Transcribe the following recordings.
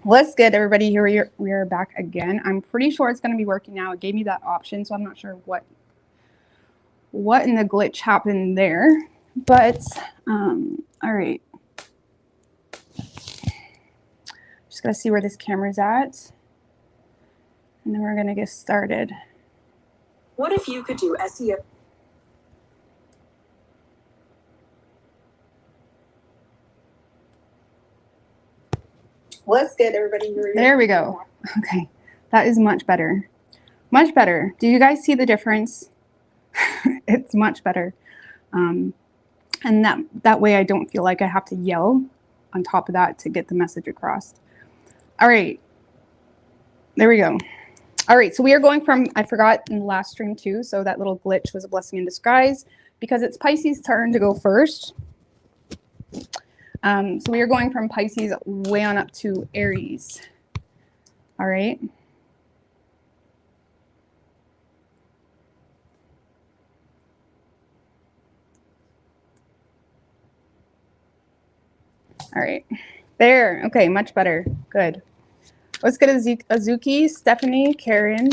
What's good, everybody? Here we are back again. I'm pretty sure it's going to be working now. It gave me that option, so I'm not sure what in the glitch happened there. But all right, just gotta see where this camera's at, and then we're gonna get started. What if you could do SEO? What's good, everybody? There we go. Okay, that is much better. Much better. Do you guys see the difference? It's much better. And that way I don't feel like I have to yell on top of that to get the message across. All right. There we go. All right, so we are going from, I forgot in the last stream too, so that little glitch was a blessing in disguise because it's Pisces' turn to go first. So we are going from Pisces way on up to Aries. All right. All right. There. Okay, much better. Good. Let's get Azuki, Stephanie, Karen,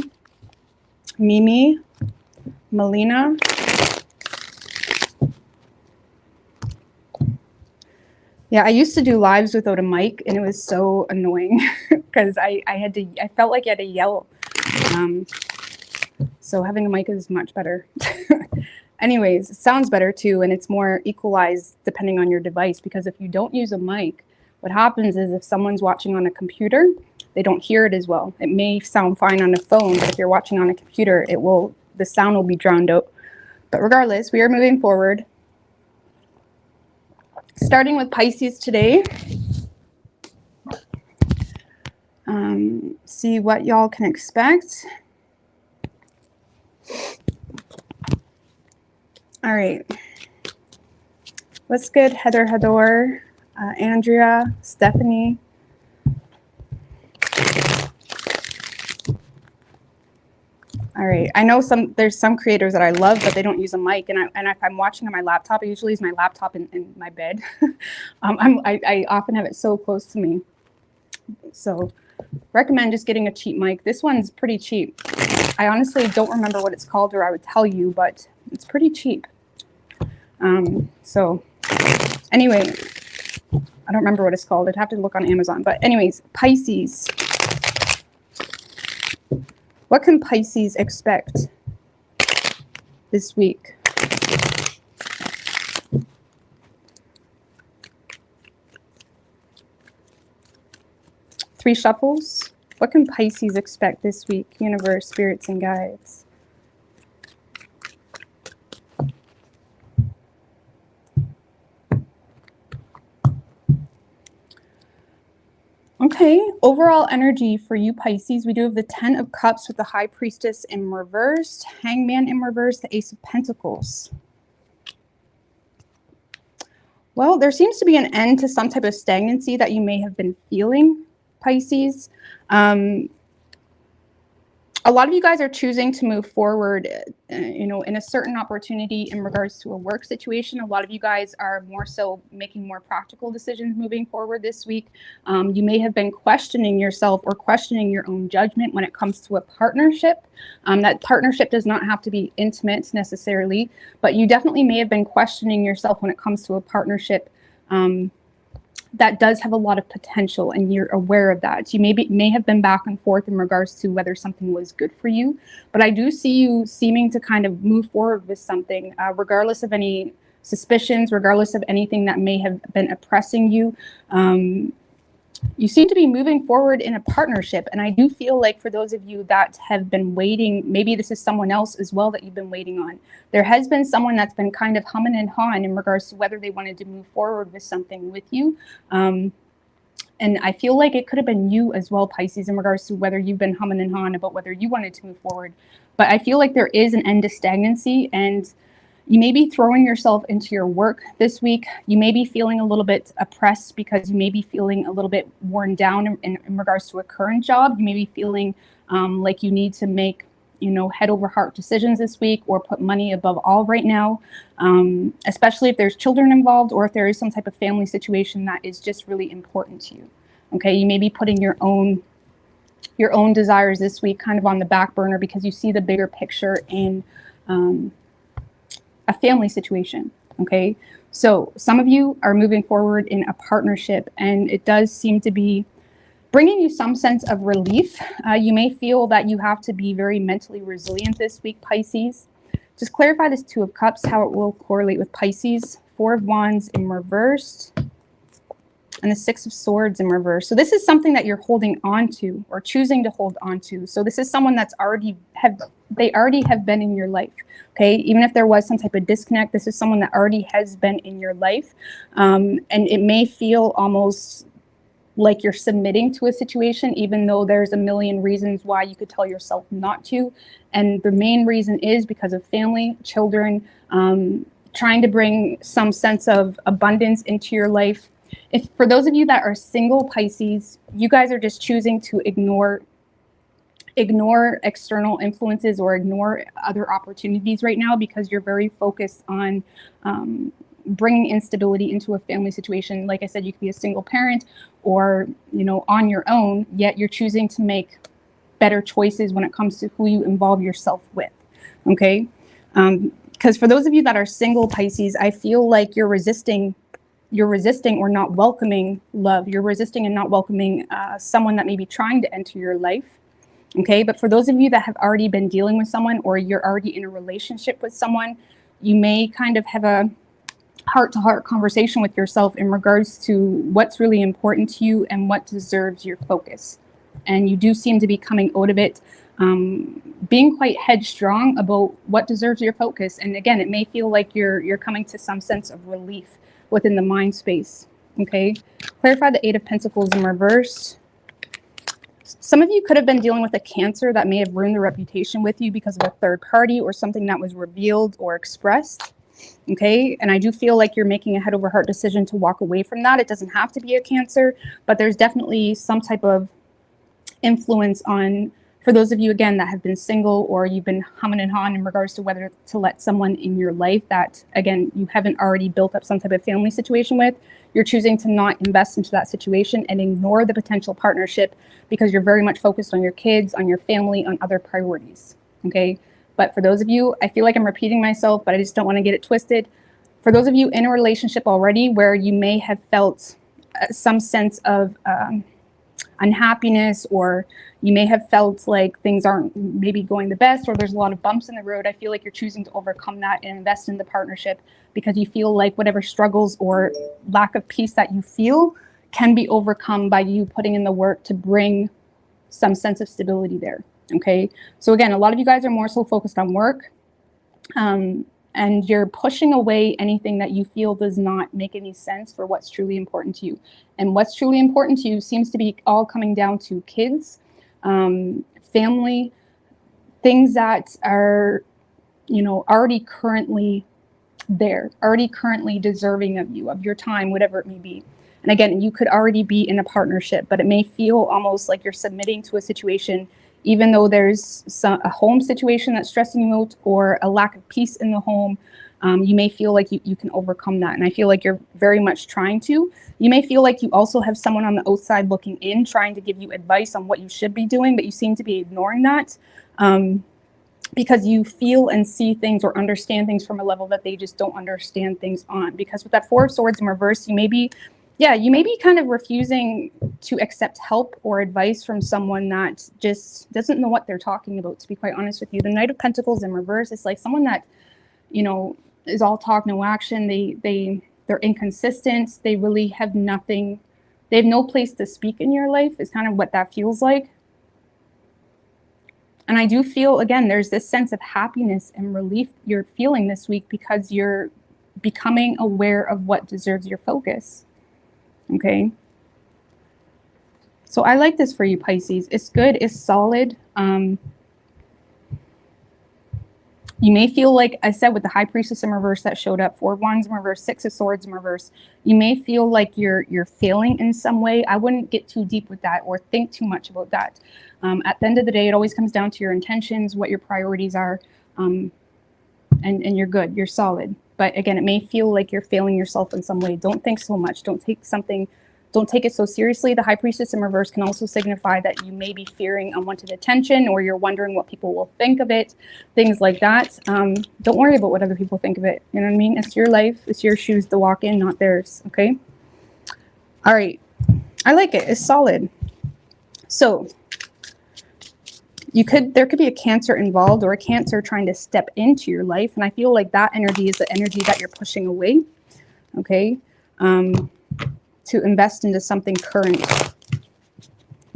Mimi, Melina. Yeah, I used to do lives without a mic, and it was so annoying because I felt like I had to yell. So having a mic is much better. Anyways, it sounds better too, and it's more equalized depending on your device, because if you don't use a mic, what happens is if someone's watching on a computer, they don't hear it as well. It may sound fine on a phone, but if you're watching on a computer, the sound will be drowned out. But regardless, we are moving forward. Starting with Pisces today. See what y'all can expect. All right. What's good, Heather, Andrea, Stephanie. All right. I know there's some creators that I love, but they don't use a mic. And if I'm watching on my laptop, I usually use my laptop in my bed. I often have it so close to me. So recommend just getting a cheap mic. This one's pretty cheap. I honestly don't remember what it's called, or I would tell you, but it's pretty cheap. So anyway, I don't remember what it's called. I'd have to look on Amazon. But anyways, Pisces. What can Pisces expect this week? Three shuffles. What can Pisces expect this week? Universe, spirits, and guides. Okay, overall energy for you Pisces, we do have the 10 of Cups with the High Priestess in reverse, Hangman in reverse, the Ace of Pentacles. Well, there seems to be an end to some type of stagnancy that you may have been feeling, Pisces. A lot of you guys are choosing to move forward, in a certain opportunity in regards to a work situation. A lot of you guys are more so making more practical decisions moving forward this week. You may have been questioning yourself or questioning your own judgment when it comes to a partnership. That partnership does not have to be intimate necessarily, but you definitely may have been questioning yourself when it comes to a partnership that does have a lot of potential, and you're aware of that. So you may have been back and forth in regards to whether something was good for you, but I do see you seeming to kind of move forward with something, regardless of any suspicions, regardless of anything that may have been oppressing you. You seem to be moving forward in a partnership, and I do feel like for those of you that have been waiting, maybe this is someone else as well that you've been waiting on. There has been someone that's been kind of humming and hawing in regards to whether they wanted to move forward with something with you. And I feel like it could have been you as well, Pisces, in regards to whether you've been humming and hawing about whether you wanted to move forward. But I feel like there is an end to stagnancy, and you may be throwing yourself into your work this week. You may be feeling a little bit oppressed because you may be feeling a little bit worn down in regards to a current job. You may be feeling like you need to make, head over heart decisions this week, or put money above all right now, especially if there's children involved, or if there is some type of family situation that is just really important to you. Okay, you may be putting your own desires this week kind of on the back burner because you see the bigger picture in a family situation. Okay, so some of you are moving forward in a partnership, and it does seem to be bringing you some sense of relief. You may feel that you have to be very mentally resilient this week, Pisces. Just clarify this Two of Cups, how it will correlate with Pisces. Four of Wands in reverse, and the Six of Swords in reverse. So this is something that you're holding on to or choosing to hold on to. So this is someone that's already have been in your life. Okay, even if there was some type of disconnect, this is someone that already has been in your life, and it may feel almost like you're submitting to a situation, even though there's a million reasons why you could tell yourself not to. And the main reason is because of family, children, trying to bring some sense of abundance into your life. If for those of you that are single, Pisces, you guys are just choosing to ignore external influences or ignore other opportunities right now because you're very focused on bringing instability into a family situation. Like I said, you could be a single parent or, you know, on your own, yet you're choosing to make better choices when it comes to who you involve yourself with. Okay, because for those of you that are single, Pisces, I feel like you're resisting or not welcoming love. You're resisting and not welcoming someone that may be trying to enter your life. Okay, but for those of you that have already been dealing with someone or you're already in a relationship with someone, you may kind of have a heart-to-heart conversation with yourself in regards to what's really important to you and what deserves your focus. And you do seem to be coming out of it being quite headstrong about what deserves your focus. And again, it may feel like you're coming to some sense of relief within the mind space. Okay, clarify the Eight of Pentacles in reverse. Some of you could have been dealing with a Cancer that may have ruined the reputation with you because of a third party or something that was revealed or expressed. Okay, and I do feel like you're making a head over heart decision to walk away from that. It doesn't have to be a Cancer, but there's definitely some type of influence on, for those of you again that have been single or you've been humming and hawing in regards to whether to let someone in your life that again you haven't already built up some type of family situation with. You're choosing to not invest into that situation and ignore the potential partnership because you're very much focused on your kids, on your family, on other priorities. Okay, but for those of you, I feel like I'm repeating myself, but I just don't want to get it twisted. For those of you in a relationship already where you may have felt some sense of unhappiness, or you may have felt like things aren't maybe going the best, or there's a lot of bumps in the road, I feel like you're choosing to overcome that and invest in the partnership because you feel like whatever struggles or lack of peace that you feel can be overcome by you putting in the work to bring some sense of stability there. Okay, so again, a lot of you guys are more so focused on work, and you're pushing away anything that you feel does not make any sense for what's truly important to you. And what's truly important to you seems to be all coming down to kids, family, things that are, you know, already currently there, already currently deserving of you, of your time, whatever it may be. And again, you could already be in a partnership, but it may feel almost like you're submitting to a situation, even though there's a home situation that's stressing you out or a lack of peace in the home. You may feel like you can overcome that. And I feel like you're very much trying to. You may feel like you also have someone on the outside looking in, trying to give you advice on what you should be doing, but you seem to be ignoring that. Because you feel and see things or understand things from a level that they just don't understand things on. Because with that Four of Swords in reverse, you may be kind of refusing to accept help or advice from someone that just doesn't know what they're talking about, to be quite honest with you. The Knight of Pentacles in reverse is like someone that, you know, is all talk, no action. They're inconsistent. They really have nothing. They have no place to speak in your life is kind of what that feels like. And I do feel, again, there's this sense of happiness and relief you're feeling this week because you're becoming aware of what deserves your focus. Okay. So I like this for you, Pisces. It's good. It's solid. You may feel like I said with the High Priestess in reverse that showed up, Four of Wands in reverse, Six of Swords in reverse. You may feel like you're failing in some way. I wouldn't get too deep with that or think too much about that. At the end of the day, it always comes down to your intentions, what your priorities are, and you're good. You're solid. But again, it may feel like you're failing yourself in some way. Don't think so much. Don't take something Don't take it so seriously. The High Priestess in reverse can also signify that you may be fearing unwanted attention, or you're wondering what people will think of it, things like that. Don't worry about what other people think of it. You know what I mean? It's your life. It's your shoes to walk in, not theirs. Okay? All right. I like it. It's solid. So there could be a Cancer involved, or a Cancer trying to step into your life. And I feel like that energy is the energy that you're pushing away. Okay? To invest into something current.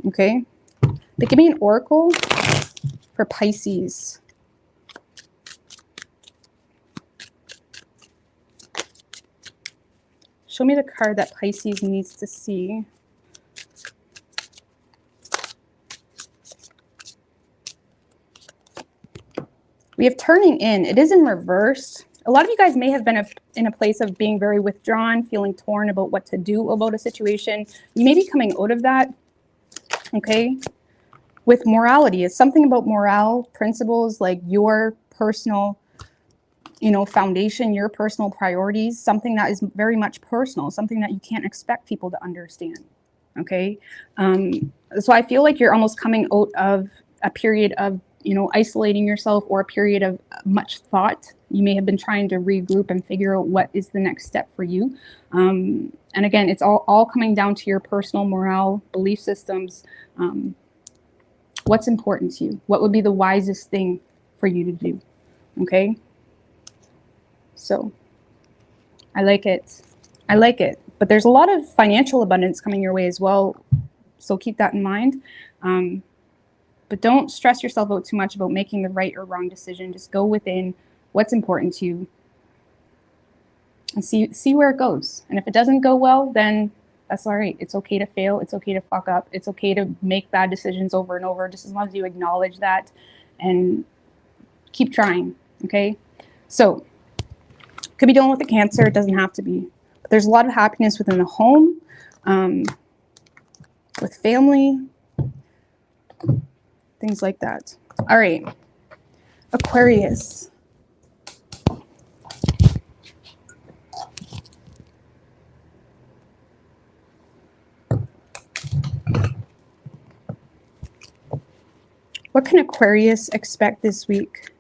Okay? They give me an oracle for Pisces. Show me the card that Pisces needs to see. We have turning in. It is in reverse. A lot of you guys may have been in a place of being very withdrawn, feeling torn about what to do about a situation. You may be coming out of that, okay, with morality. It's something about morale, principles, like your personal, foundation, your personal priorities, something that is very much personal, something that you can't expect people to understand, okay? So I feel like you're almost coming out of a period of isolating yourself, or a period of much thought. You may have been trying to regroup and figure out what is the next step for you. And again, it's all coming down to your personal morale, belief systems. What's important to you? What would be the wisest thing for you to do? Okay. So I like it. I like it. But there's a lot of financial abundance coming your way as well. So keep that in mind. But don't stress yourself out too much about making the right or wrong decision. Just go within what's important to you and see where it goes. And if it doesn't go well, then that's all right. It's okay to fail. It's okay to fuck up. It's okay to make bad decisions over and over, just as long as you acknowledge that and keep trying, okay? So, could be dealing with a Cancer. It doesn't have to be. But there's a lot of happiness within the home, with family, things like that. All right. Aquarius. What can Aquarius expect this week?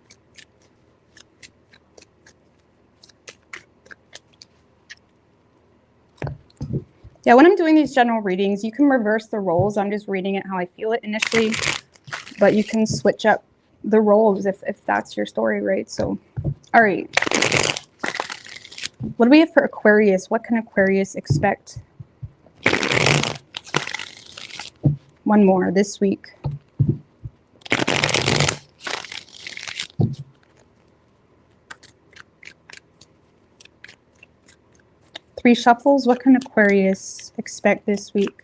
Yeah, when I'm doing these general readings, you can reverse the roles. I'm just reading it how I feel it initially, but you can switch up the roles if that's your story, right? So, all right. What do we have for Aquarius? What can Aquarius expect? One more this week. Three shuffles. What can Aquarius expect this week?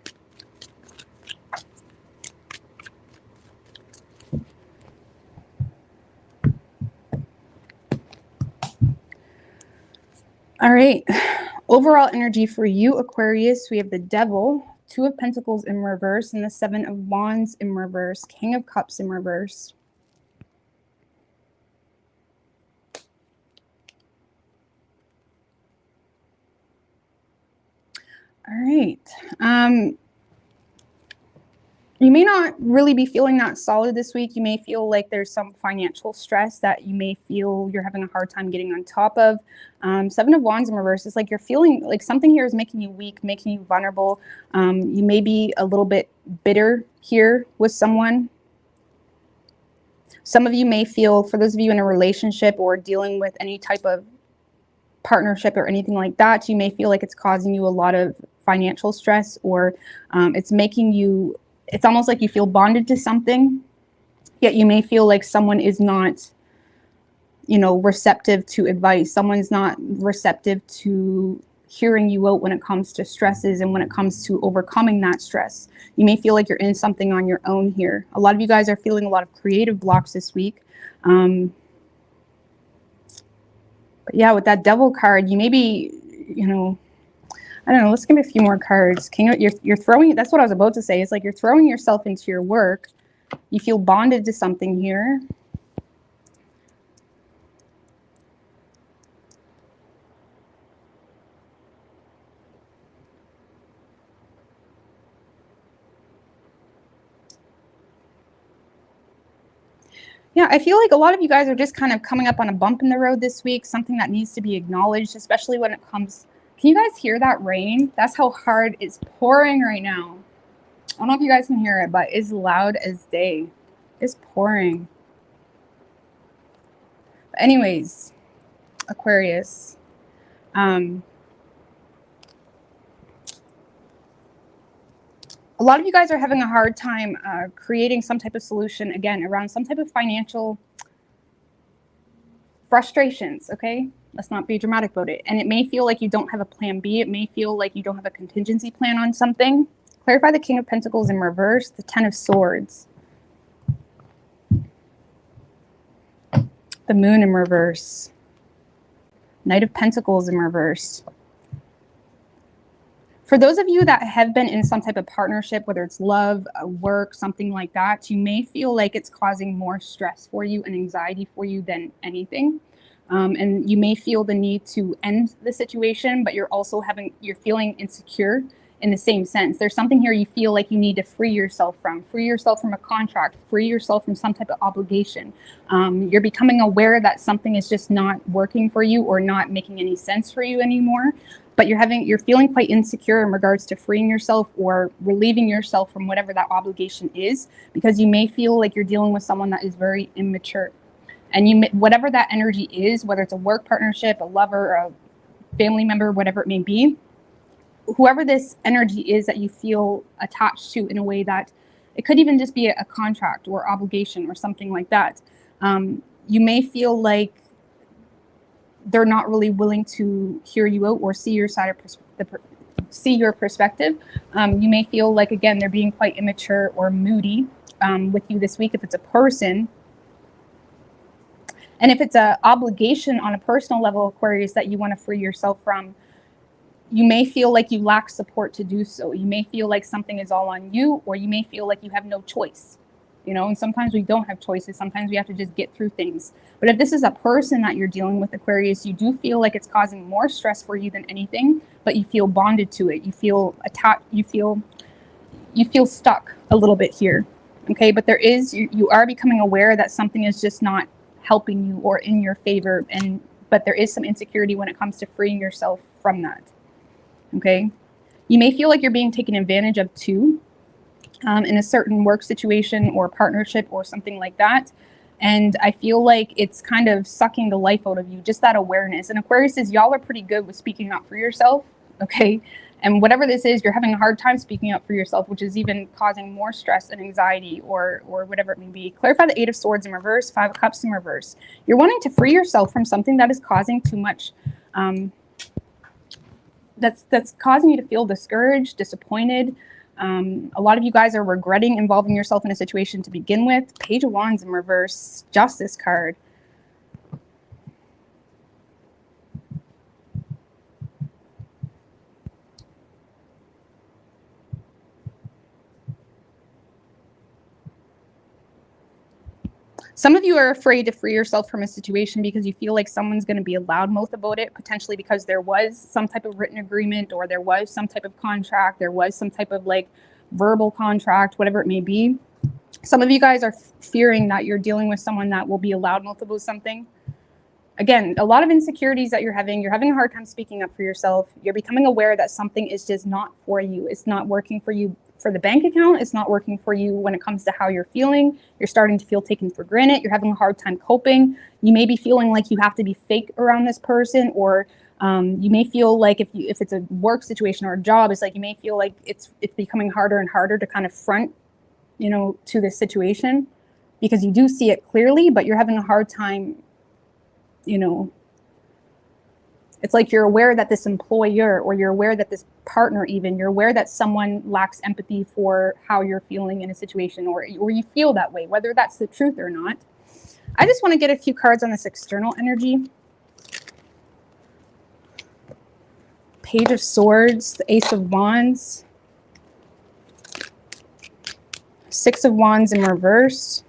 All right. Overall energy for you, Aquarius, we have the Devil, Two of Pentacles in reverse, and the Seven of Wands in reverse, King of Cups in reverse. All right. You may not really be feeling that solid this week. You may feel like there's some financial stress that you may feel you're having a hard time getting on top of. Seven of Wands in reverse is like you're feeling like something here is making you weak, making you vulnerable. You may be a little bit bitter here with someone. Some of you may feel, for those of you in a relationship or dealing with any type of partnership or anything like that, you may feel like it's causing you a lot of financial stress, or it's making you, it's almost like you feel bonded to something, yet you may feel like someone is not, receptive to advice. Someone's not receptive to hearing you out when it comes to stresses and when it comes to overcoming that stress. You may feel like you're in something on your own here. A lot of you guys are feeling a lot of creative blocks this week. But yeah, with that Devil card, you may be, I don't know, let's give me a few more cards. You're throwing, that's what I was about to say. It's like you're throwing yourself into your work. You feel bonded to something here. Yeah, I feel like a lot of you guys are just kind of coming up on a bump in the road this week, something that needs to be acknowledged, especially when it comes. Can you guys hear that rain? That's how hard it's pouring right now. I don't know if you guys can hear it, but it's loud as day. It's pouring. But anyways, Aquarius. A lot of you guys are having a hard time creating some type of solution, again, around some type of financial frustrations, okay? Let's not be dramatic about it. And it may feel like you don't have a plan B. It may feel like you don't have a contingency plan on something. Clarify the King of Pentacles in reverse, the Ten of Swords, the Moon in reverse, Knight of Pentacles in reverse. For those of you that have been in some type of partnership, whether it's love, work, something like that, you may feel like it's causing more stress for you and anxiety for you than anything. And you may feel the need to end the situation, but you're feeling insecure in the same sense. There's something here you feel like you need to free yourself from a contract, free yourself from some type of obligation. You're becoming aware that something is just not working for you or not making any sense for you anymore. But you're feeling quite insecure in regards to freeing yourself or relieving yourself from whatever that obligation is, because you may feel like you're dealing with someone that is very immature. And whatever that energy is, whether it's a work partnership, a lover, a family member, whatever it may be, whoever this energy is that you feel attached to in a way that it could even just be a contract or obligation or something like that, you may feel like they're not really willing to hear you out or see your side of see your perspective. You may feel like, again, they're being quite immature or moody with you this week if it's a person. And if it's an obligation on a personal level, Aquarius, that you want to free yourself from, you may feel like you lack support to do so. You may feel like something is all on you, or you may feel like you have no choice. And sometimes we don't have choices. Sometimes we have to just get through things. But if this is a person that you're dealing with, Aquarius, you do feel like it's causing more stress for you than anything, but you feel bonded to it. You feel attached. You feel stuck a little bit here. Okay, but you are becoming aware that something is just not helping you or in your favor, but there is some insecurity when it comes to freeing yourself from that. Okay, you may feel like you're being taken advantage of too, in a certain work situation or partnership or something like that. And I feel like it's kind of sucking the life out of you, just that awareness. And Aquarius says y'all are pretty good with speaking up for yourself, okay? And whatever this is, you're having a hard time speaking up for yourself, which is even causing more stress and anxiety or whatever it may be. Clarify the Eight of Swords in reverse, Five of Cups in reverse. You're wanting to free yourself from something that is causing too much, that's causing you to feel discouraged, disappointed. A lot of you guys are regretting involving yourself in a situation to begin with. Page of Wands in reverse, Justice card. Some of you are afraid to free yourself from a situation because you feel like someone's going to be a loudmouth about it, potentially because there was some type of written agreement or there was some type of contract, there was some type of verbal contract, whatever it may be. Some of you guys are fearing that you're dealing with someone that will be a loudmouth about something. Again, a lot of insecurities that you're having a hard time speaking up for yourself. You're becoming aware that something is just not for you. It's not working for you for the bank account. It's not working for you when it comes to how you're feeling. You're starting to feel taken for granted. You're having a hard time coping. You may be feeling like you have to be fake around this person, or you may feel like if it's a work situation or a job, it's like you may feel like it's becoming harder and harder to kind of front, to this situation, because you do see it clearly, but you're having a hard time. It's like you're aware that this employer, or you're aware that this partner, even you're aware that someone lacks empathy for how you're feeling in a situation, or you feel that way, whether that's the truth or not. I just want to get a few cards on this external energy. Page of Swords, the Ace of Wands, Six of Wands in reverse,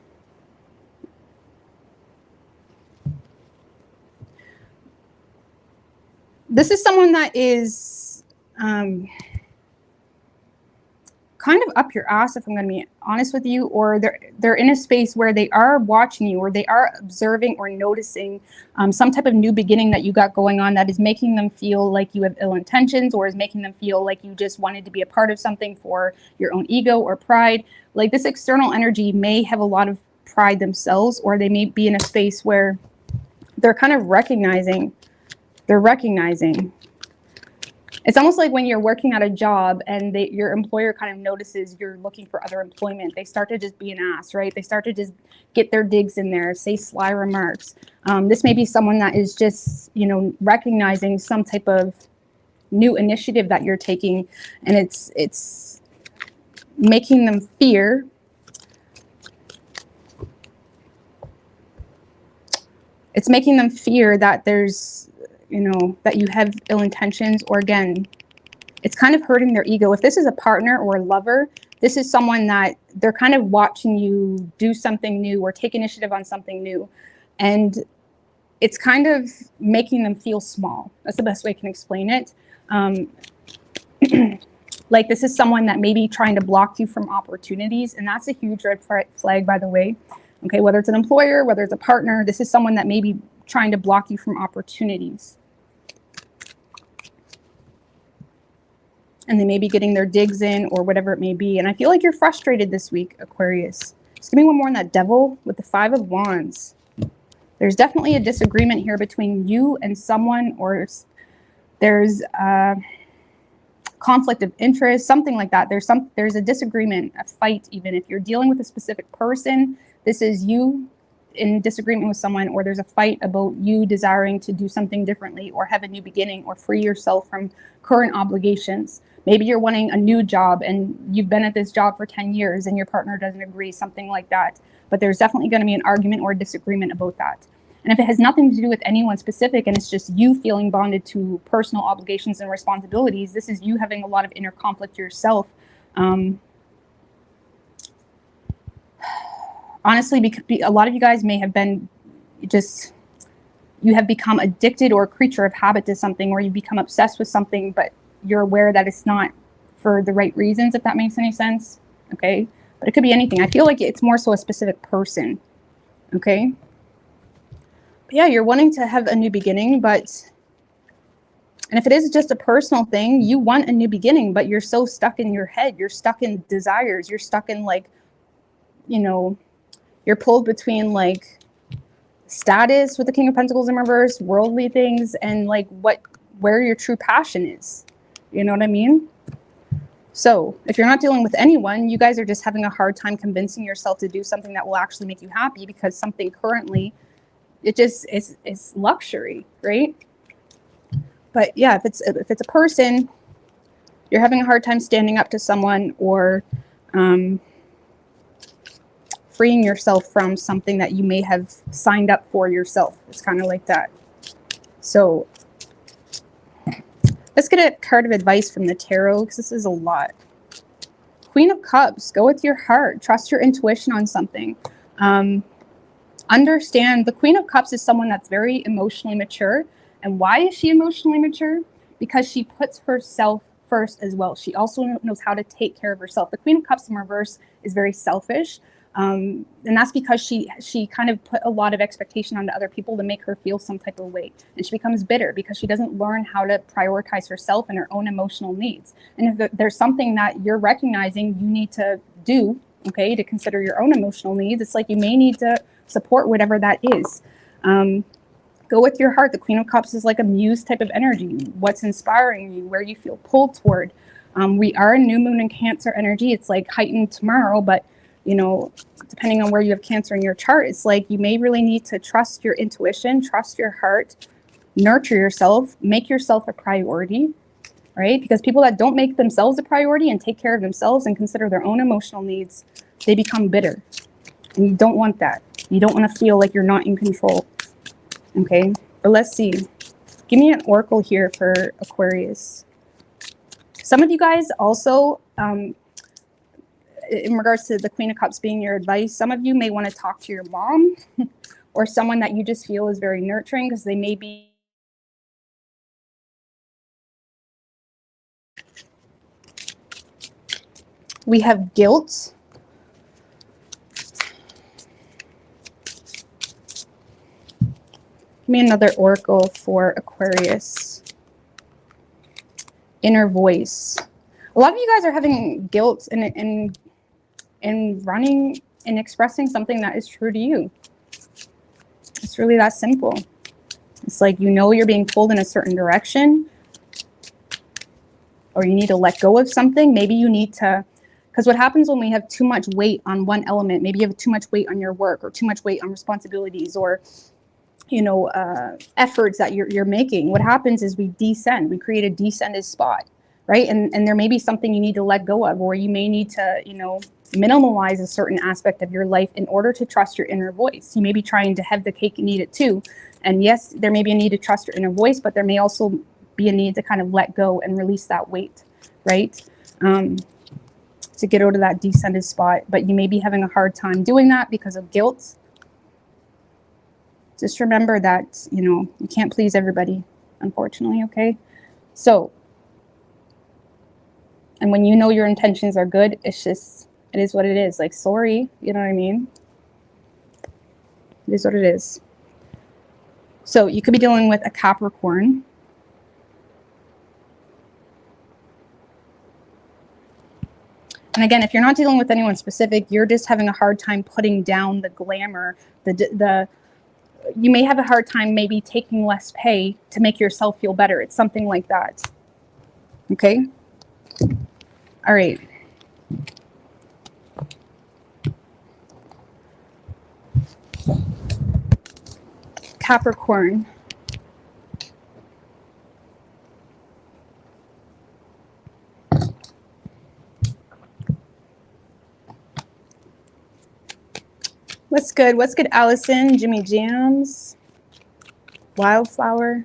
this is someone that is kind of up your ass, if I'm going to be honest with you, or they're in a space where they are watching you, or they are observing or noticing some type of new beginning that you got going on that is making them feel like you have ill intentions, or is making them feel like you just wanted to be a part of something for your own ego or pride. Like, this external energy may have a lot of pride themselves, or they may be in a space where they're kind of recognizing. It's almost like when you're working at a job and your employer kind of notices you're looking for other employment. They start to just be an ass, right? They start to just get their digs in there, say sly remarks. This may be someone that is just, recognizing some type of new initiative that you're taking, and it's making them fear. It's making them fear that there's, that you have ill intentions, or again, it's kind of hurting their ego. If this is a partner or a lover, this is someone that they're kind of watching you do something new or take initiative on something new. And it's kind of making them feel small. That's the best way I can explain it. Like, this is someone that may be trying to block you from opportunities. And that's a huge red flag, by the way. Okay, whether it's an employer, whether it's a partner, this is someone that may be trying to block you from opportunities. And they may be getting their digs in, or whatever it may be. And I feel like you're frustrated this week, Aquarius. Just give me one more on that Devil with the 5 of Wands. There's definitely a disagreement here between you and someone, or there's a conflict of interest, something like that. There's a disagreement, a fight even. If you're dealing with a specific person, this is you in disagreement with someone, or there's a fight about you desiring to do something differently, or have a new beginning, or free yourself from current obligations. Maybe you're wanting a new job and you've been at this job for 10 years and your partner doesn't agree, something like that. But there's definitely going to be an argument or a disagreement about that. And if it has nothing to do with anyone specific, and it's just you feeling bonded to personal obligations and responsibilities, this is you having a lot of inner conflict yourself. Honestly, because a lot of you guys may have been you have become addicted or a creature of habit to something, or you become obsessed with something, but you're aware that it's not for the right reasons, if that makes any sense. Okay, but it could be anything. I feel like it's more so a specific person. Okay, but yeah, you're wanting to have a new beginning, and if it is just a personal thing, you want a new beginning, but you're so stuck in your head, you're stuck in desires, you're stuck in, like, you're pulled between, like, status with the King of Pentacles in reverse, worldly things, and like where your true passion is. You know what I mean? So if you're not dealing with anyone, you guys are just having a hard time convincing yourself to do something that will actually make you happy, because something currently, it just is luxury, right? But yeah, if it's a person, you're having a hard time standing up to someone, or freeing yourself from something that you may have signed up for yourself. It's kind of like that. So let's get a card of advice from the tarot, because this is a lot. Queen of Cups, go with your heart. Trust your intuition on something. Understand, the Queen of Cups is someone that's very emotionally mature. And why is she emotionally mature? Because she puts herself first as well. She also knows how to take care of herself. The Queen of Cups in reverse is very selfish. And that's because she kind of put a lot of expectation onto other people to make her feel some type of way. And she becomes bitter because she doesn't learn how to prioritize herself and her own emotional needs. And if there's something that you're recognizing you need to do, okay, to consider your own emotional needs, it's like you may need to support whatever that is. Go with your heart. The Queen of Cups is like a muse type of energy. What's inspiring you, where you feel pulled toward. We are a new moon in Cancer energy. It's like heightened tomorrow, but depending on where you have Cancer in your chart, it's like you may really need to trust your intuition, trust your heart, nurture yourself, make yourself a priority, right? Because people that don't make themselves a priority and take care of themselves and consider their own emotional needs, they become bitter. And you don't want that. You don't want to feel like you're not in control. Okay, but let's see. Give me an oracle here for Aquarius. Some of you guys also, in regards to the Queen of Cups being your advice, some of you may want to talk to your mom or someone that you just feel is very nurturing, because they may be We have guilt. Give me another oracle for Aquarius. Inner voice. A lot of you guys are having guilt in running and expressing something that is true to you. It's really that simple. It's like, you know, you're being pulled in a certain direction, or you need to let go of something. Maybe you need to, because what happens when we have too much weight on one element, maybe you have too much weight on your work or too much weight on responsibilities or, you know, efforts that you're making. What happens is we descend. We create a descended spot, right? And there may be something you need to let go of, or you may need to, you know, minimalize a certain aspect of your life in order to trust your inner voice. You may be trying to have the cake and eat it too. And yes, there may be a need to trust your inner voice, but there may also be a need to kind of let go and release that weight, right? To get out of that descended spot. But you may be having a hard time doing that because of guilt. Just remember that, you know, you can't please everybody, unfortunately, okay? So, and when you know your intentions are good, it's just, it is what it is. Like, sorry, you know what I mean? It is what it is. So you could be dealing with a Capricorn. And again, if you're not dealing with anyone specific, you're just having a hard time putting down the glamour, you may have a hard time maybe taking less pay to make yourself feel better. It's something like that. Okay? All right. Capricorn. What's good? What's good, Allison? Jimmy Jams? Wildflower?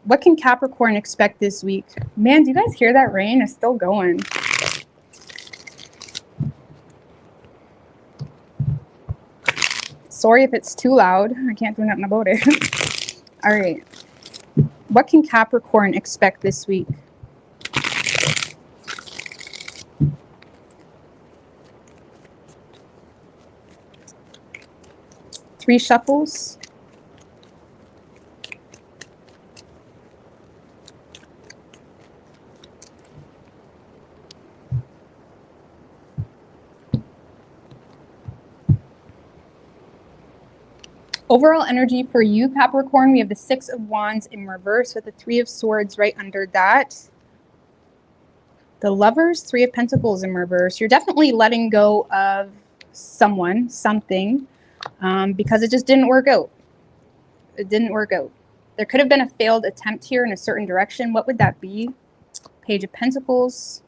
What can Capricorn expect this week? Man, do you guys hear that rain? It's still going. Sorry if it's too loud. I can't do nothing about it. All right. What can Capricorn expect this week? Three shuffles. Overall energy for you, Capricorn, we have the Six of Wands in reverse with the Three of Swords right under that. The Lovers, Three of Pentacles in reverse. You're definitely letting go of someone, something, because it just didn't work out. It didn't work out. There could have been a failed attempt here in a certain direction. What would that be? Page of Pentacles.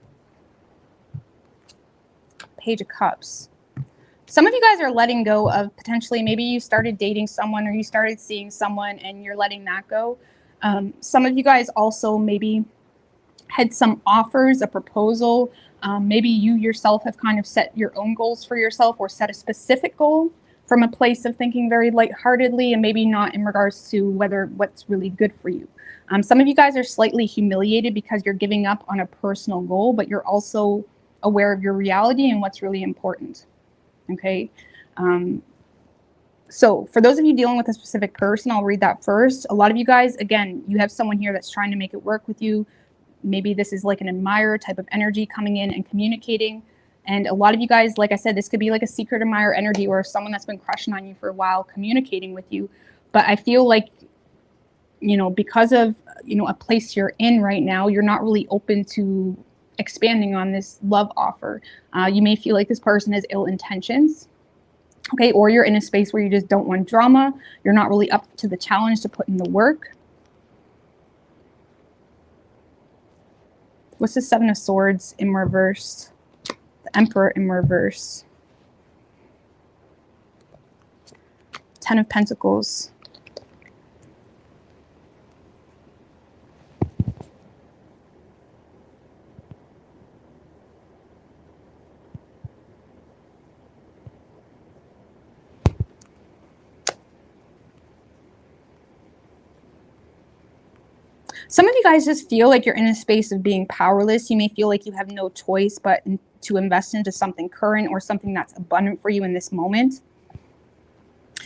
Page of Cups. Some of you guys are letting go of potentially, maybe you started dating someone or you started seeing someone and you're letting that go. Some of you guys also maybe had some offers, a proposal. Maybe you yourself have kind of set your own goals for yourself or set a specific goal from a place of thinking very lightheartedly and maybe not in regards to what's really good for you. Some of you guys are slightly humiliated because you're giving up on a personal goal, but you're also aware of your reality and what's really important. Okay. So for those of you dealing with a specific person, I'll read that first. A lot of you guys, again, you have someone here that's trying to make it work with you. Maybe this is like an admirer type of energy coming in and communicating. And a lot of you guys, like I said, this could be like a secret admirer energy or someone that's been crushing on you for a while communicating with you. But I feel like, you know, because of, you know, a place you're in right now, you're not really open to expanding on this love offer. You may feel like this person has ill intentions. Okay, or you're in a space where you just don't want drama. You're not really up to the challenge to put in the work. What's the Seven of Swords in reverse? The Emperor in reverse. Ten of Pentacles. Some of you guys just feel like you're in a space of being powerless. You may feel like you have no choice but to invest into something current or something that's abundant for you in this moment.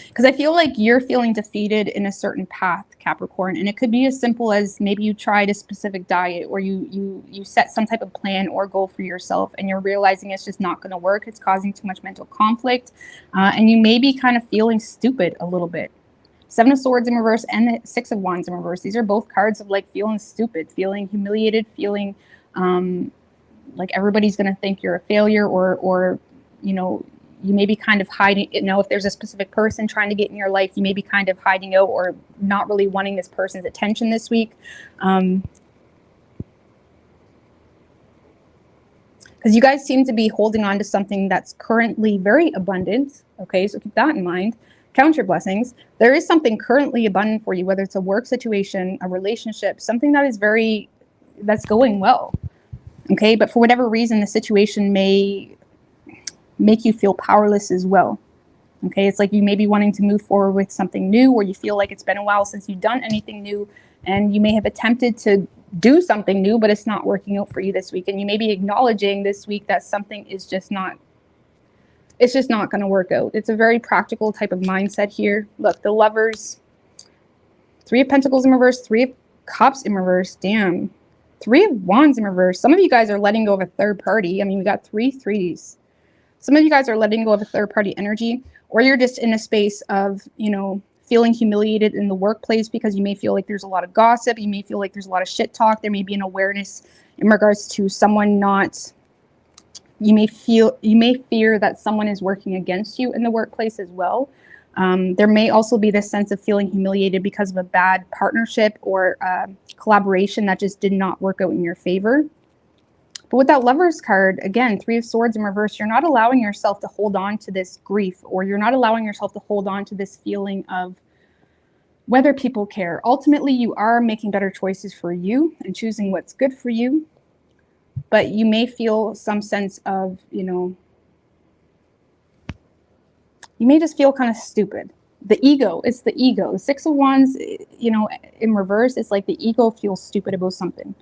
Because I feel like you're feeling defeated in a certain path, Capricorn, and it could be as simple as maybe you tried a specific diet, or you set some type of plan or goal for yourself, and you're realizing it's just not going to work. It's causing too much mental conflict, and you may be kind of feeling stupid a little bit. Seven of Swords in reverse and the Six of Wands in reverse. These are both cards of like feeling stupid, feeling humiliated, feeling like everybody's going to think you're a failure, or you know, you may be kind of hiding, you know, if there's a specific person trying to get in your life, you may be kind of hiding out or not really wanting this person's attention this week. Because you guys seem to be holding on to something that's currently very abundant. Okay, so keep that in mind. Count your blessings. There is something currently abundant for you, whether it's a work situation, a relationship, something that is that's going well. Okay, but for whatever reason, the situation may make you feel powerless as well. Okay, it's like you may be wanting to move forward with something new, or you feel like it's been a while since you've done anything new, and you may have attempted to do something new, but it's not working out for you this week. And you may be acknowledging this week that something is just not, it's just not going to work out. It's a very practical type of mindset here. Look, the Lovers, Three of Pentacles in reverse, Three of Cups in reverse, damn. Three of Wands in reverse. Some of you guys are letting go of a third party. I mean, we got three threes. Some of you guys are letting go of a third party energy, or you're just in a space of, you know, feeling humiliated in the workplace because you may feel like there's a lot of gossip. You may feel like there's a lot of shit talk. There may be an awareness in regards to someone not, you may fear that someone is working against you in the workplace as well. There may also be this sense of feeling humiliated because of a bad partnership or collaboration that just did not work out in your favor. But with that Lovers card, again, Three of Swords in reverse, you're not allowing yourself to hold on to this grief, or you're not allowing yourself to hold on to this feeling of whether people care. Ultimately, you are making better choices for you and choosing what's good for you. But you may feel some sense of, you know, you may just feel kind of stupid. The ego, it's the ego. The Six of Wands, you know, in reverse, it's like the ego feels stupid about something.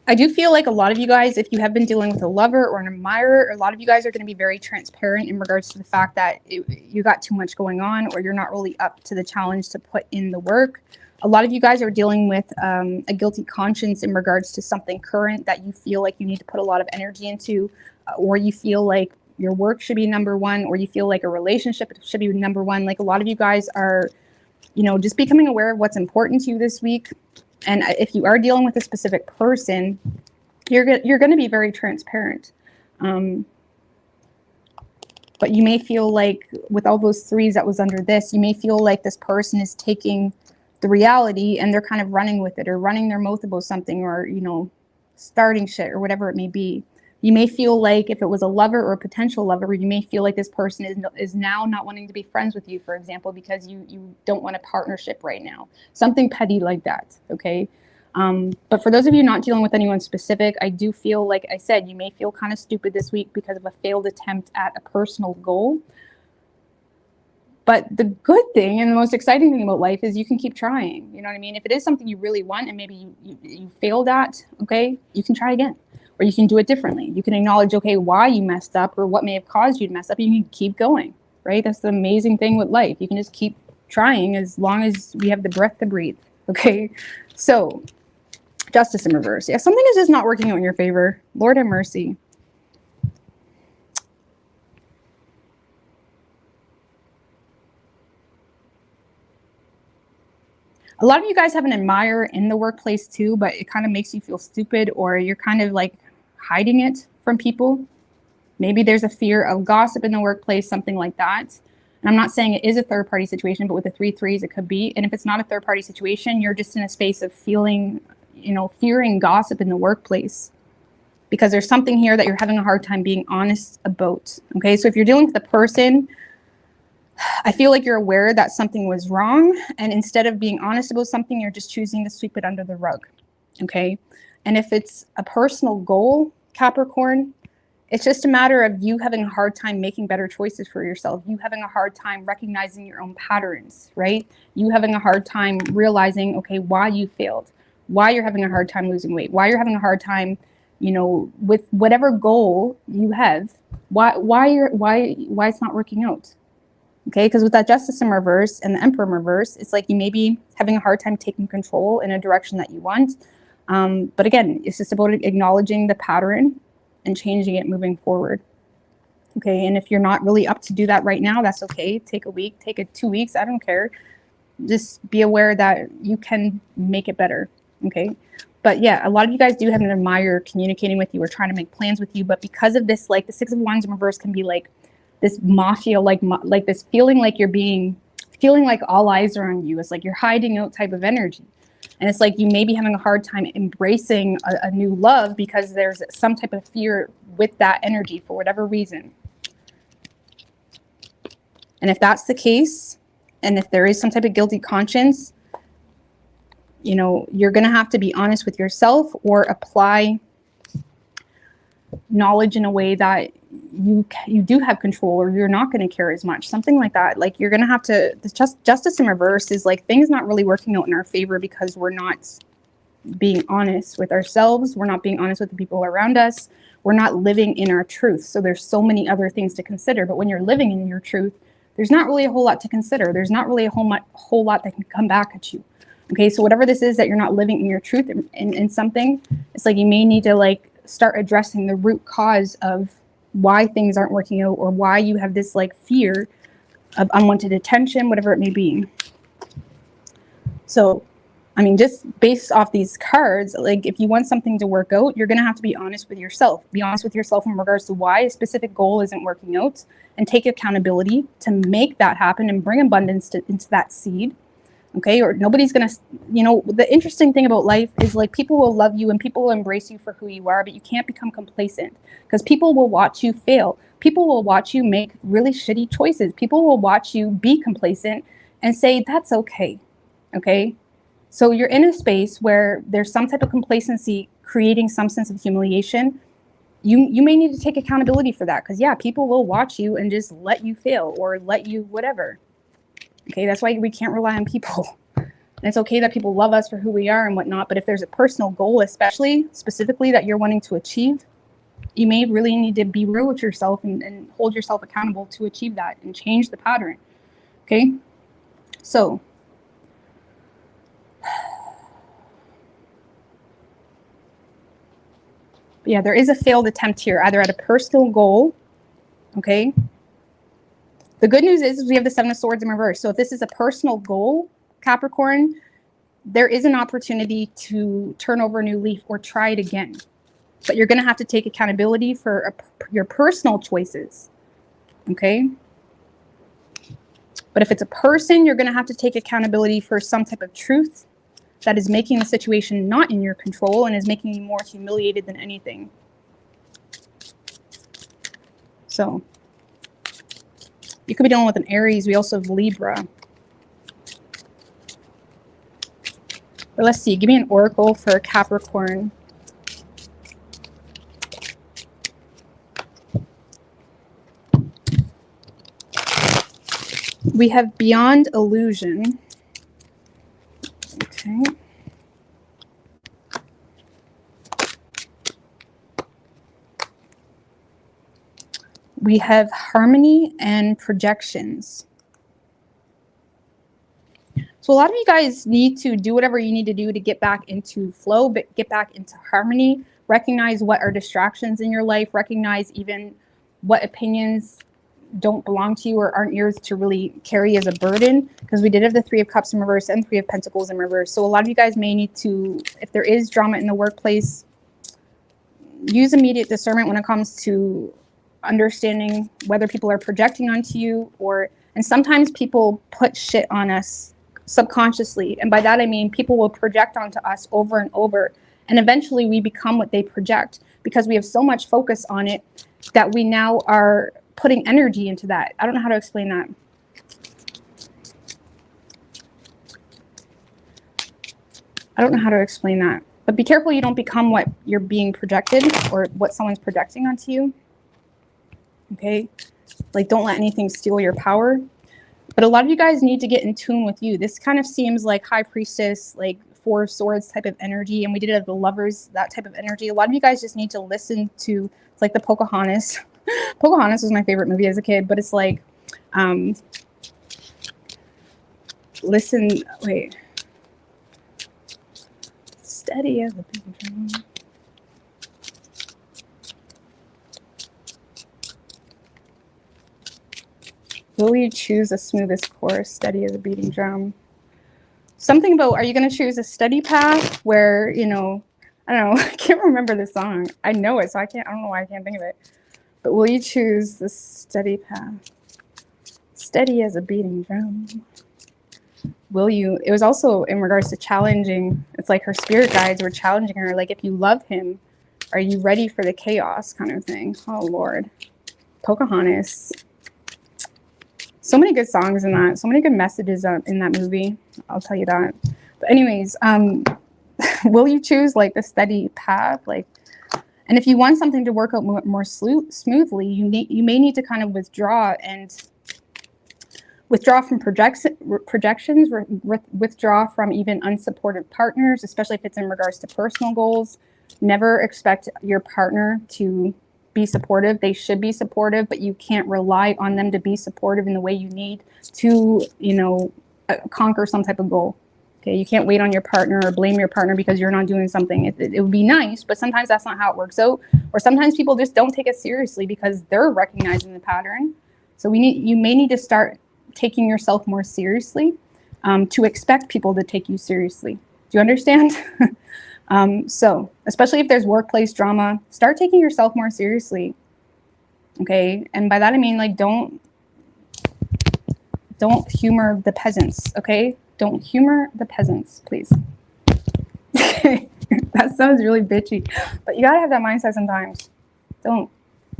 I do feel like a lot of you guys, if you have been dealing with a lover or an admirer, a lot of you guys are going to be very transparent in regards to the fact that you got too much going on, or you're not really up to the challenge to put in the work. A lot of you guys are dealing with a guilty conscience in regards to something current that you feel like you need to put a lot of energy into, or you feel like your work should be number one, or you feel like a relationship should be number one. Like a lot of you guys are, you know, just becoming aware of what's important to you this week. And if you are dealing with a specific person, you're going to be very transparent. But you may feel like with all those threes that was under this, you may feel like this person is taking the reality and they're kind of running with it, or running their mouth about something, or, you know, starting shit or whatever it may be. You may feel like if it was a lover or a potential lover, you may feel like this person is now not wanting to be friends with you, for example, because you don't want a partnership right now. Something petty like that, okay? But for those of you not dealing with anyone specific, I do feel, like I said, you may feel kind of stupid this week because of a failed attempt at a personal goal. But the good thing and the most exciting thing about life is you can keep trying. You know what I mean? If it is something you really want and maybe you failed at, okay, you can try again. Or you can do it differently. You can acknowledge, okay, why you messed up or what may have caused you to mess up. You can keep going, right? That's the amazing thing with life. You can just keep trying as long as we have the breath to breathe, okay? So, Justice in reverse. Yeah, something is just not working out in your favor. Lord have mercy. A lot of you guys have an admirer in the workplace too, but it kind of makes you feel stupid, or you're kind of like hiding it from people. Maybe there's a fear of gossip in the workplace, something like that. And I'm not saying it is a third party situation, but with the 3 threes, it could be. And if it's not a third party situation, you're just in a space of feeling, you know, fearing gossip in the workplace, because there's something here that you're having a hard time being honest about. Okay, so if you're dealing with a person, I feel like you're aware that something was wrong, and instead of being honest about something, you're just choosing to sweep it under the rug. Okay. And if it's a personal goal, Capricorn, it's just a matter of you having a hard time making better choices for yourself. You having a hard time recognizing your own patterns, right? You having a hard time realizing, okay, why you failed, why you're having a hard time losing weight, why you're having a hard time, you know, with whatever goal you have, why it's not working out. Okay, because with that Justice in reverse and the Emperor in reverse, it's like you may be having a hard time taking control in a direction that you want. But again, it's just about acknowledging the pattern and changing it moving forward. Okay, and if you're not really up to do that right now, that's okay. Take a week, take it 2 weeks, I don't care. Just be aware that you can make it better. Okay, but yeah, a lot of you guys do have an admirer communicating with you or trying to make plans with you, but because of this, like the Six of Wands in reverse can be like this mafia, like this feeling like feeling like all eyes are on you. It's like you're hiding out type of energy. And it's like you may be having a hard time embracing a new love because there's some type of fear with that energy for whatever reason. And if that's the case, and if there is some type of guilty conscience, you know, you're going to have to be honest with yourself or apply knowledge in a way that you do have control, or you're not going to care as much, something like that. Like you're going to have to, Justice in reverse is like things not really working out in our favor because we're not being honest with ourselves, we're not being honest with the people around us, we're not living in our truth. So there's so many other things to consider, but when you're living in your truth, there's not really a whole lot to consider. There's not really a whole lot that can come back at you. Okay, so whatever this is that you're not living in your truth in something, it's like you may need to like start addressing the root cause of why things aren't working out, or why you have this like fear of unwanted attention, whatever it may be. So, I mean, just based off these cards, like if you want something to work out, you're going to have to be honest with yourself. Be honest with yourself in regards to why a specific goal isn't working out, and take accountability to make that happen and bring abundance into that seed. Okay, or nobody's gonna, you know, the interesting thing about life is like people will love you and people will embrace you for who you are, but you can't become complacent because people will watch you fail. People will watch you make really shitty choices. People will watch you be complacent and say, that's okay. Okay, so you're in a space where there's some type of complacency creating some sense of humiliation. You may need to take accountability for that, because yeah, people will watch you and just let you fail or let you whatever. Okay, that's why we can't rely on people. And it's okay that people love us for who we are and whatnot, but if there's a personal goal, especially specifically that you're wanting to achieve, you may really need to be real with yourself and hold yourself accountable to achieve that and change the pattern. Okay, so yeah, there is a failed attempt here, either at a personal goal. Okay, the good news is we have the Seven of Swords in reverse. So if this is a personal goal, Capricorn, there is an opportunity to turn over a new leaf or try it again. But you're going to have to take accountability for your personal choices. Okay? But if it's a person, you're going to have to take accountability for some type of truth that is making the situation not in your control and is making you more humiliated than anything. So you could be dealing with an Aries. We also have Libra. But let's see. Give me an oracle for Capricorn. We have Beyond Illusion. Okay. We have Harmony and Projections. So a lot of you guys need to do whatever you need to do to get back into flow, but get back into harmony. Recognize what are distractions in your life. Recognize even what opinions don't belong to you or aren't yours to really carry as a burden, because we did have the Three of Cups in reverse and Three of Pentacles in reverse. So a lot of you guys may need to, if there is drama in the workplace, use immediate discernment when it comes to understanding whether people are projecting onto you, and sometimes people put shit on us subconsciously. And by that, I mean, people will project onto us over and over. And eventually we become what they project because we have so much focus on it that we now are putting energy into that. I don't know how to explain that. I don't know how to explain that. But be careful you don't become what you're being projected or what someone's projecting onto you. Okay? Like, don't let anything steal your power. But a lot of you guys need to get in tune with you. This kind of seems like High Priestess, like Four of Swords type of energy. And we did it at the Lovers, that type of energy. A lot of you guys just need to listen to, it's like the Pocahontas. Pocahontas was my favorite movie as a kid, but it's like, listen, wait. Steady as a big drum. Will you choose the smoothest course, steady as a beating drum? Something about, are you going to choose a steady path where, you know, I don't know, I can't remember the song. I know it, so I don't know why I can't think of it. But will you choose the steady path? Steady as a beating drum. Will you, it was also in regards to challenging, it's like her spirit guides were challenging her, like, if you love him, are you ready for the chaos kind of thing? Oh, Lord. Pocahontas. So many good songs in that. So many good messages in that movie. I'll tell you that. But anyways, will you choose like the steady path? Like, and if you want something to work out more smoothly, you may need to kind of withdraw from projections, withdraw from even unsupportive partners, especially if it's in regards to personal goals. Never expect your partner to be supportive. They should be supportive, but you can't rely on them to be supportive in the way you need to, you know, conquer some type of goal. Okay, you can't wait on your partner or blame your partner because you're not doing something. It would be nice, but sometimes that's not how it works out. Or sometimes people just don't take it seriously because they're recognizing the pattern. So you may need to start taking yourself more seriously to expect people to take you seriously. Do you understand? So especially if there's workplace drama, start taking yourself more seriously. Okay. And by that, I mean, like, don't humor the peasants. Okay. Don't humor the peasants, please. That sounds really bitchy, but you gotta have that mindset sometimes. Don't.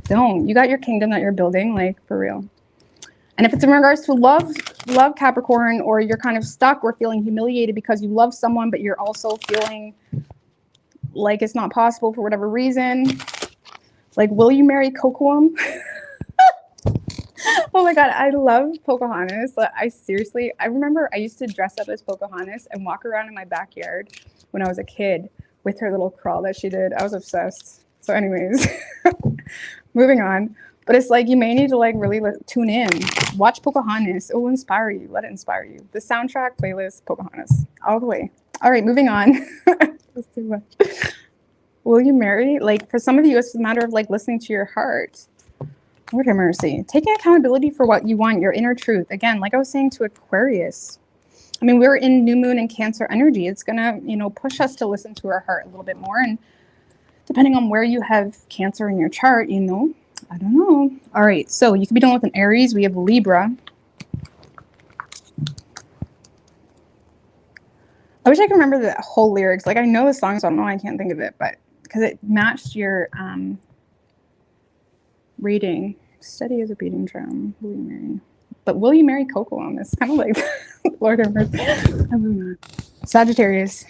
You got your kingdom that you're building, like, for real. And if it's in regards to love Capricorn, or you're kind of stuck or feeling humiliated because you love someone, but you're also feeling like it's not possible for whatever reason, like, will you marry Cocoam? Oh my God, I love Pocahontas. I remember I used to dress up as Pocahontas and walk around in my backyard when I was a kid with her little crawl that she did. I was obsessed. So anyways, moving on. But it's like, you may need to like really tune in. Watch Pocahontas. It will inspire you. Let it inspire you. The soundtrack playlist, Pocahontas, all the way. All right, moving on. That's too much. Will you marry? Like, for some of you, it's a matter of like listening to your heart. Lord have mercy. Taking accountability for what you want, your inner truth. Again, like I was saying to Aquarius, I mean, we're in new moon and Cancer energy. It's going to, you know, push us to listen to our heart a little bit more. And depending on where you have Cancer in your chart, you know, I don't know. All right. So you could be dealing with an Aries. We have Libra. I wish I could remember the whole lyrics. Like, I know the song, so I don't know why I can't think of it, but because it matched your reading. Steady as a beating drum. Will you marry? But will you marry Cocoam? It's kind of like Lord have mercy. Sagittarius.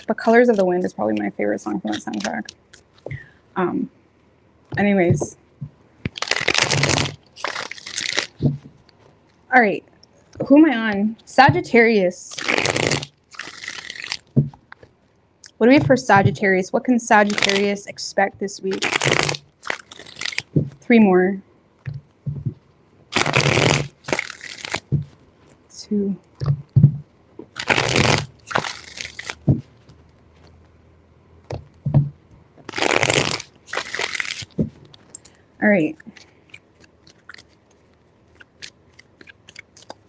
But Colors of the Wind is probably my favorite song from that soundtrack. Anyways. All right. Who am I on? Sagittarius. What do we have for Sagittarius? What can Sagittarius expect this week? 3 more. 2. All right.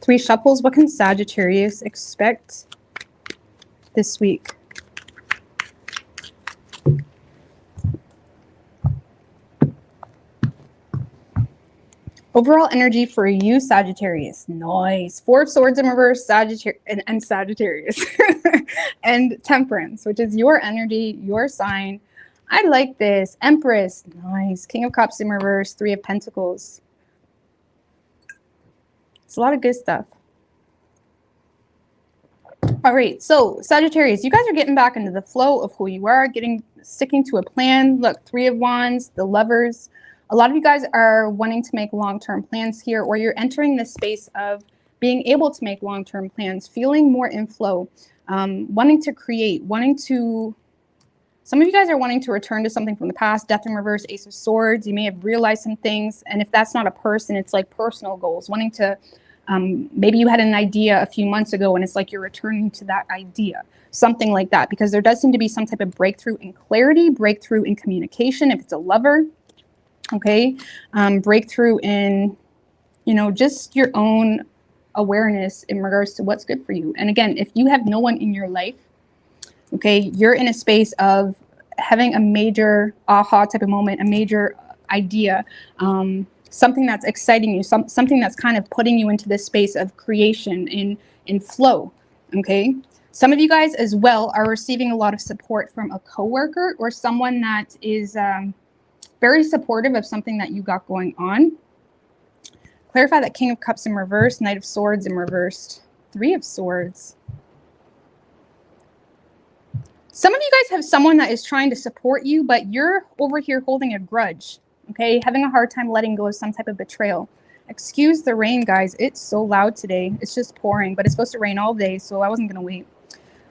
3 shuffles. What can Sagittarius expect this week? Overall energy for you, Sagittarius. Nice. 4 of Swords in reverse, Sagittarius, and Sagittarius. And Temperance, which is your energy, your sign. I like this. Empress. Nice. King of Cups in reverse, 3 of Pentacles. It's a lot of good stuff. All right, so Sagittarius, you guys are getting back into the flow of who you are, sticking to a plan. Look, 3 of Wands, the Lovers. A lot of you guys are wanting to make long-term plans here, or you're entering this space of being able to make long-term plans, feeling more in flow, wanting to create, some of you guys are wanting to return to something from the past. Death in reverse, Ace of Swords. You may have realized some things, and if that's not a person, it's like personal goals, wanting to maybe you had an idea a few months ago and it's like you're returning to that idea, something like that, because there does seem to be some type of breakthrough in clarity, breakthrough in communication if it's a lover, okay, breakthrough in, just your own awareness in regards to what's good for you. And again, if you have no one in your life, okay, you're in a space of having a major aha type of moment, a major idea, something that's exciting you, something that's kind of putting you into this space of creation in flow, okay? Some of you guys as well are receiving a lot of support from a coworker or someone that is very supportive of something that you got going on. Clarify that King of Cups in reverse, Knight of Swords in reversed, 3 of Swords. Some of you guys have someone that is trying to support you, but you're over here holding a grudge. Okay, having a hard time letting go of some type of betrayal. Excuse the rain, guys. It's so loud today. It's just pouring, but it's supposed to rain all day, so I wasn't going to wait.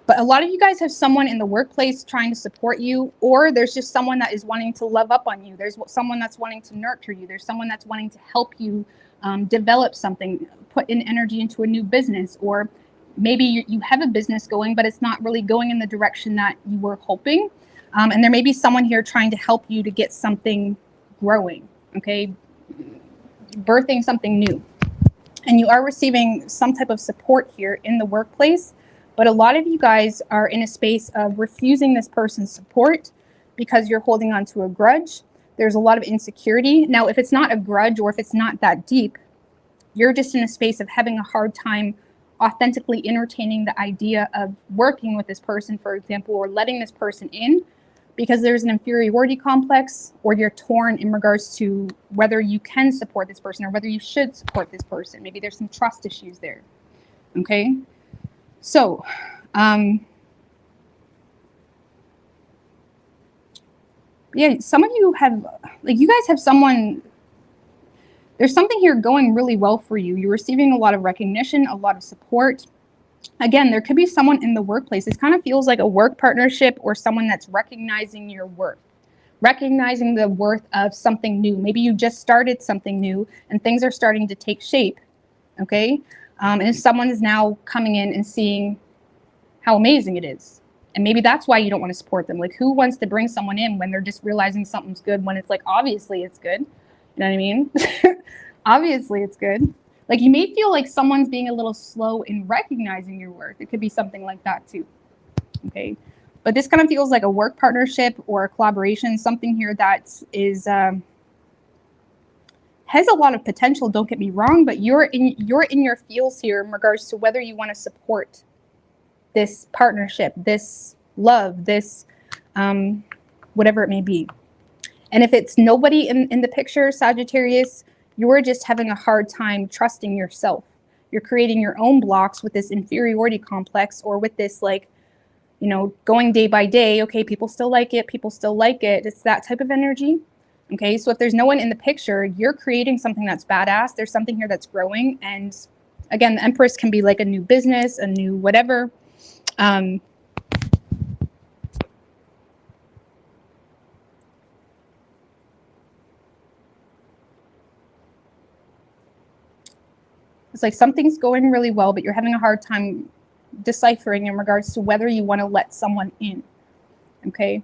But a lot of you guys have someone in the workplace trying to support you, or there's just someone that is wanting to love up on you. There's someone that's wanting to nurture you. There's someone that's wanting to help you develop something, put in energy into a new business, or maybe you have a business going, but it's not really going in the direction that you were hoping. And there may be someone here trying to help you to get something growing, okay, birthing something new. And you are receiving some type of support here in the workplace, but a lot of you guys are in a space of refusing this person's support because you're holding on to a grudge. There's a lot of insecurity. Now, if it's not a grudge or if it's not that deep, you're just in a space of having a hard time authentically entertaining the idea of working with this person, for example, or letting this person in, because there's an inferiority complex, or you're torn in regards to whether you can support this person or whether you should support this person. Maybe there's some trust issues there. Okay, so yeah, some of you have, like, you guys have someone, there's something here going really well for you. You're receiving a lot of recognition, a lot of support. Again, there could be someone in the workplace. This kind of feels like a work partnership or someone that's recognizing your worth, recognizing the worth of something new. Maybe you just started something new and things are starting to take shape, okay? And someone is now coming in and seeing how amazing it is. And maybe that's why you don't want to support them. Like, who wants to bring someone in when they're just realizing something's good, when it's like, obviously it's good. You know what I mean? Obviously it's good. Like, you may feel like someone's being a little slow in recognizing your worth. It could be something like that too, okay? But this kind of feels like a work partnership or a collaboration, something here that is has a lot of potential, don't get me wrong, but you're in your feels here in regards to whether you want to support this partnership, this love, this whatever it may be. And if it's nobody in the picture, Sagittarius, you're just having a hard time trusting yourself. You're creating your own blocks with this inferiority complex, or with this, like, you know, going day by day. Okay, people still like it. People still like it. It's that type of energy. Okay, so if there's no one in the picture, you're creating something that's badass. There's something here that's growing. And again, the Empress can be like a new business, a new whatever. It's like something's going really well, but you're having a hard time deciphering in regards to whether you want to let someone in, okay?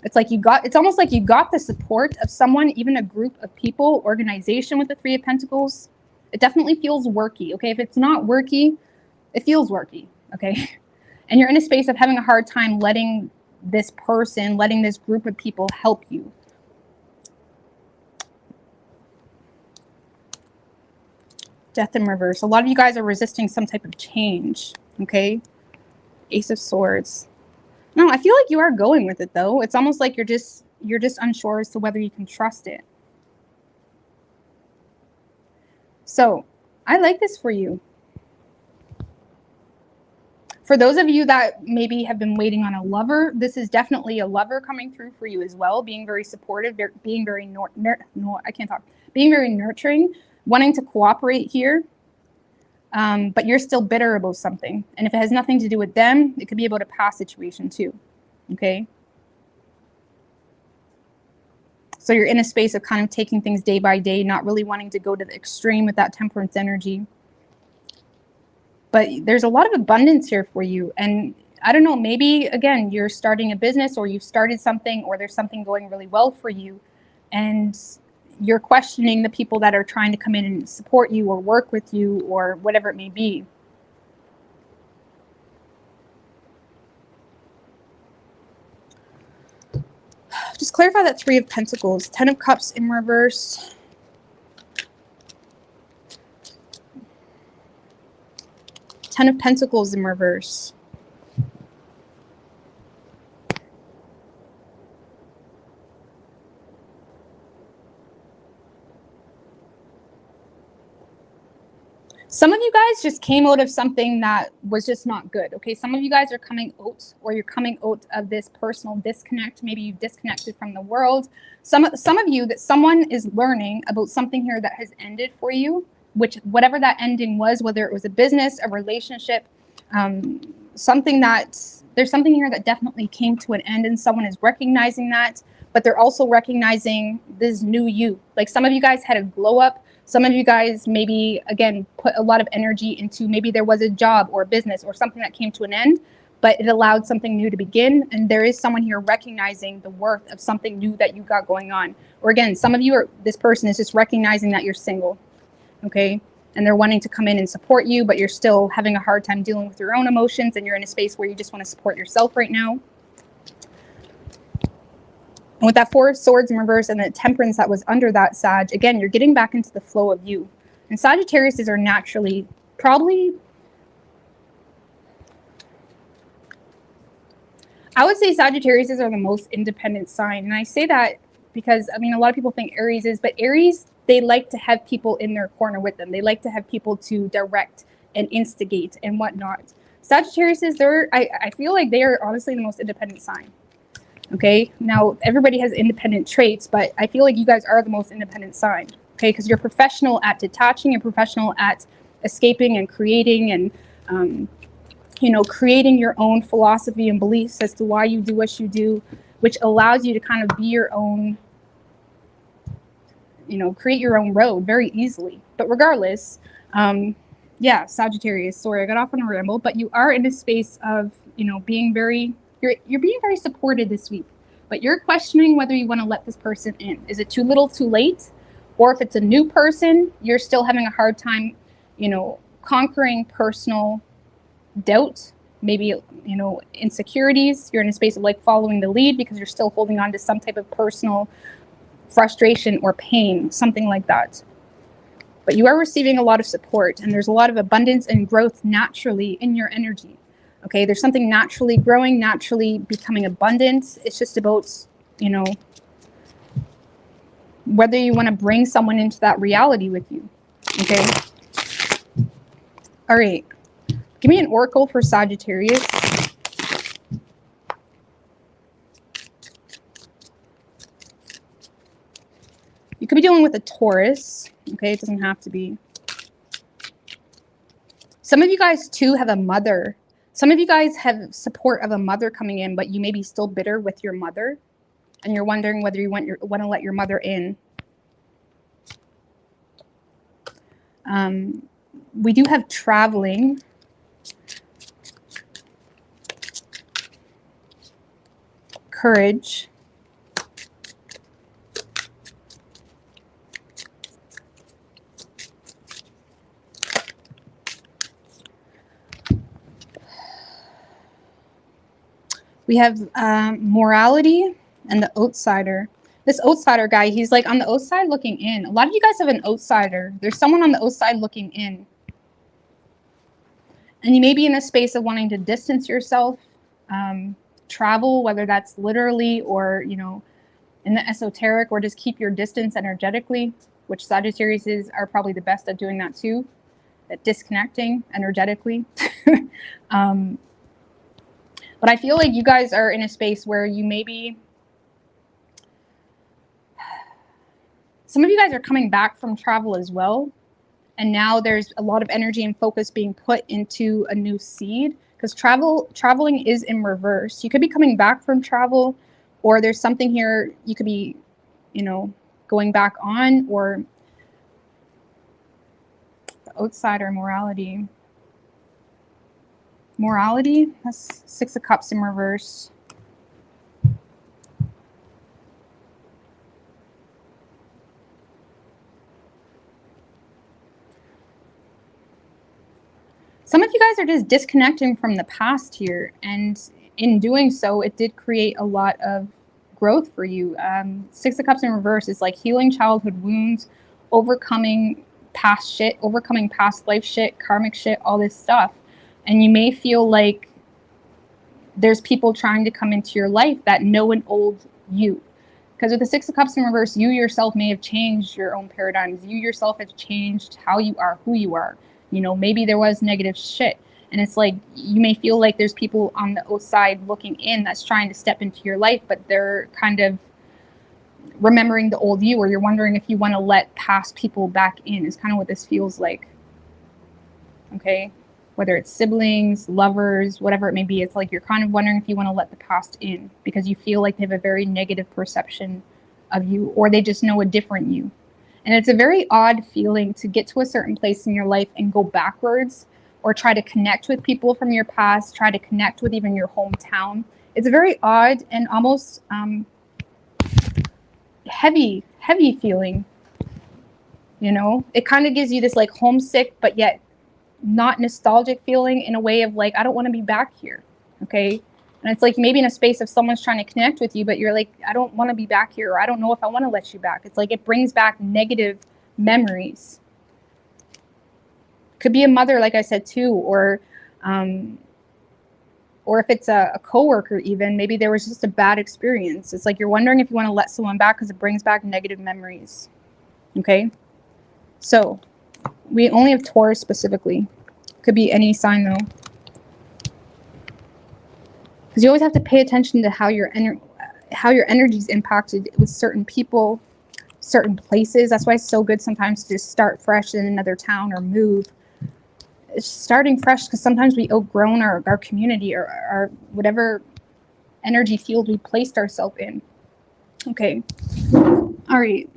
It's like it's almost like you got the support of someone, even a group of people, organization with the 3 of Pentacles. It definitely feels worky, okay? If it's not worky, it feels worky, okay? And you're in a space of having a hard time letting this person, letting this group of people help you. Death in reverse. A lot of you guys are resisting some type of change, okay? Ace of Swords. No, I feel like you are going with it, though. It's almost like you're just unsure as to whether you can trust it. So I like this for you. For those of you that maybe have been waiting on a lover, this is definitely a lover coming through for you as well, being very supportive, being very being very nurturing, wanting to cooperate here. But you're still bitter about something. And if it has nothing to do with them, it could be about a past situation too. Okay. So you're in a space of kind of taking things day by day, not really wanting to go to the extreme with that temperance energy. But there's a lot of abundance here for you. And I don't know, maybe, again, you're starting a business or you've started something or there's something going really well for you. And you're questioning the people that are trying to come in and support you or work with you or whatever it may be. Just clarify that Three of Pentacles, 10 of Cups in reverse. Ten of Pentacles in reverse. Some of you guys just came out of something that was just not good, okay? Some of you guys are coming out, or you're coming out of this personal disconnect. Maybe you've disconnected from the world. Some of you, that someone is learning about something here that has ended for you, which whatever that ending was, whether it was a business, a relationship, something that, there's something here that definitely came to an end and someone is recognizing that, but they're also recognizing this new you. Like some of you guys had a glow up. Some of you guys maybe, again, put a lot of energy into, maybe there was a job or a business or something that came to an end, but it allowed something new to begin. And there is someone here recognizing the worth of something new that you got going on. Or again, some of you are, this person is just recognizing that you're single, okay? And they're wanting to come in and support you, but you're still having a hard time dealing with your own emotions and you're in a space where you just want to support yourself right now. And with that Four of Swords in reverse and the Temperance that was under that, Sag, again, you're getting back into the flow of you. And Sagittariuses are naturally probably, I would say Sagittariuses are the most independent sign. And I say that because, I mean, a lot of people think Aries is, but Aries, they like to have people in their corner with them. They like to have people to direct and instigate and whatnot. Sagittariuses, I feel like they are honestly the most independent sign. Okay, now everybody has independent traits, but I feel like you guys are the most independent sign. Okay, because you're professional at detaching, you're professional at escaping and creating and, you know, creating your own philosophy and beliefs as to why you do what you do, which allows you to kind of be your own, you know, create your own road very easily. But regardless, yeah, Sagittarius, sorry, I got off on a ramble, but you are in a space of, you know, being very, you're being very supported this week, but you're questioning whether you want to let this person in. Is it too little too late? Or if it's a new person, you're still having a hard time, you know, conquering personal doubt, maybe, you know, insecurities. You're in a space of like following the lead because you're still holding on to some type of personal frustration or pain, something like that. But you are receiving a lot of support and there's a lot of abundance and growth naturally in your energy. Okay, there's something naturally growing, naturally becoming abundant. It's just about, you know, whether you want to bring someone into that reality with you. Okay. All right. Give me an oracle for Sagittarius. You could be dealing with a Taurus. Okay, it doesn't have to be. Some of you guys too have a mother. Some of you guys have support of a mother coming in, but you may be still bitter with your mother. And you're wondering whether you want to let your mother in. We do have traveling. Courage. We have morality and the outsider. This outsider guy, he's like on the outside looking in. A lot of you guys have an outsider. There's someone on the outside looking in. And you may be in a space of wanting to distance yourself, travel, whether that's literally or, you know, in the esoteric, or just keep your distance energetically. which Sagittariuses are probably the best at doing that too, at disconnecting energetically. But I feel like you guys are in a space where you maybe, some of you guys are coming back from travel as well. And now there's a lot of energy and focus being put into a new seed, because traveling is in reverse. You could be coming back from travel, or there's something here you could be, you know, going back on, or the outsider morality. Morality, that's Six of Cups in reverse. Some of you guys are just disconnecting from the past here, and in doing so, it did create a lot of growth for you. Six of Cups in reverse is like healing childhood wounds, overcoming past shit, overcoming past life shit, karmic shit, all this stuff. And you may feel like there's people trying to come into your life that know an old you. Because with the Six of Cups in reverse, you yourself may have changed your own paradigms. You yourself have changed how you are, who you are. You know, maybe there was negative shit. And it's like, you may feel like there's people on the outside looking in that's trying to step into your life, but they're kind of remembering the old you, or you're wondering if you want to let past people back in, is kind of what this feels like. Okay? Whether it's siblings, lovers, whatever it may be, it's like you're kind of wondering if you want to let the past in because you feel like they have a very negative perception of you, or they just know a different you. And it's a very odd feeling to get to a certain place in your life and go backwards, or try to connect with people from your past, try to connect with even your hometown. It's a very odd and almost heavy feeling. You know, it kind of gives you this like homesick, but yet not nostalgic feeling, in a way of like, I don't want to be back here. Okay. And it's like maybe in a space of someone's trying to connect with you, but you're like, I don't want to be back here, or I don't know if I want to let you back. It's like it brings back negative memories. Could be a mother, like I said too, or if it's a coworker, even maybe there was just a bad experience. It's like you're wondering if you want to let someone back because it brings back negative memories. Okay. So we only have Taurus specifically. Could be any sign though. Because you always have to pay attention to how your energy is impacted with certain people, certain places. That's why it's so good sometimes to just start fresh in another town or move. It's starting fresh, because sometimes we outgrown our community, or our whatever energy field we placed ourselves in. Okay. All right.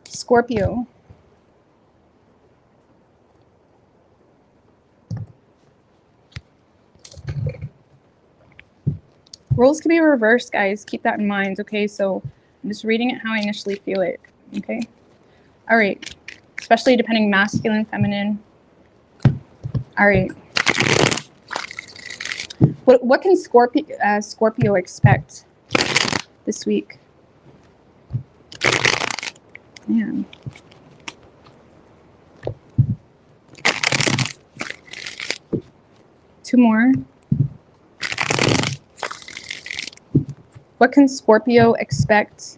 Scorpio. Roles can be reversed, guys. Keep that in mind, okay? So I'm just reading it how I initially feel it, okay? All right. Especially depending masculine, feminine. All right. What can Scorpio expect this week? Man. Two more. What can Scorpio expect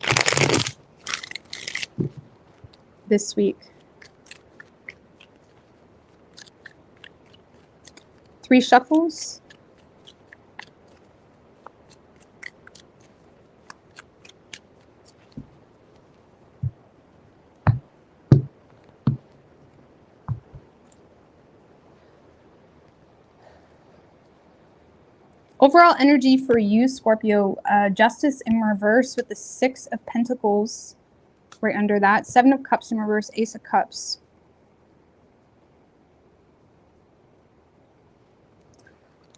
this week? 3 shuffles. Overall energy for you, Scorpio, Justice in reverse with the 6 of Pentacles right under that. 7 of Cups in reverse, Ace of Cups.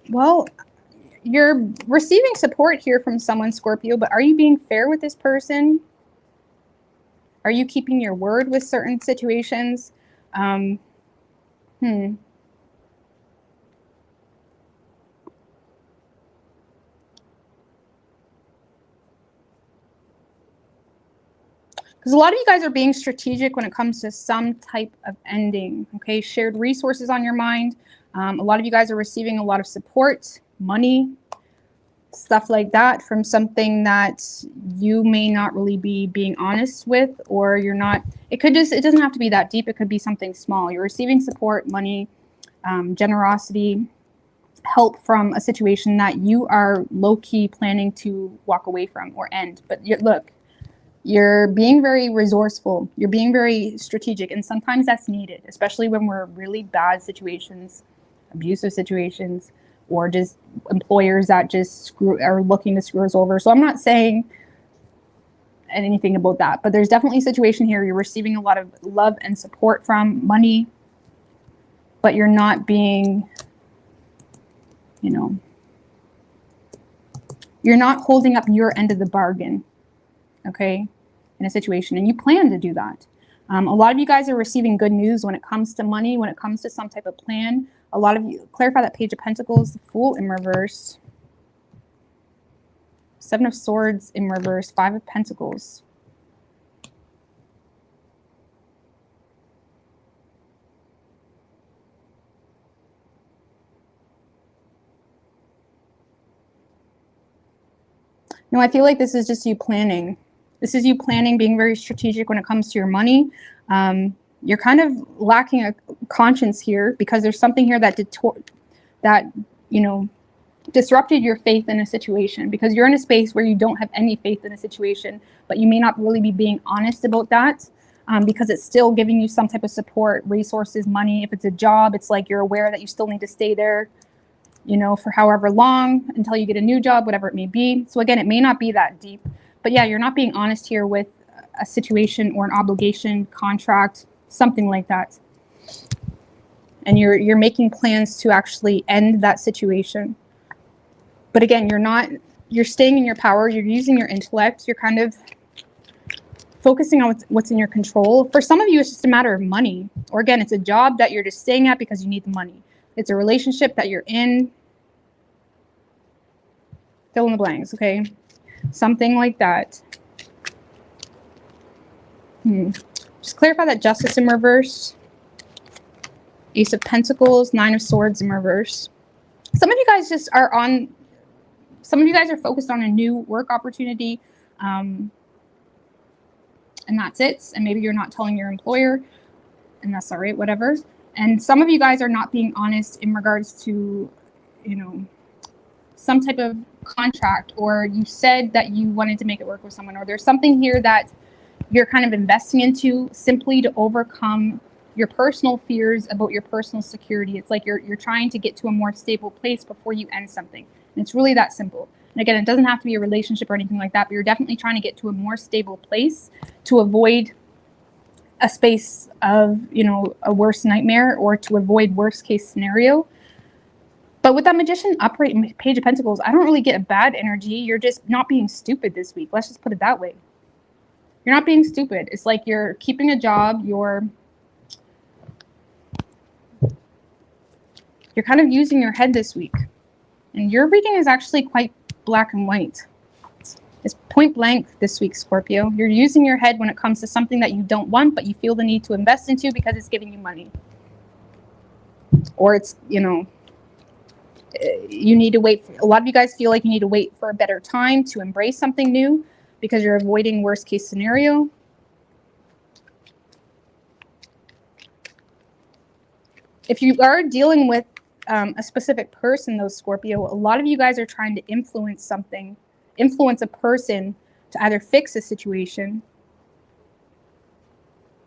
Well, you're receiving support here from someone, Scorpio, but are you being fair with this person? Are you keeping your word with certain situations? Because a lot of you guys are being strategic when it comes to some type of ending, okay? Shared resources on your mind. A lot of you guys are receiving a lot of support, money. stuff like that from something that you may not really be being honest with, or you're not. It doesn't have to be that deep. It could be something small. You're receiving support, money, generosity, help from a situation that you are low-key planning to walk away from or end. But look, you're being very resourceful. You're being very strategic. And sometimes that's needed, especially when we're really bad situations, abusive situations, or just employers that just are looking to screw us over. So I'm not saying anything about that, but there's definitely a situation here. You're receiving a lot of love and support from, money, but you're not being, you're not holding up your end of the bargain, okay, in a situation, and you plan to do that. A lot of you guys are receiving good news when it comes to money, when it comes to some type of plan. A lot of you, clarify that Page of Pentacles, the Fool in reverse, Seven of Swords in reverse, Five of Pentacles. No, I feel like this is just you planning. This is you planning, being very strategic when it comes to your money. You're kind of lacking a conscience here because there's something here that disrupted your faith in a situation, because you're in a space where you don't have any faith in a situation, but you may not really be being honest about that, because it's still giving you some type of support, resources, money. If it's a job, it's like you're aware that you still need to stay there, for however long until you get a new job, whatever it may be. So again, it may not be that deep, but yeah, you're not being honest here with a situation or an obligation, contract, something like that. And you're making plans to actually end that situation. But again, you're staying in your power. You're using your intellect. You're kind of focusing on what's in your control. For some of you, it's just a matter of money. Or again, it's a job that you're just staying at because you need the money. It's a relationship that you're in. Fill in the blanks, okay? Something like that. Just clarify that Justice in reverse. Ace of Pentacles, Nine of Swords in reverse. Some of you guys some of you guys are focused on a new work opportunity, and that's it. And maybe you're not telling your employer, and that's all right, whatever. And some of you guys are not being honest in regards to, some type of contract, or you said that you wanted to make it work with someone, or there's something here that you're kind of investing into simply to overcome your personal fears about your personal security. It's like you're trying to get to a more stable place before you end something. And it's really that simple. And again, it doesn't have to be a relationship or anything like that, but you're definitely trying to get to a more stable place to avoid a space of, a worse nightmare, or to avoid worst case scenario. But with that Magician upright and Page of Pentacles, I don't really get a bad energy. You're just not being stupid this week. Let's just put it that way. You're not being stupid. It's like you're keeping a job. You're kind of using your head this week. And your reading is actually quite black and white. It's point blank this week, Scorpio. You're using your head when it comes to something that you don't want, but you feel the need to invest into because it's giving you money. Or it's, you need to wait. A lot of you guys feel like you need to wait for a better time to embrace something new because you're avoiding worst case scenario. If you are dealing with a specific person, though, Scorpio, a lot of you guys are trying to influence a person to either fix a situation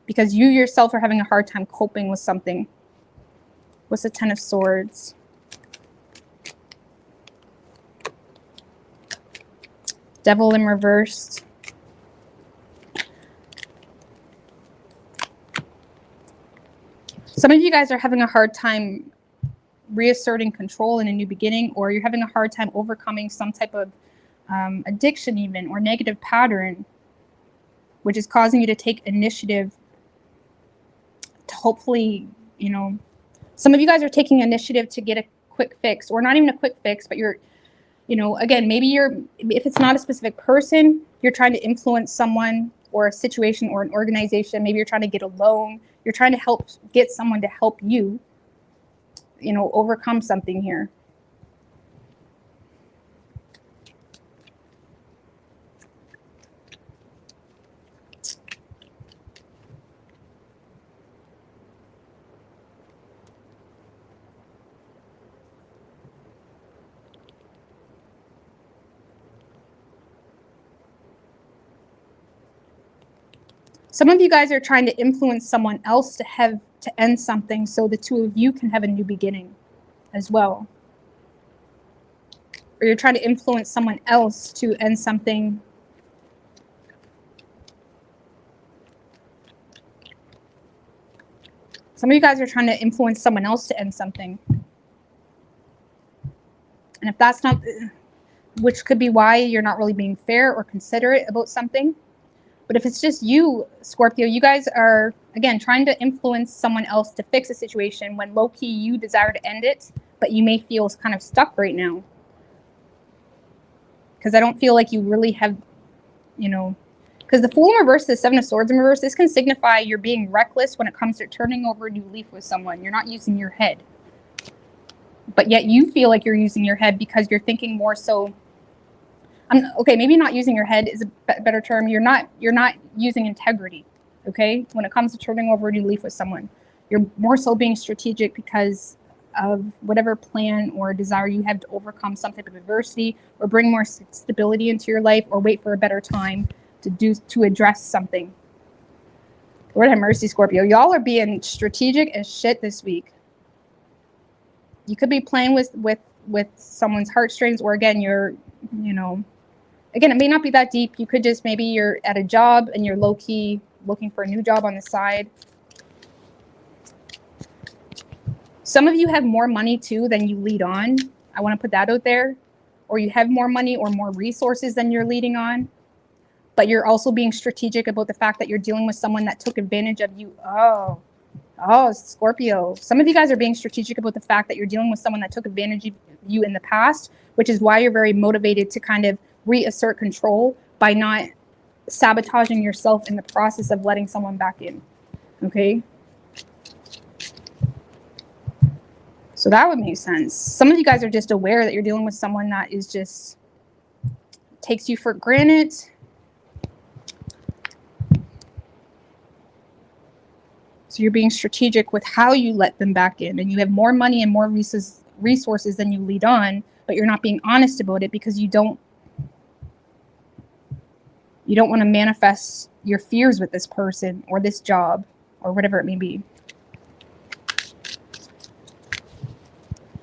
because you yourself are having a hard time coping with something. What's the Ten of Swords? Devil in reverse. Some of you guys are having a hard time reasserting control in a new beginning, or you're having a hard time overcoming some type of addiction even, or negative pattern, which is causing you to take initiative to hopefully, some of you guys are taking initiative to get a quick fix, or not even a quick fix, but you're, again, maybe if it's not a specific person, you're trying to influence someone or a situation or an organization. Maybe you're trying to get a loan. You're trying to get someone to help you, overcome something here. Some of you guys are trying to influence someone else to end something so the two of you can have a new beginning as well. Or you're trying to influence someone else to end something. Some of you guys are trying to influence someone else to end something. And if that's not, which could be why you're not really being fair or considerate about something. But if it's just you, Scorpio, you guys are, again, trying to influence someone else to fix a situation when low-key you desire to end it, but you may feel kind of stuck right now. Because I don't feel like you really have, you know, because the Fool in reverse, the Seven of Swords in reverse, this can signify you're being reckless when it comes to turning over a new leaf with someone. You're not using your head. But yet you feel like you're using your head because you're thinking more so. Okay, maybe not using your head is a better term. You're not using integrity, okay? When it comes to turning over a new leaf with someone. You're more so being strategic because of whatever plan or desire you have to overcome some type of adversity or bring more stability into your life or wait for a better time to address something. Lord have mercy, Scorpio. Y'all are being strategic as shit this week. You could be playing with someone's heartstrings, or again, you're, you know, again, it may not be that deep. You could just, maybe you're at a job and you're low-key looking for a new job on the side. Some of you have more money too than you lead on. I want to put that out there. Or you have more money or more resources than you're leading on. But you're also being strategic about the fact that you're dealing with someone that took advantage of you. Oh, Scorpio. Some of you guys are being strategic about the fact that you're dealing with someone that took advantage of you in the past, which is why you're very motivated to kind of reassert control by not sabotaging yourself in the process of letting someone back in. Okay? So that would make sense. Some of you guys are just aware that you're dealing with someone that is just takes you for granted. So you're being strategic with how you let them back in, and you have more money and more resources than you lead on, but you're not being honest about it because you don't want to manifest your fears with this person or this job or whatever it may be.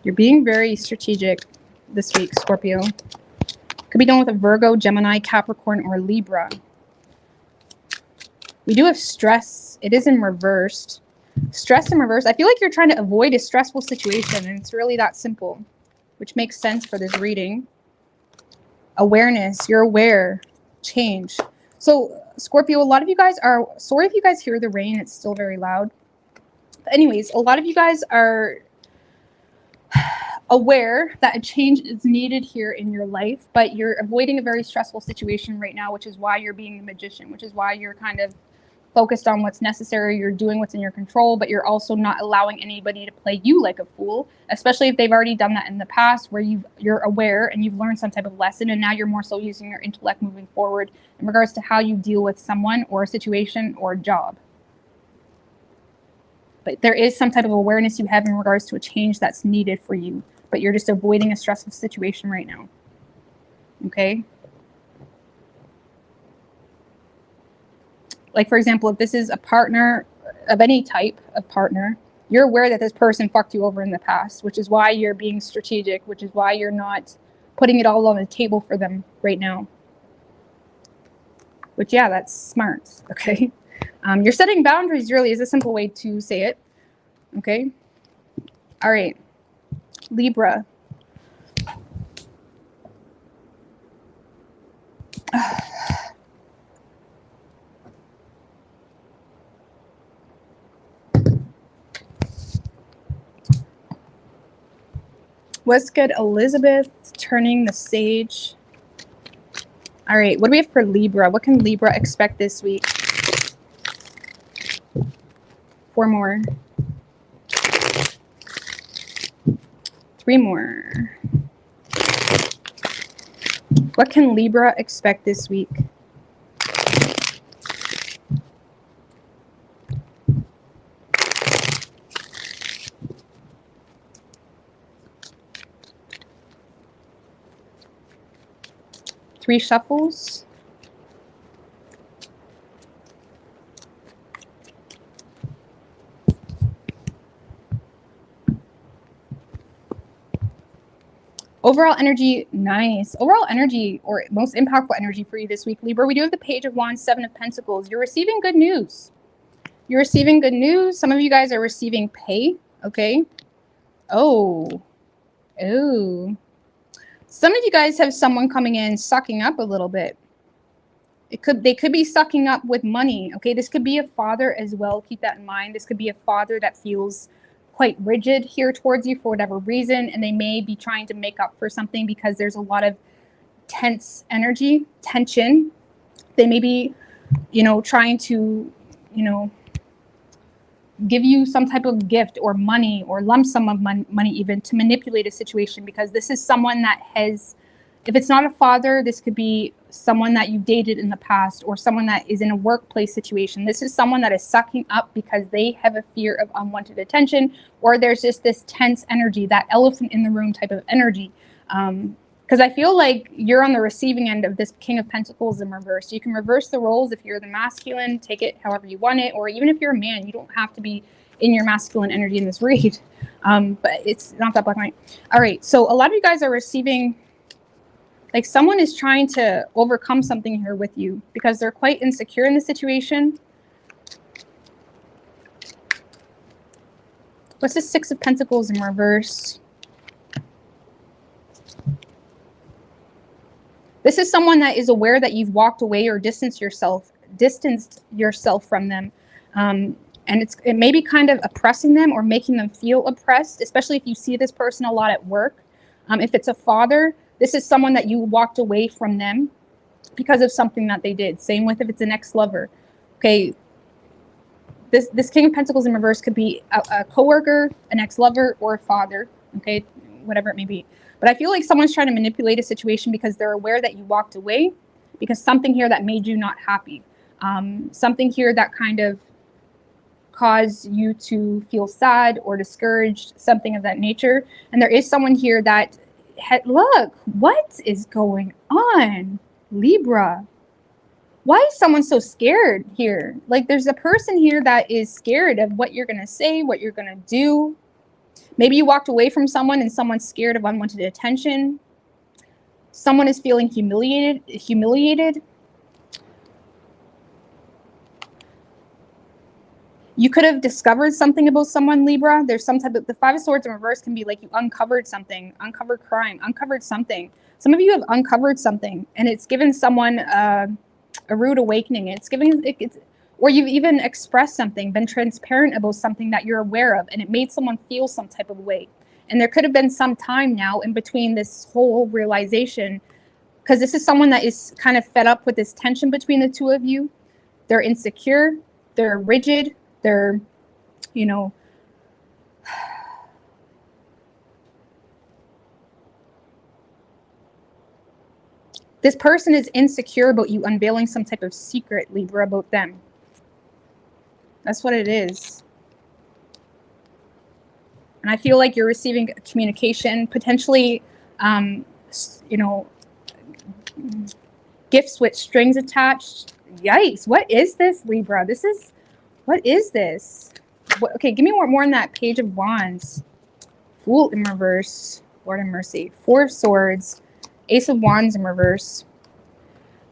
You're being very strategic this week, Scorpio. Could be done with a Virgo, Gemini, Capricorn, or Libra. We do have stress. It is in reversed. Stress in reverse. I feel like you're trying to avoid a stressful situation, and it's really that simple, which makes sense for this reading. Awareness. You're aware. Change. So, Scorpio, a lot of you guys are... Sorry if you guys hear the rain. It's still very loud. But anyways, a lot of you guys are aware that a change is needed here in your life, but you're avoiding a very stressful situation right now, which is why you're being the magician, which is why you're kind of focused on what's necessary. You're doing what's in your control, but you're also not allowing anybody to play you like a fool, especially if they've already done that in the past where you're aware and you've learned some type of lesson, and now you're more so using your intellect moving forward in regards to how you deal with someone or a situation or a job. But there is some type of awareness you have in regards to a change that's needed for you, but you're just avoiding a stressful situation right now. Okay? Like, for example, if this is a partner of any type of partner, you're aware that this person fucked you over in the past, which is why you're being strategic, which is why you're not putting it all on the table for them right now. Which, yeah, that's smart, okay? You're setting boundaries, really, is a simple way to say it, okay? All right, Libra. What's good, Elizabeth? Turning the sage. All right, what do we have for Libra? What can Libra expect this week? 4 more. 3 more. What can Libra expect this week? Three shuffles. Overall energy, nice. Overall energy, or most impactful energy for you this week, Libra. We do have the Page of Wands, Seven of Pentacles. You're receiving good news. You're receiving good news. Some of you guys are receiving pay, okay? Oh. Oh. Some of you guys have someone coming in sucking up a little bit. They could be sucking up with money, okay? This could be a father as well. Keep that in mind. This could be a father that feels quite rigid here towards you for whatever reason, and they may be trying to make up for something because there's a lot of tense energy, tension. They may be, trying to, give you some type of gift or money or lump sum of money even to manipulate a situation, because this is someone that has, if it's not a father, this could be someone that you've dated in the past or someone that is in a workplace situation. This is someone that is sucking up because they have a fear of unwanted attention, or there's just this tense energy, that elephant in the room type of energy. Because I feel like you're on the receiving end of this King of Pentacles in reverse. You can reverse the roles. If you're the masculine, take it however you want it. Or even if you're a man, you don't have to be in your masculine energy in this read. But it's not that black and white. All right, so a lot of you guys are receiving, like someone is trying to overcome something here with you because they're quite insecure in the situation. What's the Six of Pentacles in reverse? This is someone that is aware that you've walked away or distanced yourself from them. And it may be kind of oppressing them or making them feel oppressed, especially if you see this person a lot at work. If it's a father, this is someone that you walked away from them because of something that they did. Same with if it's an ex-lover. Okay, this King of Pentacles in reverse could be a coworker, an ex-lover, or a father. Okay, whatever it may be. But I feel like someone's trying to manipulate a situation because they're aware that you walked away because something here that made you not happy. Something here that kind of caused you to feel sad or discouraged, something of that nature. And there is someone here that, look, what is going on, Libra? Why is someone so scared here? Like there's a person here that is scared of what you're going to say, what you're going to do. Maybe you walked away from someone and someone's scared of unwanted attention. Someone is feeling humiliated. You could have discovered something about someone, Libra. There's some type of, the Five of Swords in reverse can be like you uncovered something, uncovered crime, uncovered something. Some of you have uncovered something and it's given someone a rude awakening. Or you've even expressed something, been transparent about something that you're aware of, and it made someone feel some type of way. And there could have been some time now in between this whole realization, because this is someone that is kind of fed up with this tension between the two of you. They're insecure, they're rigid, they're, this person is insecure about you unveiling some type of secret, Libra, about them. That's what it is. And I feel like you're receiving communication, potentially, gifts with strings attached. Yikes. What is this, Libra? What is this? Okay, give me more on that Page of Wands. Fool in reverse. Lord of mercy. Four of Swords. Ace of Wands in reverse.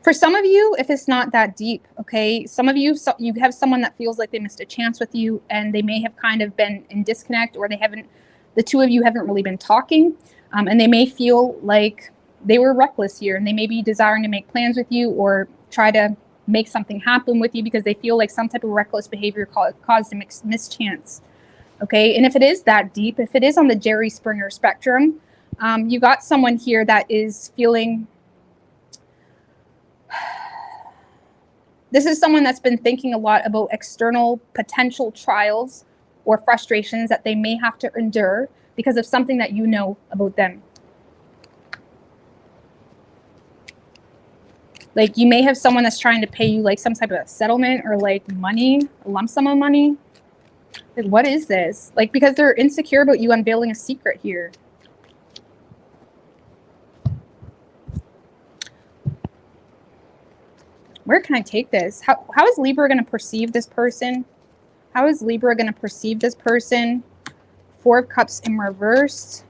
For some of you, if it's not that deep, okay, some of you, you have someone that feels like they missed a chance with you and they may have kind of been in disconnect, or the two of you haven't really been talking, and they may feel like they were reckless here and they may be desiring to make plans with you or try to make something happen with you because they feel like some type of reckless behavior caused a mischance, okay? And if it is that deep, if it is on the Jerry Springer spectrum, you got someone here that is feeling... This is someone that's been thinking a lot about external potential trials or frustrations that they may have to endure because of something that you know about them. Like you may have someone that's trying to pay you like some type of settlement or like money, a lump sum of money. Like, what is this? Like, because they're insecure about you unveiling a secret here. Where can I take this? How is Libra going to perceive this person? How is Libra going to perceive this person? Four of Cups in reverse.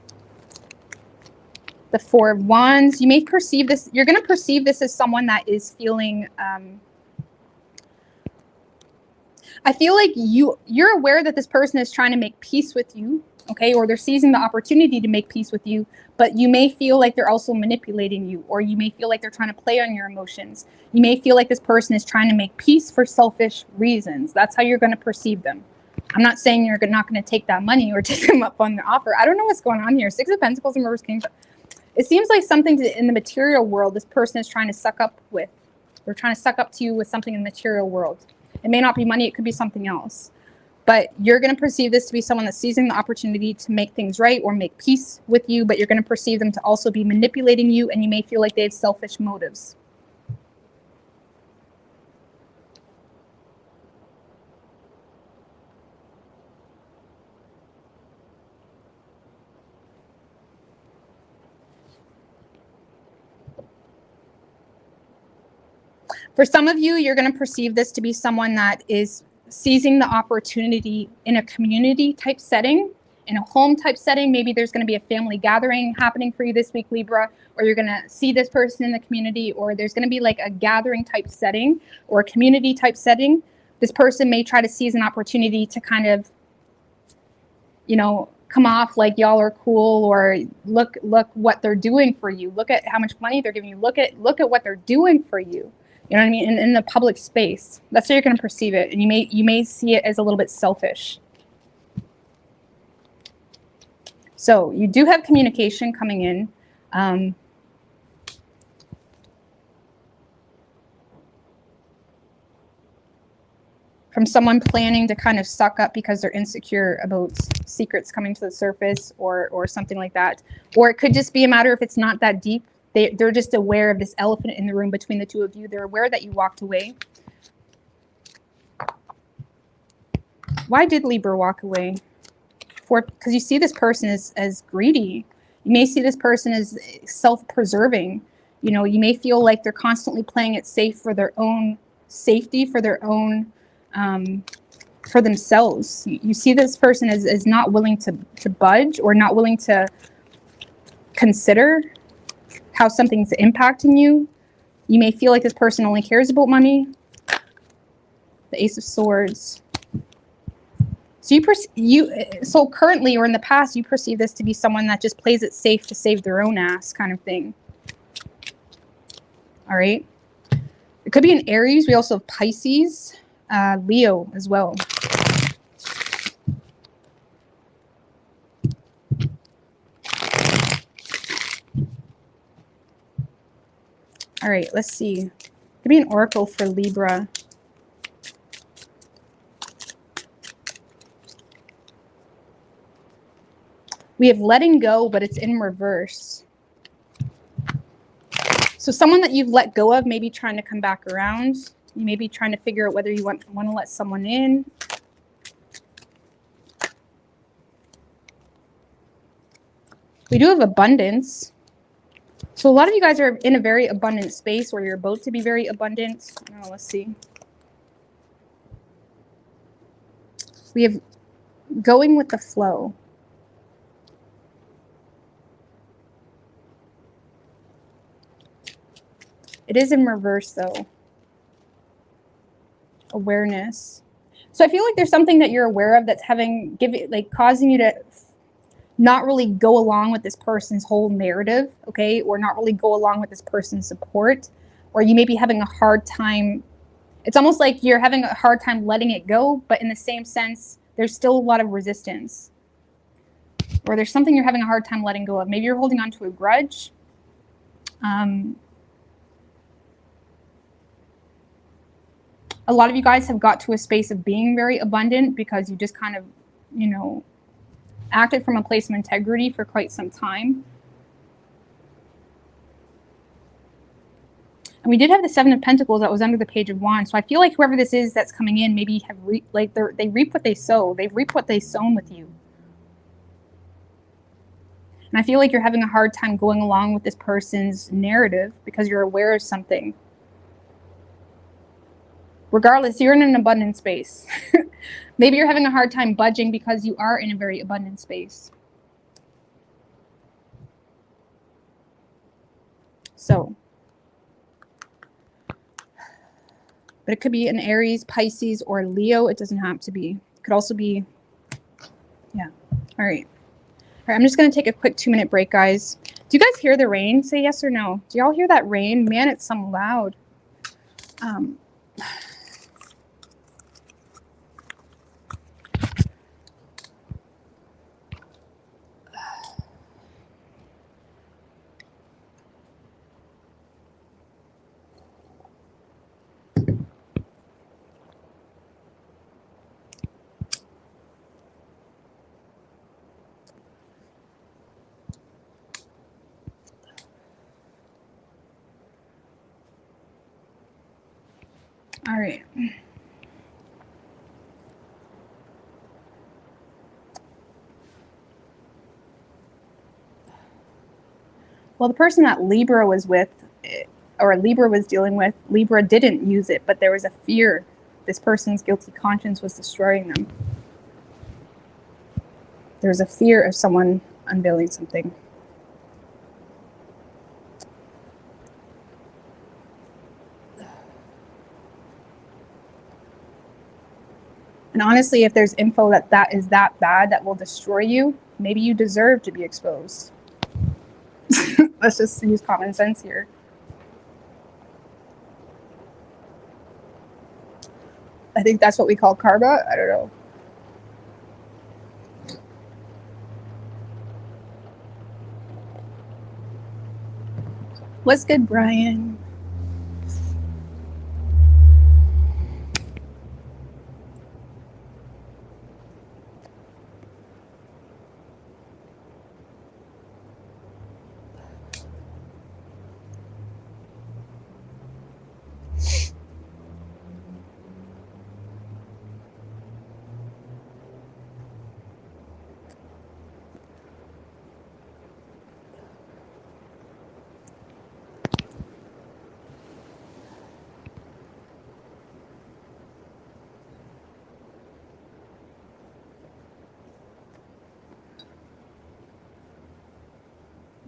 The Four of Wands. You may perceive this, you're going to perceive this as someone that is feeling, I feel like you're aware that this person is trying to make peace with you, okay? Or they're seizing the opportunity to make peace with you, but you may feel like they're also manipulating you, or you may feel like they're trying to play on your emotions. You may feel like this person is trying to make peace for selfish reasons. That's how you're going to perceive them. I'm not saying you're not going to take that money or take them up on the offer. I don't know what's going on here. Six of Pentacles and Reverse King. It seems like something in the material world this person is trying to suck up with. They're trying to suck up to you with something in the material world. It may not be money. It could be something else. But you're going to perceive this to be someone that's seizing the opportunity to make things right or make peace with you, but you're going to perceive them to also be manipulating you, and you may feel like they have selfish motives. For some of you, you're going to perceive this to be someone that is seizing the opportunity in a community type setting, in a home type setting. Maybe there's going to be a family gathering happening for you this week, Libra, or you're going to see this person in the community, or there's going to be like a gathering type setting or a community type setting. This person may try to seize an opportunity to kind of, you know, come off like y'all are cool, or look what they're doing for you. Look at how much money they're giving you. Look at what they're doing for you. You know what I mean? In the public space. That's how you're going to perceive it. And you may see it as a little bit selfish. So you do have communication coming in. From someone planning to kind of suck up because they're insecure about secrets coming to the surface, or something like that. Or it could just be a matter if it's not that deep. They're just aware of this elephant in the room between the two of you. They're aware that you walked away. Why did Libra walk away? Because you see this person as greedy. You may see this person as self-preserving. You know, you may feel like they're constantly playing it safe for their own safety, for their own, for themselves. You see this person as not willing to budge, or not willing to consider how something's impacting you. You may feel like this person only cares about money. The Ace of Swords. So currently, or in the past, you perceive this to be someone that just plays it safe to save their own ass kind of thing. All right. It could be an Aries. We also have Pisces, Leo as well. All right, let's see. Could be an oracle for Libra. We have letting go, but it's in reverse. So someone that you've let go of may be trying to come back around. You may be trying to figure out whether you want to let someone in. We do have abundance. So a lot of you guys are in a very abundant space, where you're about to be very abundant. Oh, let's see. We have going with the flow. It is in reverse, though. Awareness. So I feel like there's something that you're aware of that's causing you to not really go along with this person's whole narrative, okay? Or not really go along with this person's support. Or you may be having a hard time. It's almost like you're having a hard time letting it go, but in the same sense, there's still a lot of resistance. Or there's something you're having a hard time letting go of. Maybe you're holding on to a grudge. A lot of you guys have got to a space of being very abundant because you just kind of, you know, acted from a place of integrity for quite some time. And we did have the Seven of Pentacles that was under the Page of Wands. So I feel like whoever this is that's coming in, maybe have they reap what they sow. They've reaped what they've sown with you. And I feel like you're having a hard time going along with this person's narrative because you're aware of something. Regardless, you're in an abundant space. Maybe you're having a hard time budging because you are in a very abundant space. So, but it could be an Aries, Pisces, or Leo. It doesn't have to be. It could also be, yeah. All right. All right, I'm just going to take a quick 2-minute break, guys. Do you guys hear the rain? Say yes or no. Do y'all hear that rain? Man, it's some loud. All right. Well, the person that Libra was with, or Libra was dealing with, Libra didn't use it, but there was a fear. This person's guilty conscience was destroying them. There was a fear of someone unveiling something. And honestly, if there's info that is that bad that will destroy you, maybe you deserve to be exposed. Let's just use common sense here. I think that's what we call karma. I don't know. What's good, Brian?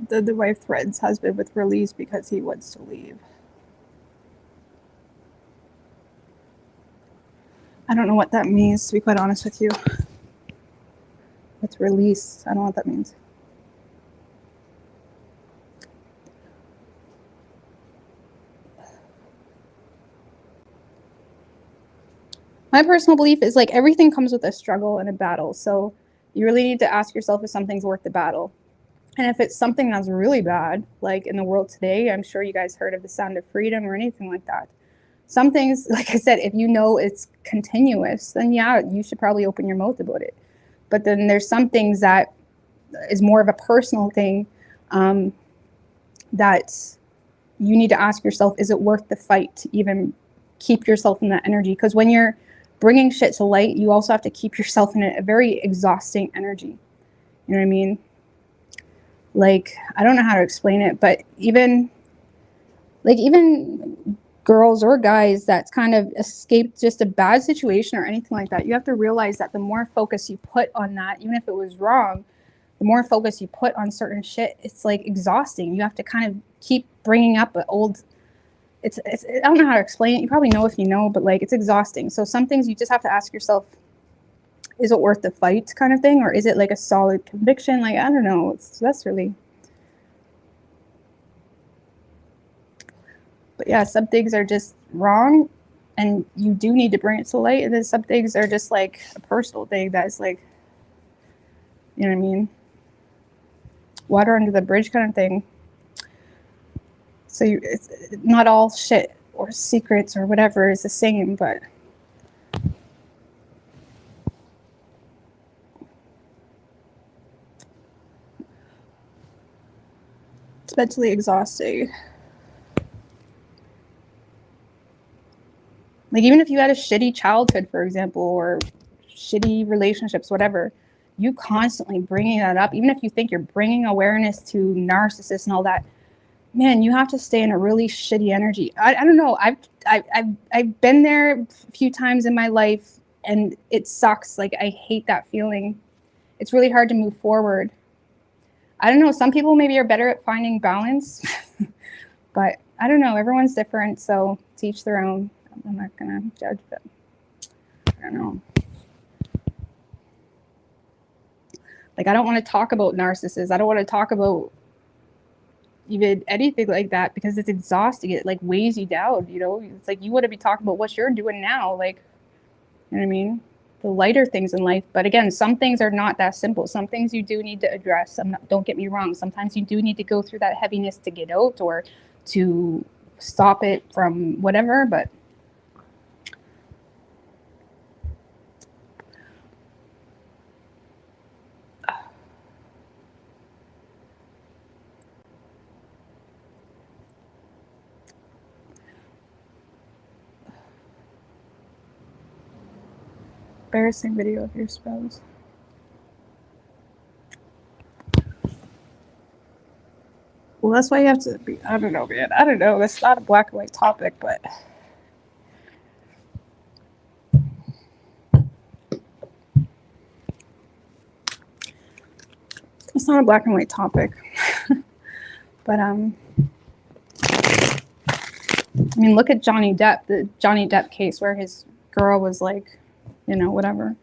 The wife threatens husband with release because he wants to leave. I don't know what that means, to be quite honest with you. With release, I don't know what that means. My personal belief is like everything comes with a struggle and a battle. So you really need to ask yourself if something's worth the battle. And if it's something that's really bad, like in the world today, I'm sure you guys heard of the Sound of Freedom or anything like that. Some things, like I said, if you know it's continuous, then yeah, you should probably open your mouth about it. But then there's some things that is more of a personal thing that you need to ask yourself, is it worth the fight to even keep yourself in that energy? Because when you're bringing shit to light, you also have to keep yourself in a very exhausting energy. You know what I mean? Like, I don't know how to explain it, but even girls or guys that's kind of escaped just a bad situation or anything like that, you have to realize that the more focus you put on that, even if it was wrong, the more focus you put on certain shit, it's like exhausting. You have to kind of keep bringing up an old, it's I don't know how to explain it. You probably know if you know, but like it's exhausting. So some things you just have to ask yourself, is it worth the fight kind of thing? Or is it like a solid conviction? Like, I don't know. That's really, but yeah, some things are just wrong and you do need to bring it to light. And then some things are just like a personal thing that's like, you know what I mean? Water under the bridge kind of thing. So it's not all shit or secrets or whatever is the same, but it's mentally exhausting. Like, even if you had a shitty childhood, for example, or shitty relationships, whatever, you constantly bringing that up, even if you think you're bringing awareness to narcissists and all that, man, you have to stay in a really shitty energy. I don't know. I've been there a few times in my life, and it sucks. Like, I hate that feeling. It's really hard to move forward. I don't know. Some people maybe are better at finding balance, But I don't know. Everyone's different, so to each their own. I'm not gonna judge, but I don't know. Like, I don't want to talk about narcissists. I don't want to talk about even anything like that because it's exhausting. It like weighs you down, you know? It's like you want to be talking about what you're doing now. Like, you know what I mean? The lighter things in life. But again, some things are not that simple. Some things you do need to address. Don't get me wrong. Sometimes you do need to go through that heaviness to get out or to stop it from whatever. But embarrassing video of your spouse. Well, that's why you have to be, I don't know, man. I don't know. That's not a black and white topic, but it's not a black and white topic. But I mean, look at Johnny Depp, the Johnny Depp case where his girl was like, you know, whatever.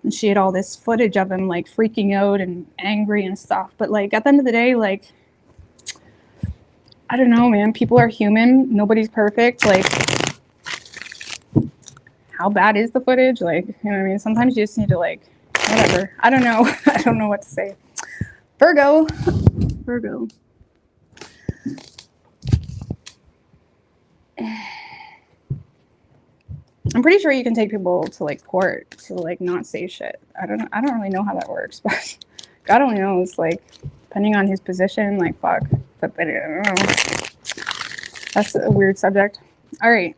And she had all this footage of him like freaking out and angry and stuff. But like at the end of the day, like, I don't know, man. People are human. Nobody's perfect. Like, how bad is the footage? Like, you know what I mean? Sometimes you just need to like, whatever. I don't know. I don't know what to say. Virgo. Virgo. I'm pretty sure you can take people to like court to like not say shit. I don't really know how that works, but God only knows. Like, depending on his position, like fuck. But I don't know. That's a weird subject. All right.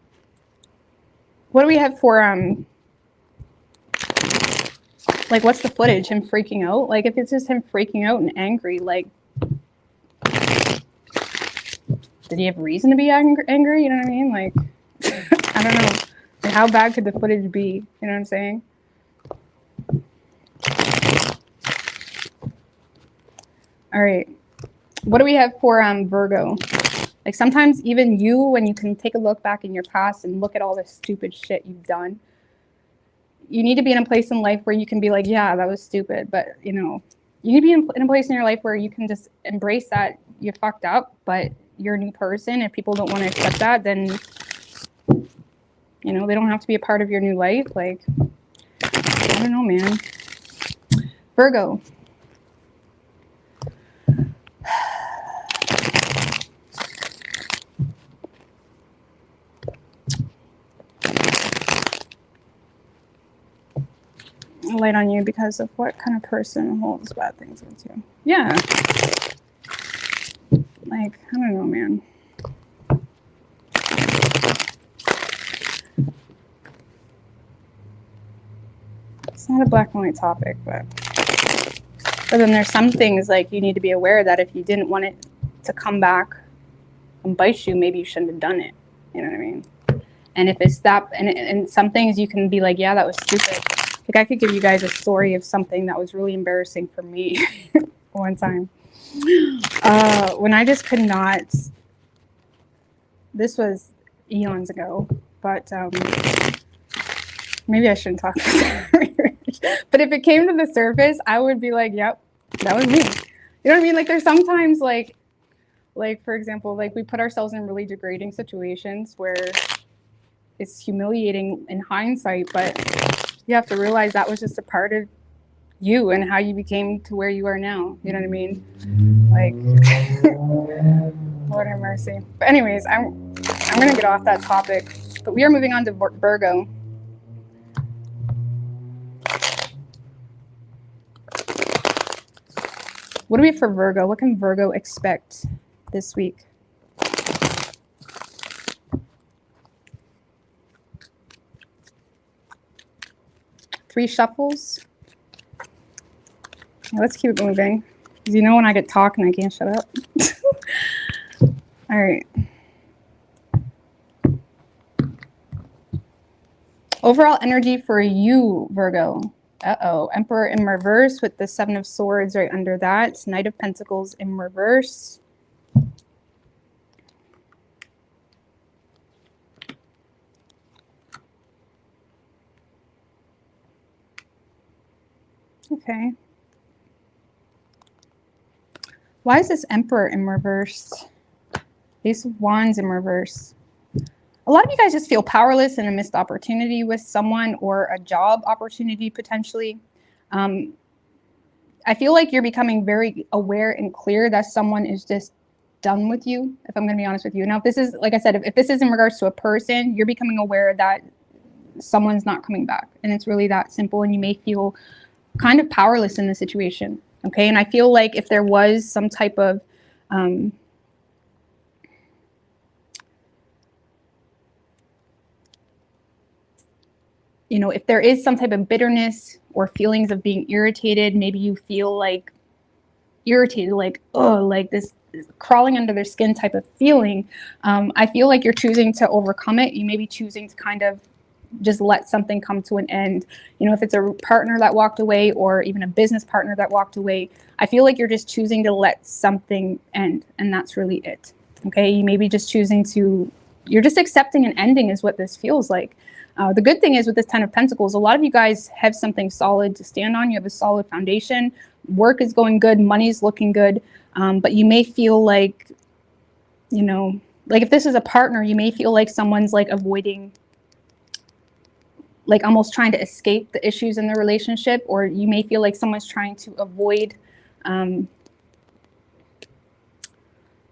What do we have for like what's the footage? Him freaking out? Like if it's just him freaking out and angry, like did he have reason to be angry? You know what I mean? Like I don't know. Like, how bad could the footage be? You know what I'm saying? All right. What do we have for Virgo? Like sometimes even you, when you can take a look back in your past and look at all the stupid shit you've done, you need to be in a place in life where you can be like, yeah, that was stupid. But, you know, you need to be in a place in your life where you can just embrace that you fucked up, but you're a new person. If people don't want to accept that, then, you know, they don't have to be a part of your new life. Like, I don't know, man. Virgo. Light on you because of what kind of person holds bad things with you. Yeah. Like, I don't know, man. It's not a black and white topic, but then there's some things like you need to be aware that if you didn't want it to come back and bite you, maybe you shouldn't have done it. You know what I mean? And if it's that, and some things you can be like, yeah, that was stupid. Like I could give you guys a story of something that was really embarrassing for me one time. When I just could not, this was eons ago, but maybe I shouldn't talk about that. But if it came to the surface, I would be like, yep, that was me. You know what I mean? Like there's sometimes like for example, like we put ourselves in really degrading situations where it's humiliating in hindsight, but you have to realize that was just a part of you and how you became to where you are now. You know what I mean? Like, Lord have mercy. But anyways, I'm gonna get off that topic. But we are moving on to Virgo. What do we have for Virgo? What can Virgo expect this week? Three shuffles. Yeah, let's keep it moving. Because you know when I get talking, I can't shut up. All right. Overall energy for you, Virgo. Uh-oh. Emperor in reverse with the Seven of Swords right under that. Knight of Pentacles in reverse. Okay. Why is this Emperor in reverse? Ace of Wands in reverse. A lot of you guys just feel powerless in a missed opportunity with someone or a job opportunity potentially. I feel like you're becoming very aware and clear that someone is just done with you, if I'm going to be honest with you. Now, if this is, like I said, if this is in regards to a person, you're becoming aware that someone's not coming back. And it's really that simple. And you may feel kind of powerless in the situation. Okay. And I feel like if there was some type of, if there is some type of bitterness or feelings of being irritated, maybe you feel like irritated, like, oh, like this crawling under their skin type of feeling. I feel like you're choosing to overcome it. You may be choosing to kind of just let something come to an end. If it's a partner that walked away or even a business partner that walked away, I feel like you're just choosing to let something end, and that's really it. Okay, you may be just choosing to, you're just accepting an ending is what this feels like. The good thing is with this Ten of Pentacles, a lot of you guys have something solid to stand on. You have a solid foundation. Work is going good. Money's looking good. But you may feel like, like if this is a partner, you may feel like someone's like avoiding, like almost trying to escape the issues in the relationship, or you may feel like someone's trying to avoid, you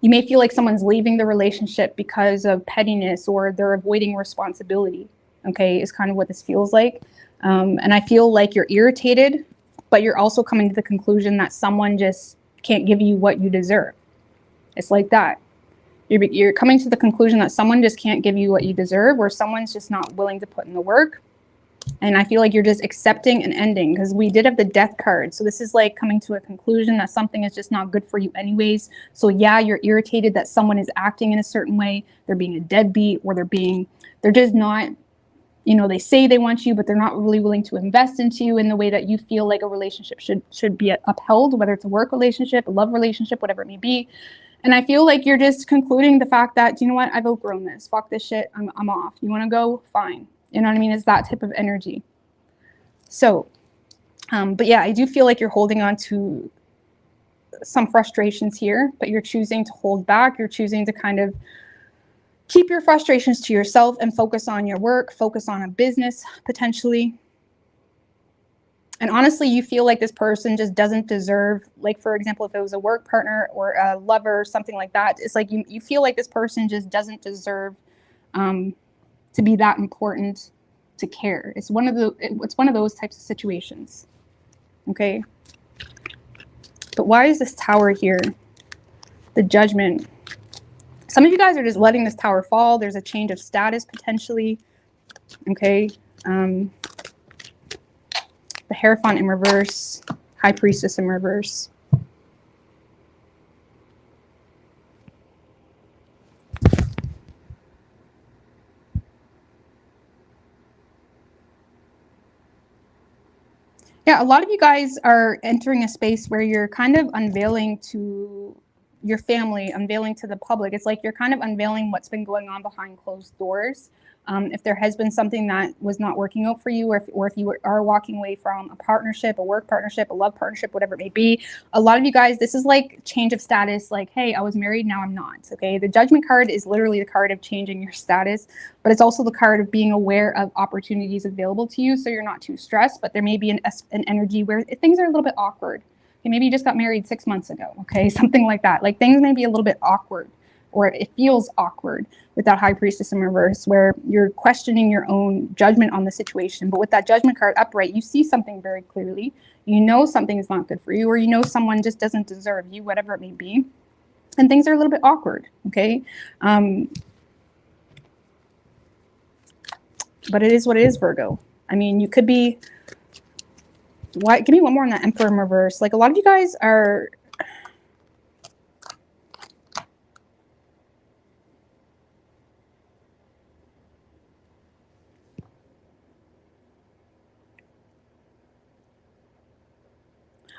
may feel like someone's leaving the relationship because of pettiness or they're avoiding responsibility. Okay, is kind of what this feels like. And I feel like you're irritated, but you're also coming to the conclusion that someone just can't give you what you deserve. It's like that. You're coming to the conclusion that someone just can't give you what you deserve, or someone's just not willing to put in the work. And I feel like you're just accepting an ending, because we did have the Death card. So this is like coming to a conclusion that something is just not good for you anyways. So yeah, you're irritated that someone is acting in a certain way. They're being a deadbeat, or they're just not, they say they want you, but they're not really willing to invest into you in the way that you feel like a relationship should be upheld, whether it's a work relationship, a love relationship, whatever it may be. And I feel like you're just concluding the fact that, you know what, I've outgrown this. Fuck this shit. I'm off. You want to go? Fine. You know what I mean? It's that type of energy. So, but yeah, I do feel like you're holding on to some frustrations here, but you're choosing to hold back. You're choosing to kind of keep your frustrations to yourself and focus on your work, focus on a business potentially. And honestly, you feel like this person just doesn't deserve, like, for example, if it was a work partner or a lover or something like that, it's like you feel like this person just doesn't deserve to be that important to care. It's one of those types of situations. Okay. But why is this Tower here? The Judgment. Some of you guys are just letting this Tower fall. There's a change of status potentially. Okay. The Hierophant in reverse. High Priestess in reverse. Yeah, a lot of you guys are entering a space where you're kind of unveiling to your family, unveiling to the public. It's like you're kind of unveiling what's been going on behind closed doors. If there has been something that was not working out for you, or if you are walking away from a partnership, a work partnership, a love partnership, whatever it may be, a lot of you guys, this is like change of status. Like, hey, I was married, now I'm not. Okay, the Judgment card is literally the card of changing your status, but it's also the card of being aware of opportunities available to you, so you're not too stressed. But there may be an energy where things are a little bit awkward. Okay, maybe you just got married 6 months ago. Okay, something like that. Like things may be a little bit awkward, or it feels awkward with that High Priestess in reverse, where you're questioning your own judgment on the situation. But with that Judgment card upright, you see something very clearly. You know something is not good for you, or you know someone just doesn't deserve you, whatever it may be. And things are a little bit awkward, okay? But it is what it is, Virgo. I mean, you could be, why? Give me one more on that Emperor in reverse. Like a lot of you guys are,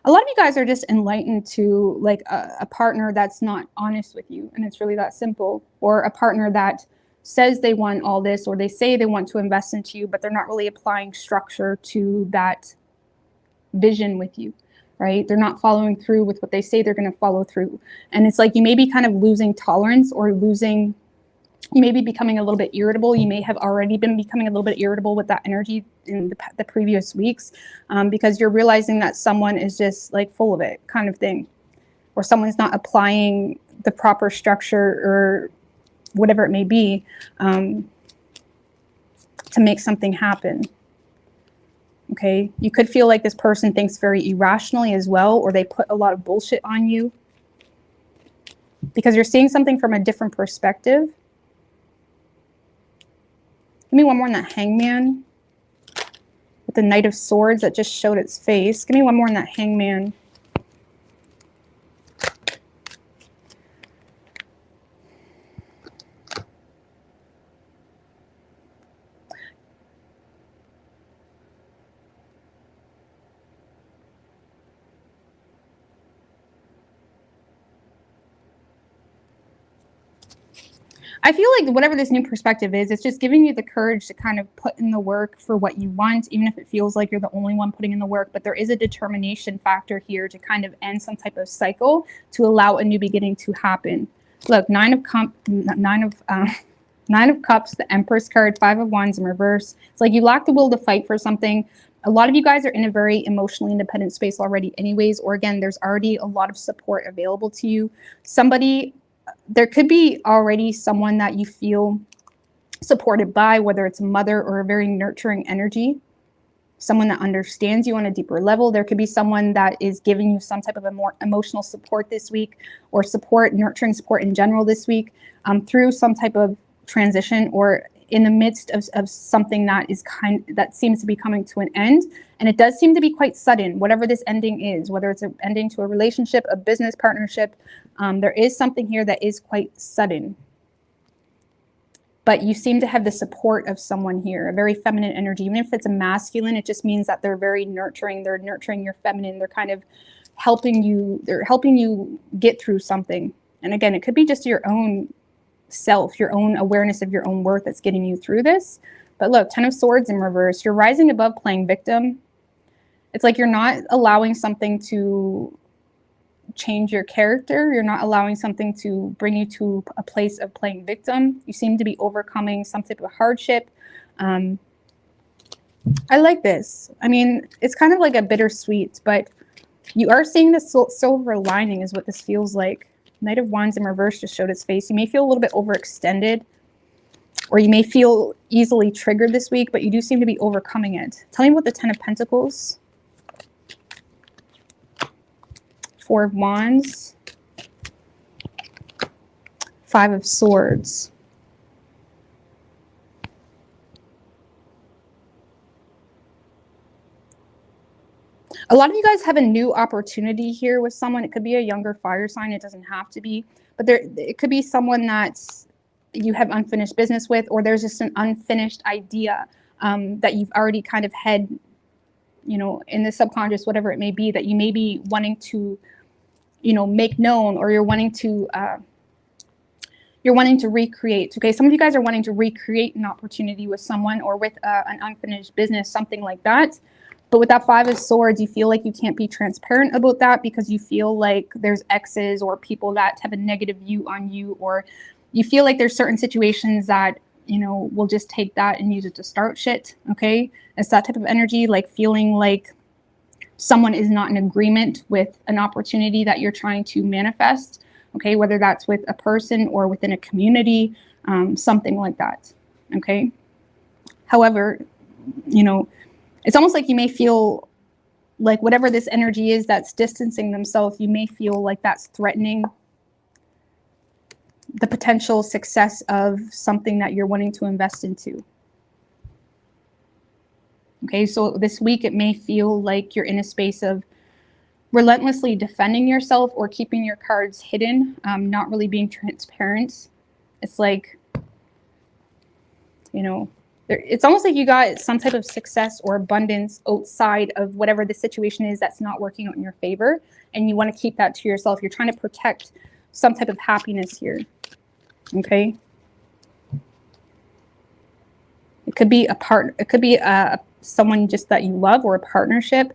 a lot of you guys are just enlightened to like a partner that's not honest with you, and it's really that simple. Or a partner that says they want all this, or they say they want to invest into you, but they're not really applying structure to that vision with you, right? They're not following through with what they say they're going to follow through. And it's like you may be kind of losing tolerance or losing, you may be becoming a little bit irritable. You may have already been becoming a little bit irritable with that energy in the previous weeks, because you're realizing that someone is just like full of it kind of thing, or someone's not applying the proper structure or whatever it may be, to make something happen. Okay, you could feel like this person thinks very irrationally as well, or they put a lot of bullshit on you because you're seeing something from a different perspective. Give me one more on that Hangman with the Knight of Swords that just showed its face. Give me one more on that Hangman. I feel like whatever this new perspective is, it's just giving you the courage to kind of put in the work for what you want, even if it feels like you're the only one putting in the work. But there is a determination factor here to kind of end some type of cycle to allow a new beginning to happen. Look, Nine of Cups, the Empress card, Five of Wands in reverse. It's like you lack the will to fight for something. A lot of you guys are in a very emotionally independent space already anyways, or again, there's already a lot of support available to you. There could be already someone that you feel supported by, whether it's a mother or a very nurturing energy, someone that understands you on a deeper level. There could be someone that is giving you some type of a more emotional support this week, or support, nurturing support in general this week, through some type of transition or in the midst of something that seems to be coming to an end. And it does seem to be quite sudden, whatever this ending is, whether it's an ending to a relationship, a business partnership. There is something here that is quite sudden. But you seem to have the support of someone here, a very feminine energy. Even if it's a masculine, it just means that they're very nurturing. They're nurturing your feminine. They're kind of helping you. They're helping you get through something. And again, it could be just your own self, your own awareness of your own worth that's getting you through this. But look, Ten of Swords in reverse. You're rising above playing victim. It's like you're not allowing something to change your character. You're not allowing something to bring you to a place of playing victim. You seem to be overcoming some type of hardship. I like this. I mean, it's kind of like a bittersweet, but you are seeing the silver lining is what this feels like. Knight of Wands in reverse just showed its face. You may feel a little bit overextended, or you may feel easily triggered this week, but you do seem to be overcoming it. Tell me about the Ten of Pentacles. Four of Wands. Five of Swords. A lot of you guys have a new opportunity here with someone. It could be a younger fire sign. It doesn't have to be. But it could be someone that's you have unfinished business with, or there's just an unfinished idea that you've already kind of had, you know, in the subconscious, whatever it may be, that you may be wanting to, you know, make known, or you're wanting to recreate. Okay, some of you guys are wanting to recreate an opportunity with someone, or with an unfinished business, something like that. But with that Five of Swords, you feel like you can't be transparent about that because you feel like there's exes or people that have a negative view on you, or you feel like there's certain situations that, you know, will just take that and use it to start shit. Okay, it's that type of energy, like feeling like someone is not in agreement with an opportunity that you're trying to manifest. Okay, whether that's with a person or within a community, something like that. Okay, however, you know, it's almost like you may feel like whatever this energy is that's distancing themselves, you may feel like that's threatening the potential success of something that you're wanting to invest into. Okay, so this week it may feel like you're in a space of relentlessly defending yourself or keeping your cards hidden, not really being transparent. It's like, you know, it's almost like you got some type of success or abundance outside of whatever the situation is that's not working out in your favor, and you want to keep that to yourself. You're trying to protect some type of happiness here. Okay, it could be a someone just that you love, or a partnership.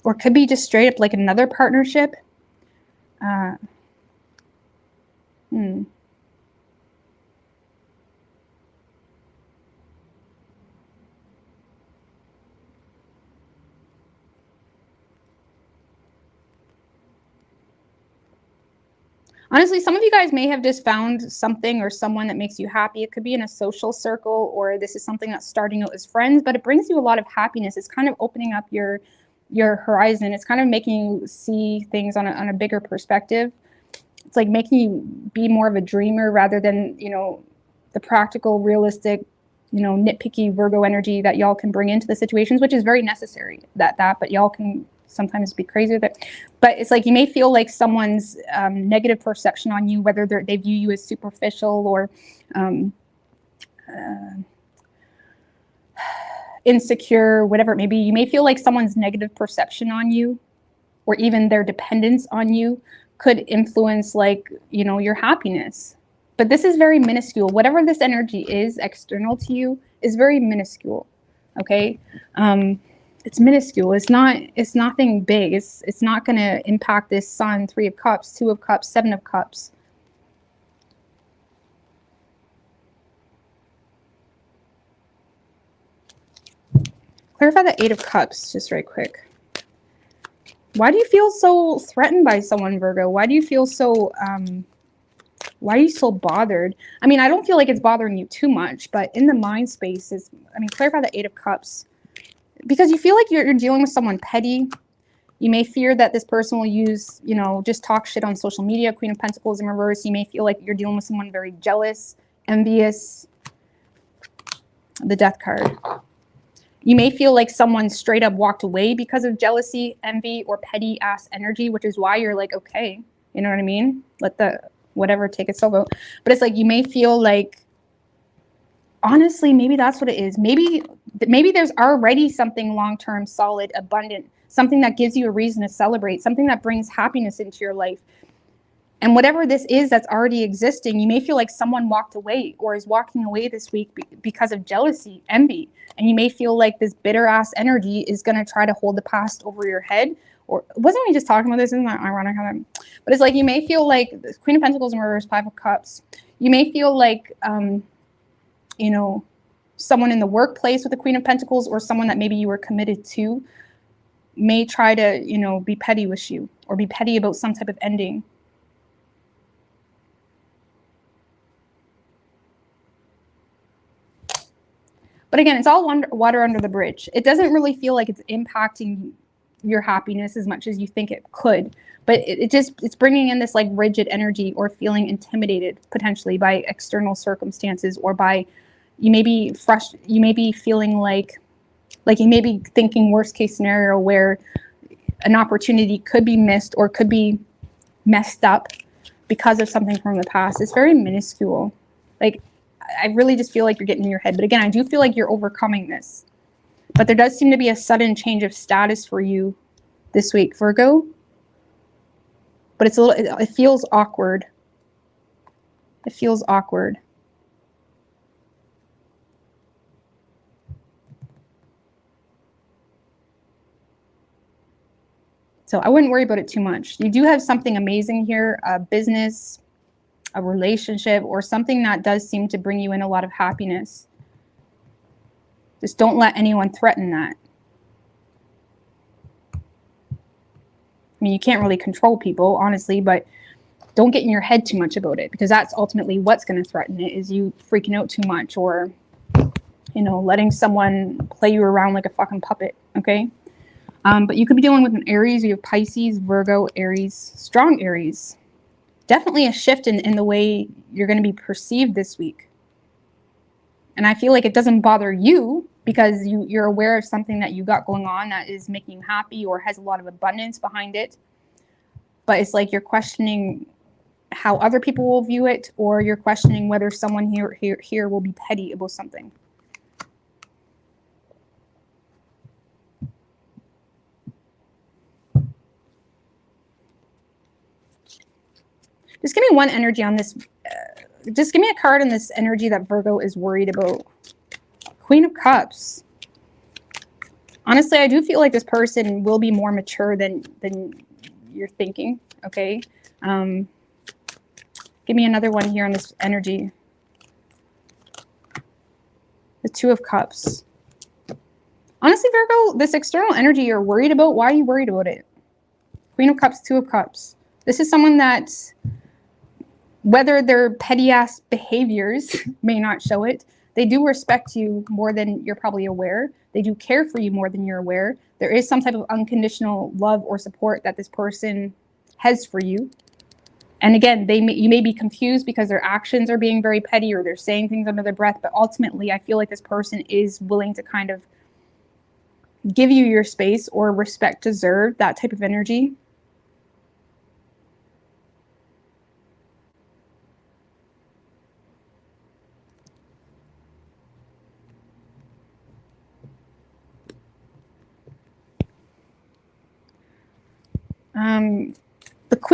Or could be just straight up like another partnership. Honestly, some of you guys may have just found something or someone that makes you happy. It could be in a social circle, or this is something that's starting out as friends, but it brings you a lot of happiness. It's kind of opening up your horizon. It's kind of making you see things on a bigger perspective. It's like making you be more of a dreamer rather than, the practical, realistic, nitpicky Virgo energy that y'all can bring into the situations, which is very necessary, but y'all can sometimes be crazy with it. But it's like you may feel like someone's negative perception on you, whether they view you as superficial or insecure, whatever it may be. You may feel like someone's negative perception on you, or even their dependence on you, could influence your happiness. But this is very minuscule. Whatever this energy is external to you is very minuscule. Okay. It's minuscule. It's nothing big. It's not going to impact this Sun, 3 of Cups, 2 of Cups, 7 of Cups. Clarify the 8 of Cups just right quick. Why do you feel so threatened by someone, Virgo? Why do you feel so, why are you so bothered? I mean, I don't feel like it's bothering you too much, but in the mind space clarify the 8 of Cups. Because you feel like you're dealing with someone petty. You may fear that this person will use, just talk shit on social media. Queen of Pentacles in reverse. You may feel like you're dealing with someone very jealous, envious. The Death card. You may feel like someone straight up walked away because of jealousy, envy, or petty ass energy, which is why you're like, okay, you know what I mean? Let the whatever take itself out. But it's like you may feel like, honestly, maybe that's what it is. Maybe there's already something long-term, solid, abundant, something that gives you a reason to celebrate, something that brings happiness into your life. And whatever this is that's already existing, you may feel like someone walked away or is walking away this week because of jealousy, envy. And you may feel like this bitter ass energy is going to try to hold the past over your head. Or wasn't we just talking about this? Isn't that ironic? But it's like you may feel like Queen of Pentacles in reverse, 5 of Cups. You may feel like, someone in the workplace with the Queen of Pentacles, or someone that maybe you were committed to, may try to, be petty with you or be petty about some type of ending. But again, it's all water under the bridge. It doesn't really feel like it's impacting your happiness as much as you think it could. But it's bringing in this like rigid energy, or feeling intimidated potentially by external circumstances, or by, you may be frustrated. You may be feeling like you may be thinking worst case scenario where an opportunity could be missed or could be messed up because of something from the past. It's very minuscule. Like, I really just feel like you're getting in your head. But again, I do feel like you're overcoming this. But there does seem to be a sudden change of status for you this week, Virgo. But it feels awkward. It feels awkward. So I wouldn't worry about it too much. You do have something amazing here, a business, a relationship, or something that does seem to bring you in a lot of happiness. Just don't let anyone threaten that. I mean, you can't really control people, honestly, but don't get in your head too much about it, because that's ultimately what's going to threaten it, is you freaking out too much, or, letting someone play you around like a fucking puppet, okay? But you could be dealing with an Aries. You have Pisces, Virgo, Aries, strong Aries. Definitely a shift in the way you're going to be perceived this week. And I feel like it doesn't bother you, because you're aware of something that you got going on that is making you happy or has a lot of abundance behind it. But it's like you're questioning how other people will view it, or you're questioning whether someone here will be petty about something. Just give me one energy on this. Just give me a card on this energy that Virgo is worried about. Queen of Cups. Honestly, I do feel like this person will be more mature than you're thinking, okay? Give me another one here on this energy. The Two of Cups. Honestly, Virgo, this external energy you're worried about, why are you worried about it? Queen of Cups, Two of Cups. This is someone that, whether their petty-ass behaviors may not show it, they do respect you more than you're probably aware. They do care for you more than you're aware. There is some type of unconditional love or support that this person has for you. And again, you may be confused because their actions are being very petty or they're saying things under their breath, but ultimately I feel like this person is willing to kind of give you your space or respect deserved, that type of energy. The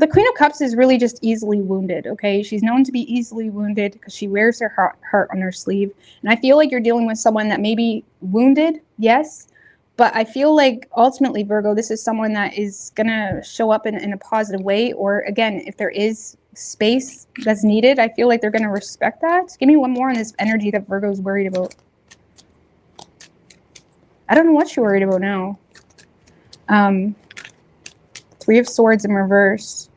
Queen of Cups is really just easily wounded, okay? She's known to be easily wounded because she wears her heart on her sleeve. And I feel like you're dealing with someone that may be wounded, yes, but I feel like ultimately, Virgo, this is someone that is going to show up in a positive way. Or again, if there is space that's needed, I feel like they're going to respect that. Give me one more on this energy that Virgo's worried about. I don't know what you're worried about now. Three of Swords in reverse.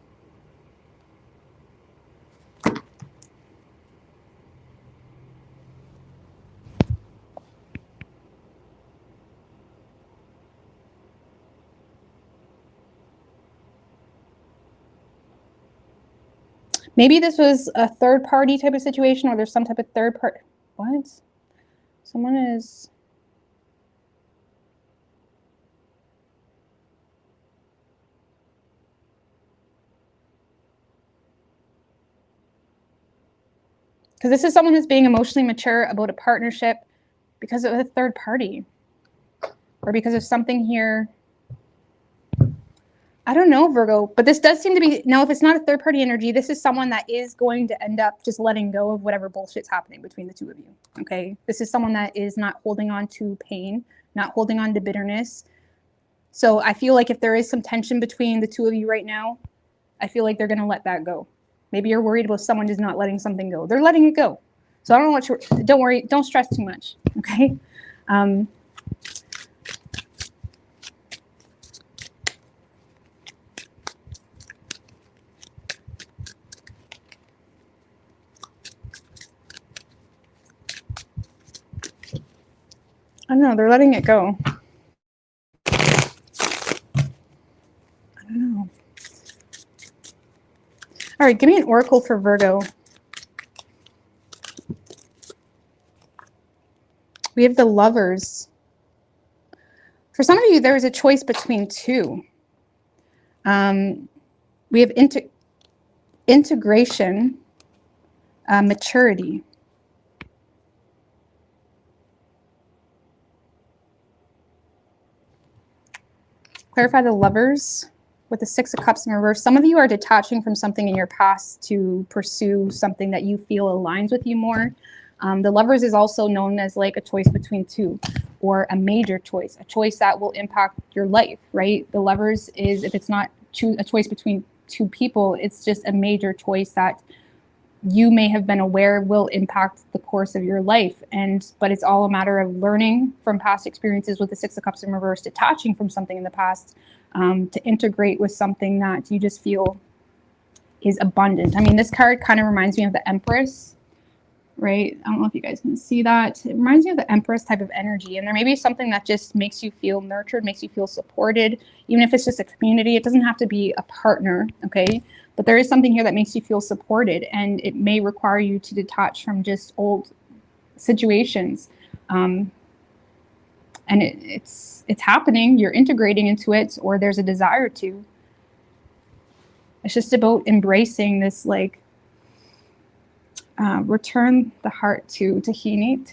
Maybe this was a third party type of situation, or there's some type of third part. What? Someone is... Because this is someone who's being emotionally mature about a partnership because of a third party. Or because of something here. I don't know, Virgo, but this does seem to be... Now, if it's not a third party energy, this is someone that is going to end up just letting go of whatever bullshit's happening between the two of you, okay? This is someone that is not holding on to pain, not holding on to bitterness. So I feel like if there is some tension between the two of you right now, I feel like they're going to let that go. Maybe you're worried about someone who's not letting something go. They're letting it go. So I don't know what you're... Don't worry. Don't stress too much, okay? I don't know. They're letting it go. I don't know. All right, give me an oracle for Virgo. We have the Lovers. For some of you, there is a choice between two. We have integration, maturity. Clarify the Lovers with the Six of Cups in reverse. Some of you are detaching from something in your past to pursue something that you feel aligns with you more. The Lovers is also known as like a choice between two, or a major choice, a choice that will impact your life, right? The Lovers is, if it's not a choice between two people, it's just a major choice that you may have been aware will impact the course of your life. But it's all a matter of learning from past experiences with the Six of Cups in reverse, detaching from something in the past, to integrate with something that you just feel is abundant. I mean, this card kind of reminds me of the Empress, right? I don't know if you guys can see that. It reminds me of the Empress type of energy. And there may be something that just makes you feel nurtured, makes you feel supported, even if it's just a community. It doesn't have to be a partner, okay? But there is something here that makes you feel supported, and it may require you to detach from just old situations. And it's happening. You're integrating into it, or there's a desire to. It's just about embracing this, like, return the heart to Tahini.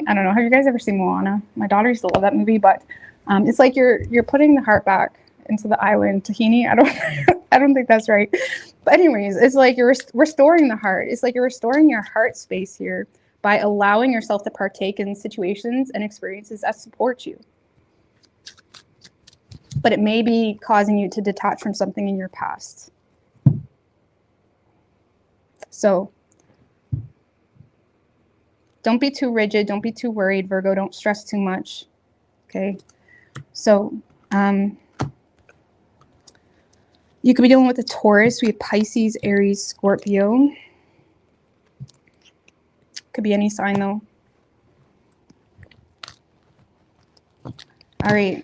I don't know. Have you guys ever seen Moana? My daughter used to love that movie, but it's like you're putting the heart back. into the island tahini. I don't think that's right. But anyways, it's like you're restoring the heart. It's like you're restoring your heart space here by allowing yourself to partake in situations and experiences that support you. But it may be causing you to detach from something in your past. So don't be too rigid. Don't be too worried, Virgo. Don't stress too much. Okay. So you could be dealing with a Taurus. We have Pisces, Aries, Scorpio. Could be any sign though. All right.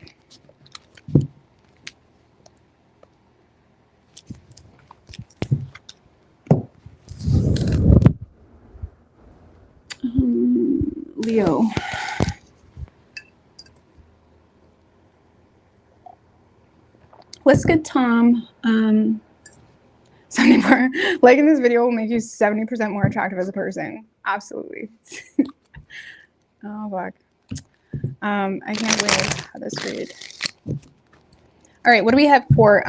Leo. What's good, Tom? 74. Liking this video will make you 70% more attractive as a person. Absolutely. Oh, fuck. I can't wait how this read. All right, what do we have for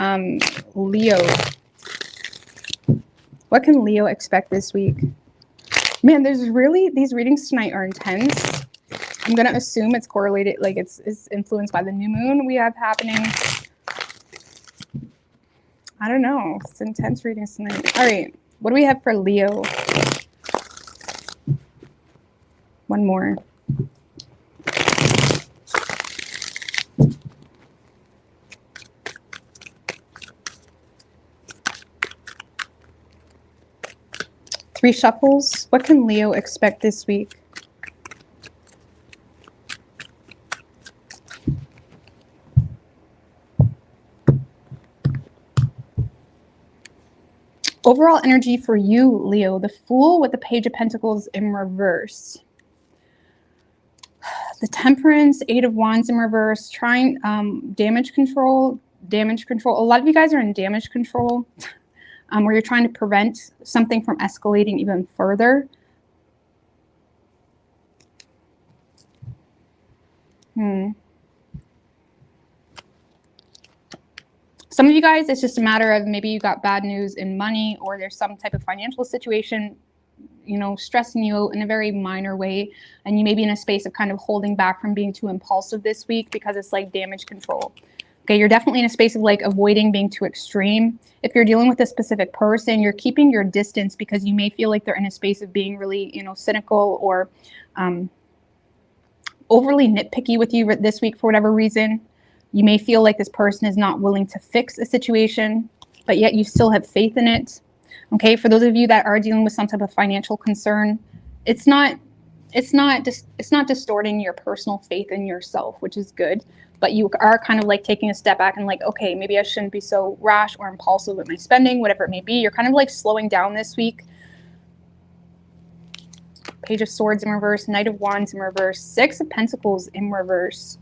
Leo? What can Leo expect this week? Man, there's really, these readings tonight are intense. I'm going to assume it's correlated, like it's influenced by the new moon we have happening. I don't know. It's intense readings tonight. All right, what do we have for Leo? One more. Three shuffles. What can Leo expect this week? Overall energy for you, Leo. The Fool with the Page of Pentacles in reverse. The Temperance, Eight of Wands in reverse. Trying damage control. Damage control. A lot of you guys are in damage control, where you're trying to prevent something from escalating even further. Some of you guys, it's just a matter of maybe you got bad news in money, or there's some type of financial situation, you know, stressing you out in a very minor way. And you may be in a space of kind of holding back from being too impulsive this week because it's like damage control. Okay, you're definitely in a space of like avoiding being too extreme. If you're dealing with a specific person, you're keeping your distance because you may feel like they're in a space of being really, you know, cynical or overly nitpicky with you this week for whatever reason. You may feel like this person is not willing to fix a situation, but yet you still have faith in it. Okay, for those of you that are dealing with some type of financial concern, it's not distorting your personal faith in yourself, which is good. But you are kind of like taking a step back and like, okay, maybe I shouldn't be so rash or impulsive with my spending, whatever it may be. You're kind of like slowing down this week. Page of Swords in reverse, Knight of Wands in reverse, Six of Pentacles in reverse.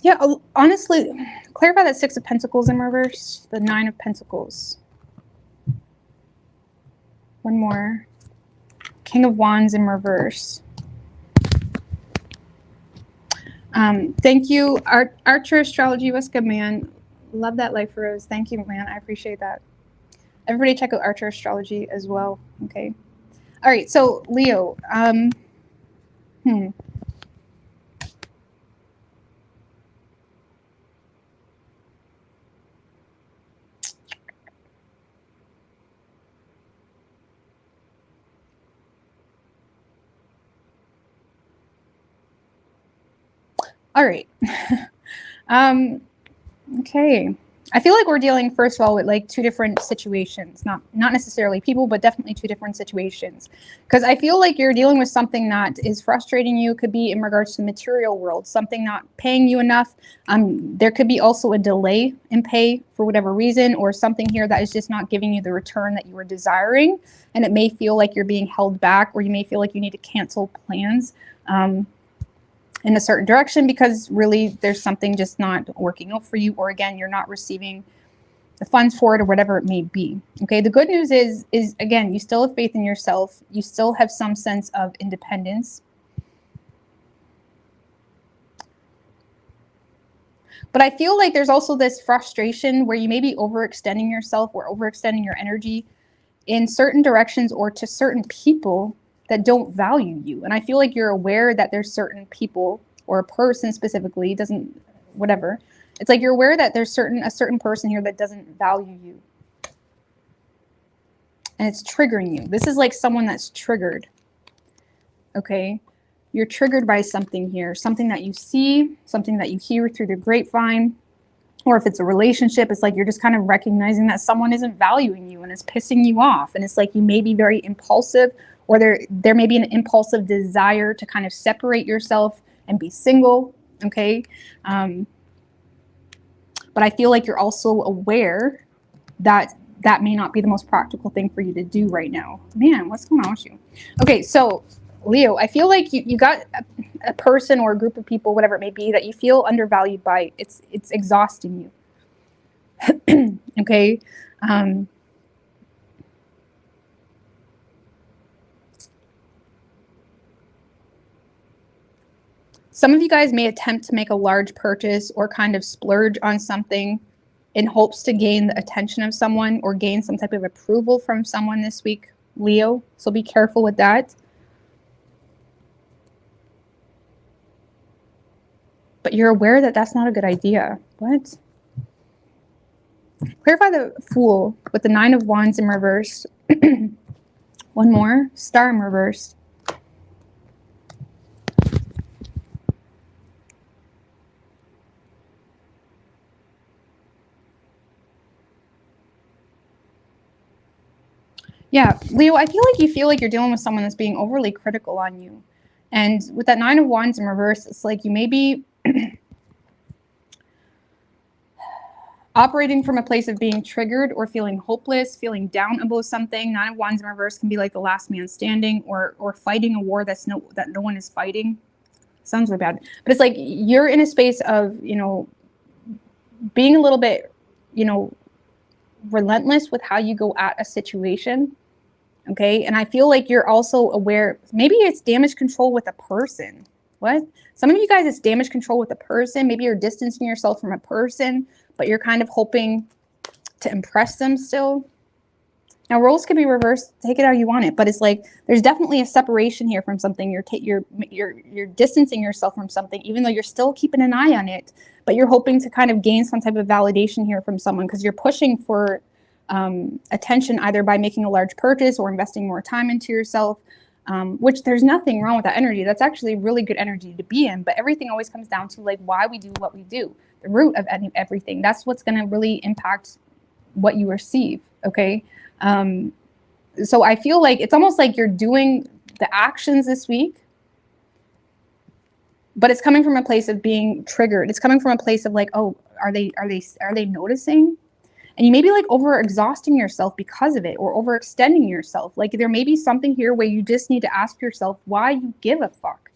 Yeah, honestly, clarify that Six of Pentacles in reverse, the Nine of Pentacles. One more. King of Wands in reverse. Thank you, Archer Astrology. What's good, man? Love that Life Rose. Thank you, man. I appreciate that. Everybody check out Archer Astrology as well. Okay. All right. So Leo. All right. Okay. I feel like we're dealing, first of all, with like two different situations, not necessarily people, but definitely two different situations. Because I feel like you're dealing with something that is frustrating you. Could be in regards to the material world, something not paying you enough. There could be also a delay in pay for whatever reason, or something here that is just not giving you the return that you were desiring. And it may feel like you're being held back, or you may feel like you need to cancel plans. In a certain direction because really there's something just not working out for you, or again, you're not receiving the funds for it or whatever it may be. Okay, the good news is again, you still have faith in yourself. You still have some sense of independence. But I feel like there's also this frustration where you may be overextending yourself or overextending your energy in certain directions or to certain people that don't value you. And I feel like you're aware that there's certain people or a person specifically doesn't, whatever. It's like you're aware that there's a certain person here that doesn't value you. And it's triggering you. This is like someone that's triggered. Okay? You're triggered by something here, something that you see, something that you hear through the grapevine. Or if it's a relationship, it's like you're just kind of recognizing that someone isn't valuing you and it's pissing you off. And it's like you may be very impulsive, or there may be an impulsive desire to kind of separate yourself and be single, okay? But I feel like you're also aware that that may not be the most practical thing for you to do right now. Man, what's going on with you? Okay, so Leo, I feel like you got a person or a group of people, whatever it may be, that you feel undervalued by. It's exhausting you. Okay. Some of you guys may attempt to make a large purchase or kind of splurge on something in hopes to gain the attention of someone or gain some type of approval from someone this week, Leo. So be careful with that. But you're aware that that's not a good idea. What? Clarify the Fool with the 9 of Wands in reverse. One more. Star in reverse. Yeah, Leo, I feel like you're dealing with someone that's being overly critical on you. And with that 9 of Wands in reverse, it's like you may be operating from a place of being triggered or feeling hopeless, feeling down about something. 9 of Wands in reverse can be like the last man standing, or fighting a war that no one is fighting. Sounds really bad. But it's like you're in a space of, being a little bit, relentless with how you go at a situation. Okay. And I feel like you're also aware, maybe it's damage control with a person. What? Some of you guys, it's damage control with a person. Maybe you're distancing yourself from a person, but you're kind of hoping to impress them still. Now, roles can be reversed. Take it how you want it, but it's like there's definitely a separation here from something. You're distancing yourself from something, even though you're still keeping an eye on it. But you're hoping to kind of gain some type of validation here from someone because you're pushing for attention either by making a large purchase or investing more time into yourself. Which there's nothing wrong with that energy. That's actually really good energy to be in. But everything always comes down to like why we do what we do. The root of everything. That's what's going to really impact what you receive. Okay. So I feel like it's almost like you're doing the actions this week, but it's coming from a place of being triggered. It's coming from a place of like, oh, are they noticing? And you may be like over exhausting yourself because of it, or overextending yourself. Like there may be something here where you just need to ask yourself why you give a fuck.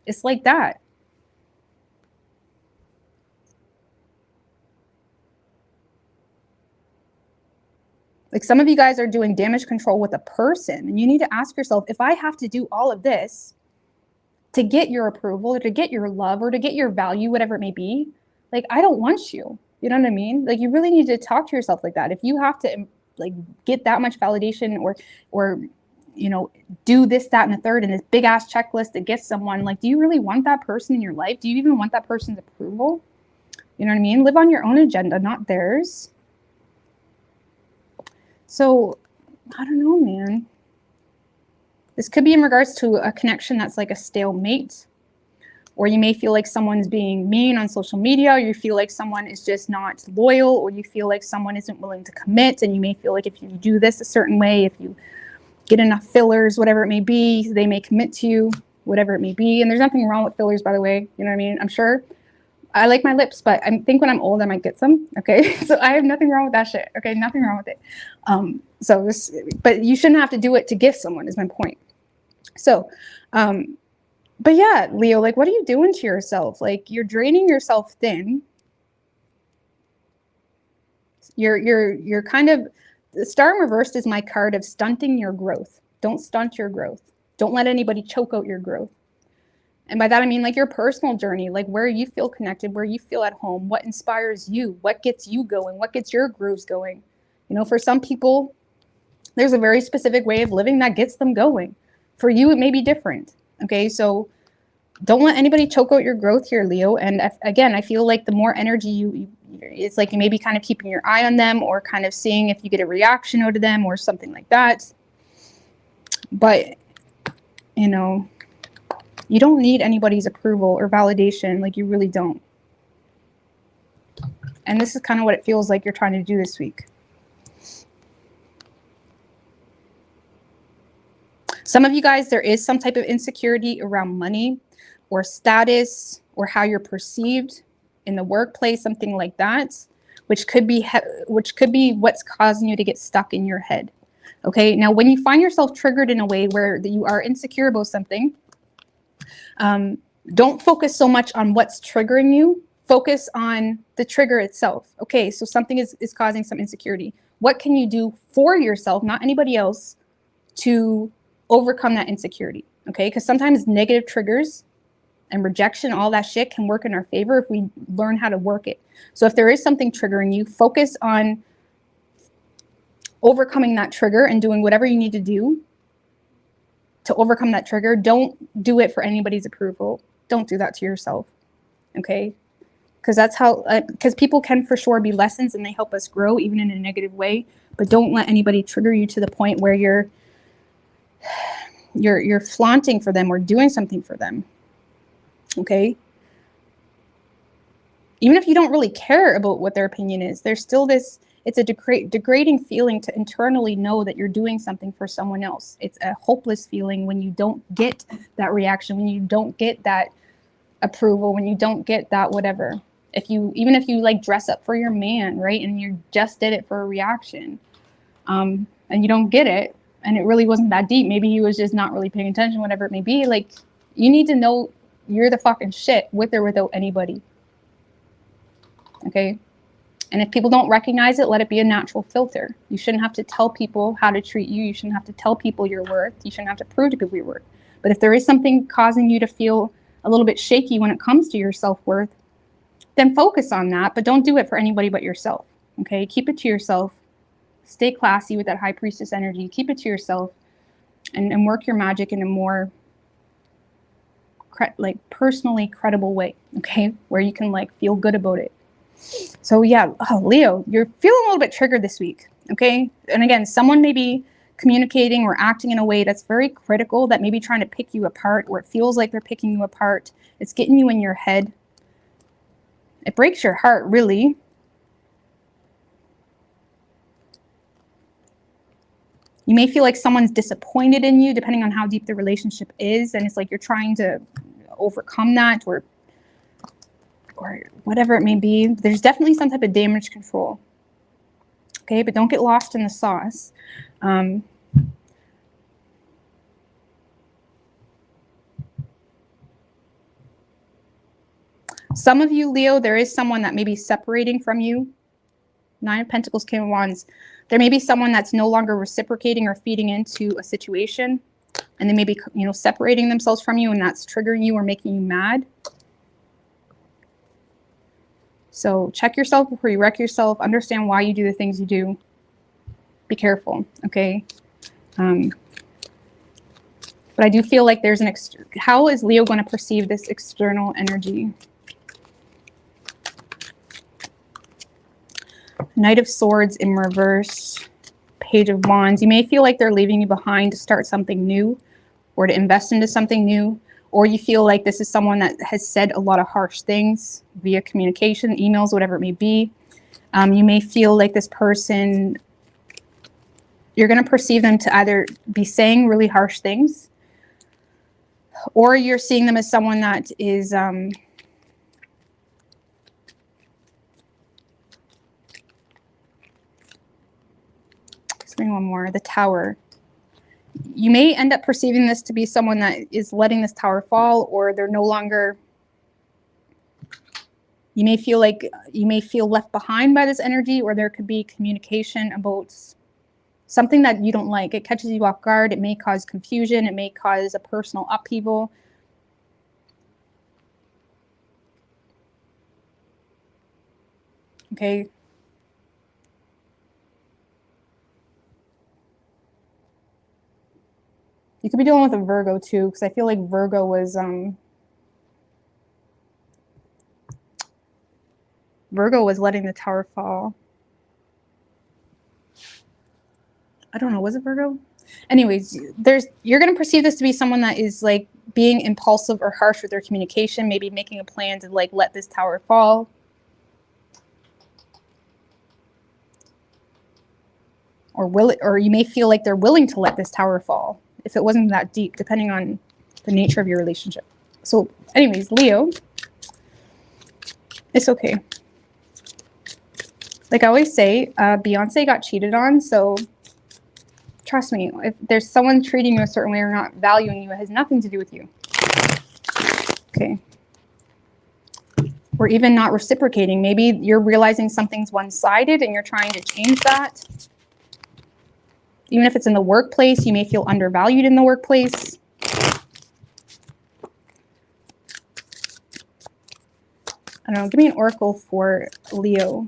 It's like that. Like some of you guys are doing damage control with a person, and you need to ask yourself, if I have to do all of this to get your approval or to get your love or to get your value, whatever it may be, like I don't want you. You know what I mean? Like you really need to talk to yourself like that. If you have to like get that much validation or do this, that, and the third, and this big ass checklist to get someone, like, do you really want that person in your life? Do you even want that person's approval? You know what I mean? Live on your own agenda, not theirs. So, I don't know, man. This could be in regards to a connection that's like a stalemate, or you may feel like someone's being mean on social media, or you feel like someone is just not loyal, or you feel like someone isn't willing to commit, and you may feel like if you do this a certain way, if you get enough fillers, whatever it may be, they may commit to you, whatever it may be. And there's nothing wrong with fillers, by the way, you know what I mean? I'm sure I like my lips, but I think when I'm old, I might get some, okay? So I have nothing wrong with that shit, okay? Nothing wrong with it. But you shouldn't have to do it to gift someone, is my point. So, but yeah, Leo, like, what are you doing to yourself? Like, you're draining yourself thin. You're kind of, the star in reversed is my card of stunting your growth. Don't stunt your growth. Don't let anybody choke out your growth. And by that, I mean like your personal journey, like where you feel connected, where you feel at home, what inspires you, what gets you going, what gets your grooves going. You know, for some people, there's a very specific way of living that gets them going. For you, it may be different. Okay, so don't let anybody choke out your growth here, Leo. And again, I feel like the more energy it's like you may be kind of keeping your eye on them, or kind of seeing if you get a reaction out of them or something like that. But, you know, you don't need anybody's approval or validation. Like, you really don't. And this is kind of what it feels like you're trying to do this week. Some of you guys, there is some type of insecurity around money or status or how you're perceived in the workplace, something like that, which could be what's causing you to get stuck in your head. Okay, now when you find yourself triggered in a way where you are insecure about something, don't focus so much on what's triggering you. Focus on the trigger itself. Okay, so something is causing some insecurity. What can you do for yourself, not anybody else, to overcome that insecurity? Okay, because sometimes negative triggers and rejection, all that shit can work in our favor if we learn how to work it. So if there is something triggering you, focus on overcoming that trigger and doing whatever you need to do to overcome that trigger. Don't do it for anybody's approval. Don't do that to yourself, okay? Because that's how, because people can for sure be lessons and they help us grow even in a negative way, but don't let anybody trigger you to the point where you're flaunting for them or doing something for them, okay? Even if you don't really care about what their opinion is, there's still this, it's a degrading feeling to internally know that you're doing something for someone else. It's a hopeless feeling when you don't get that reaction, when you don't get that approval, when you don't get that whatever. Even if you like dress up for your man, right, and you just did it for a reaction, and you don't get it, and it really wasn't that deep, maybe he was just not really paying attention, whatever it may be, like, you need to know you're the fucking shit with or without anybody, okay? And if people don't recognize it, let it be a natural filter. You shouldn't have to tell people how to treat you. You shouldn't have to tell people your worth. You shouldn't have to prove to people your worth. But if there is something causing you to feel a little bit shaky when it comes to your self-worth, then focus on that, but don't do it for anybody but yourself, okay? Keep it to yourself. Stay classy with that high priestess energy. Keep it to yourself and work your magic in a more like personally credible way, okay? Where you can like feel good about it. So yeah, Leo, you're feeling a little bit triggered this week, okay? And again, someone may be communicating or acting in a way that's very critical, that may be trying to pick you apart, or it feels like they're picking you apart. It's getting you in your head. It breaks your heart, really. You may feel like someone's disappointed in you, depending on how deep the relationship is, and it's like you're trying to overcome that, or whatever it may be. There's definitely some type of damage control, okay? But don't get lost in the sauce. Some of you, Leo, there is someone that may be separating from you. 9 of Pentacles, King of Wands. There may be someone that's no longer reciprocating or feeding into a situation, and they may be, you know, separating themselves from you, and that's triggering you or making you mad. So check yourself before you wreck yourself. Understand why you do the things you do. Be careful, okay? But I do feel like there's how is Leo going to perceive this external energy? Knight of Swords in reverse. Page of Wands. You may feel like they're leaving you behind to start something new or to invest into something new, or you feel like this is someone that has said a lot of harsh things via communication, emails, whatever it may be. You may feel like this person, you're going to perceive them to either be saying really harsh things, or you're seeing them as someone that is one more, the Tower. You may end up perceiving this to be someone that is letting this Tower fall, or they're no longer, you may feel left behind by this energy, or there could be communication about something that you don't like. It catches you off guard. It may cause confusion. It may cause a personal upheaval. Okay. You could be dealing with a Virgo too, because I feel like Virgo was letting the Tower fall. I don't know, was it Virgo? Anyways, you're going to perceive this to be someone that is like being impulsive or harsh with their communication, maybe making a plan to like let this Tower fall. Or you may feel like they're willing to let this Tower fall if it wasn't that deep, depending on the nature of your relationship. So anyways, Leo, it's okay. Like I always say, Beyonce got cheated on, so trust me, if there's someone treating you a certain way or not valuing you, it has nothing to do with you. Okay. Or even not reciprocating. Maybe you're realizing something's one-sided and you're trying to change that. Even if it's in the workplace, you may feel undervalued in the workplace. I don't know, give me an oracle for Leo.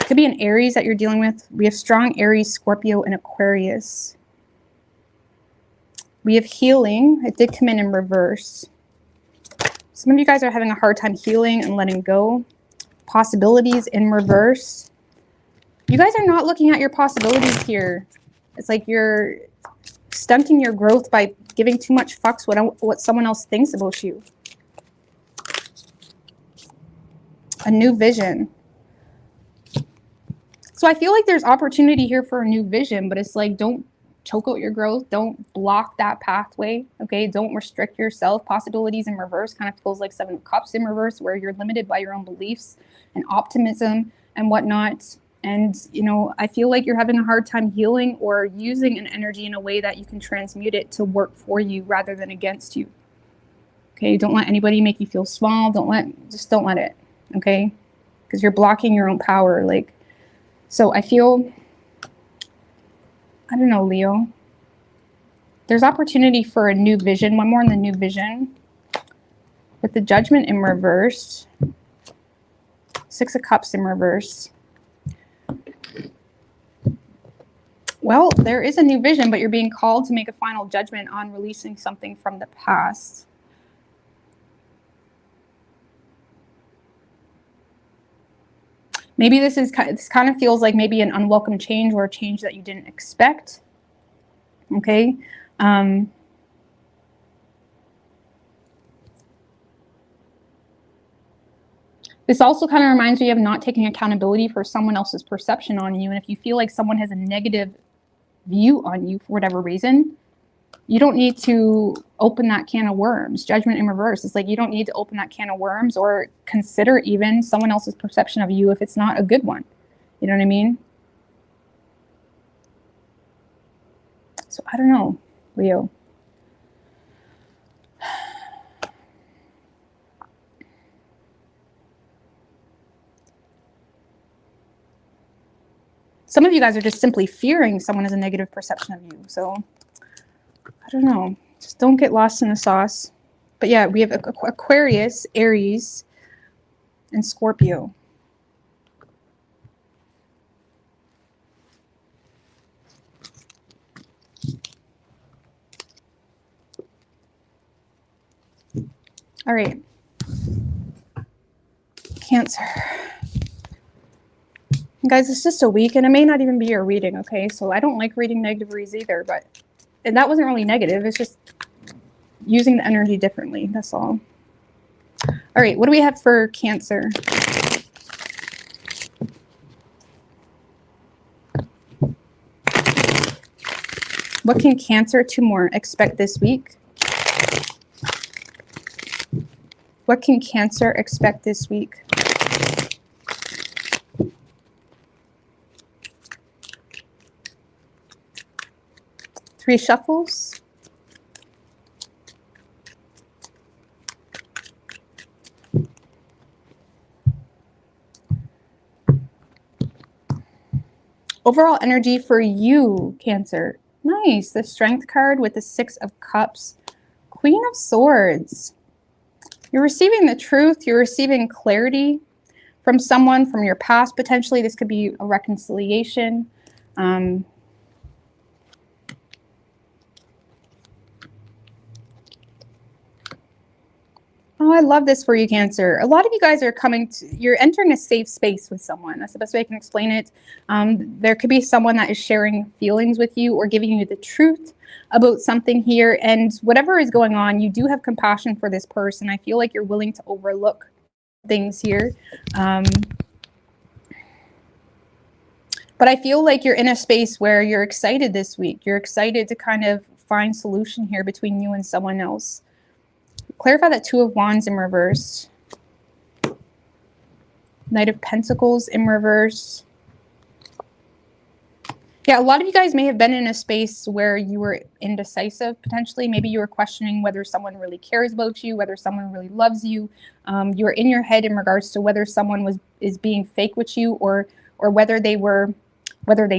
It could be an Aries that you're dealing with. We have strong Aries, Scorpio, and Aquarius. We have healing. It did come in reverse. Some of you guys are having a hard time healing and letting go. Possibilities in reverse. You guys are not looking at your possibilities here. It's like you're stunting your growth by giving too much fucks what someone else thinks about you. A new vision. So I feel like there's opportunity here for a new vision, but it's like, don't choke out your growth. Don't block that pathway, okay? Don't restrict yourself. Possibilities in reverse kind of feels like Seven of Cups in reverse, where you're limited by your own beliefs and optimism and whatnot. And, you know, I feel like you're having a hard time healing or using an energy in a way that you can transmute it to work for you rather than against you. Okay, don't let anybody make you feel small. Just don't let it, okay? Because you're blocking your own power. Like, so I feel, I don't know, Leo. There's opportunity for a new vision. One more in the new vision. With the Judgment in reverse. Six of Cups in reverse. Well, there is a new vision, but you're being called to make a final judgment on releasing something from the past. Maybe this kind of feels like maybe an unwelcome change or a change that you didn't expect. Okay. This also kind of reminds me of not taking accountability for someone else's perception on you. And if you feel like someone has a negative view on you for whatever reason, you don't need to open that can of worms. Judgment in reverse. It's like you don't need to open that can of worms or consider even someone else's perception of you if it's not a good one. You know what I mean? So I don't know, Leo. Some of you guys are just simply fearing someone has a negative perception of you. So I don't know. Just don't get lost in the sauce. But yeah, we have Aquarius, Aries, and Scorpio. All right. Cancer. Guys, it's just a week, and it may not even be your reading, okay? So I don't like reading negative reads either, and that wasn't really negative. It's just using the energy differently. That's all. All right, what do we have for Cancer? What can Cancer 2 more expect this week? What can Cancer expect this week? Three shuffles. Overall energy for you, Cancer. Nice. The Strength card with the 6 of Cups. Queen of Swords. You're receiving the truth. You're receiving clarity from someone from your past. Potentially, this could be a reconciliation. Oh, I love this for you, Cancer. A lot of you guys are you're entering a safe space with someone. That's the best way I can explain it. There could be someone that is sharing feelings with you or giving you the truth about something here. And whatever is going on, you do have compassion for this person. I feel like you're willing to overlook things here. But I feel like you're in a space where you're excited this week. You're excited to kind of find solution here between you and someone else. Clarify that 2 of Wands in reverse. Knight of Pentacles in reverse. Yeah, a lot of you guys may have been in a space where you were indecisive, potentially. Maybe you were questioning whether someone really cares about you, whether someone really loves you. You were in your head in regards to whether someone is being fake with you or whether they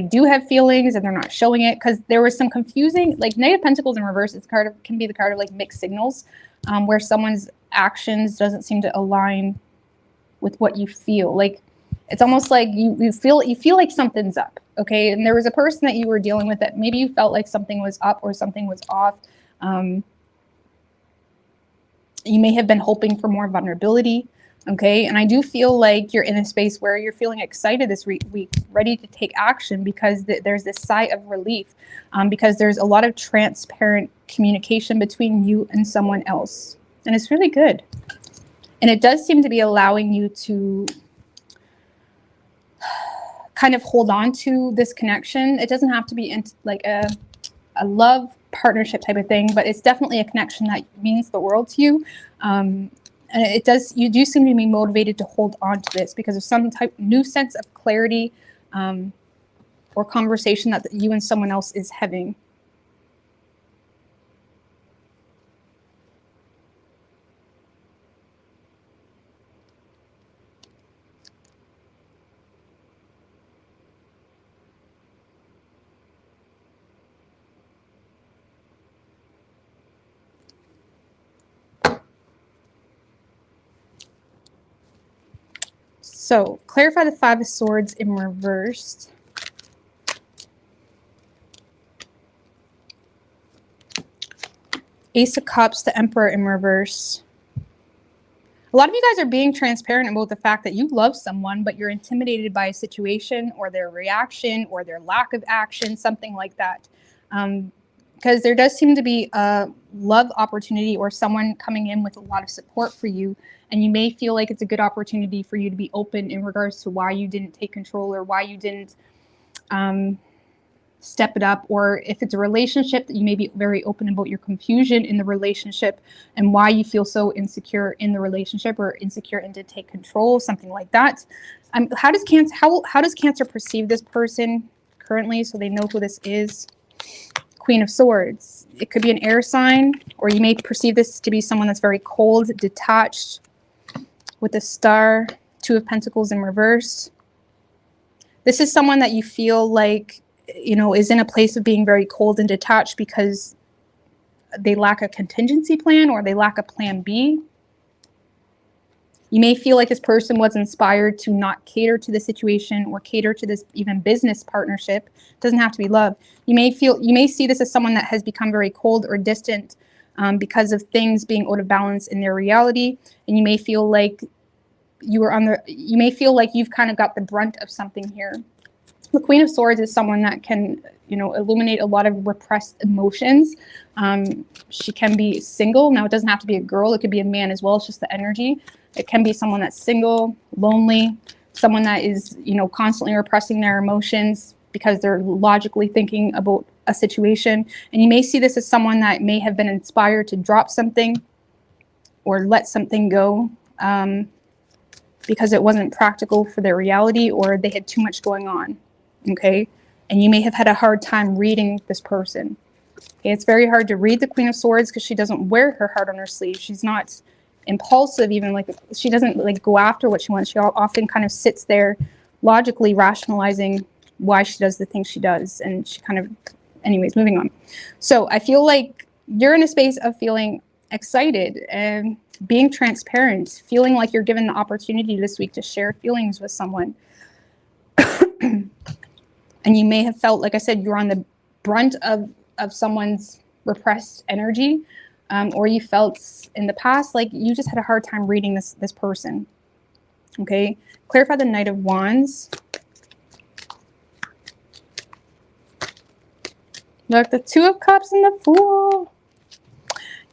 do have feelings and they're not showing it, because there was some confusing, like Knight of Pentacles in reverse, can be the card of like mixed signals, where someone's actions doesn't seem to align with what you feel. Like it's almost like you feel like something's up, okay? And there was a person that you were dealing with that maybe you felt like something was up or something was off. You may have been hoping for more vulnerability. Okay, and I do feel like you're in a space where you're feeling excited this week, ready to take action, because there's this sigh of relief, because there's a lot of transparent communication between you and someone else. And it's really good. And it does seem to be allowing you to kind of hold on to this connection. It doesn't have to be like a love partnership type of thing, but it's definitely a connection that means the world to you. And you do seem to be motivated to hold on to this because of some type new sense of clarity or conversation that you and someone else is having. So, clarify the 5 of Swords in reverse. Ace of Cups, the Emperor in reverse. A lot of you guys are being transparent about the fact that you love someone, but you're intimidated by a situation or their reaction or their lack of action, something like that. Because there does seem to be a love opportunity or someone coming in with a lot of support for you. And you may feel like it's a good opportunity for you to be open in regards to why you didn't take control or why you didn't step it up. Or if it's a relationship, that you may be very open about your confusion in the relationship and why you feel so insecure in the relationship or insecure and to take control, something like that. How does Cancer perceive this person currently so they know who this is? Queen of Swords. It could be an air sign, or you may perceive this to be someone that's very cold, detached, with a star, 2 of Pentacles in reverse. This is someone that you feel like, is in a place of being very cold and detached because they lack a contingency plan or they lack a plan B. You may feel like this person was inspired to not cater to the situation or cater to this even business partnership. It doesn't have to be love. You may see this as someone that has become very cold or distant because of things being out of balance in their reality. And you may feel like you've kind of got the brunt of something here. The Queen of Swords is someone that can, you know, illuminate a lot of repressed emotions. She can be single. Now, it doesn't have to be a girl. It could be a man as well. It's just the energy. It can be someone that's single, lonely, someone that is, you know, constantly repressing their emotions because they're logically thinking about a situation. And you may see this as someone that may have been inspired to drop something or let something go because it wasn't practical for their reality, or they had too much going on, okay? And you may have had a hard time reading this person. Okay? It's very hard to read the Queen of Swords because she doesn't wear her heart on her sleeve. She's not impulsive, even, like, she doesn't like go after what she wants. She often kind of sits there logically rationalizing why she does the things she does, and she kind of, anyways, moving on. So I feel like you're in a space of feeling excited and being transparent, feeling like you're given the opportunity this week to share feelings with someone. And you may have felt, like I said, you're on the brunt of someone's repressed energy, or you felt in the past like you just had a hard time reading this person. Okay, clarify the Knight of Wands. Look, the Two of Cups and the Fool.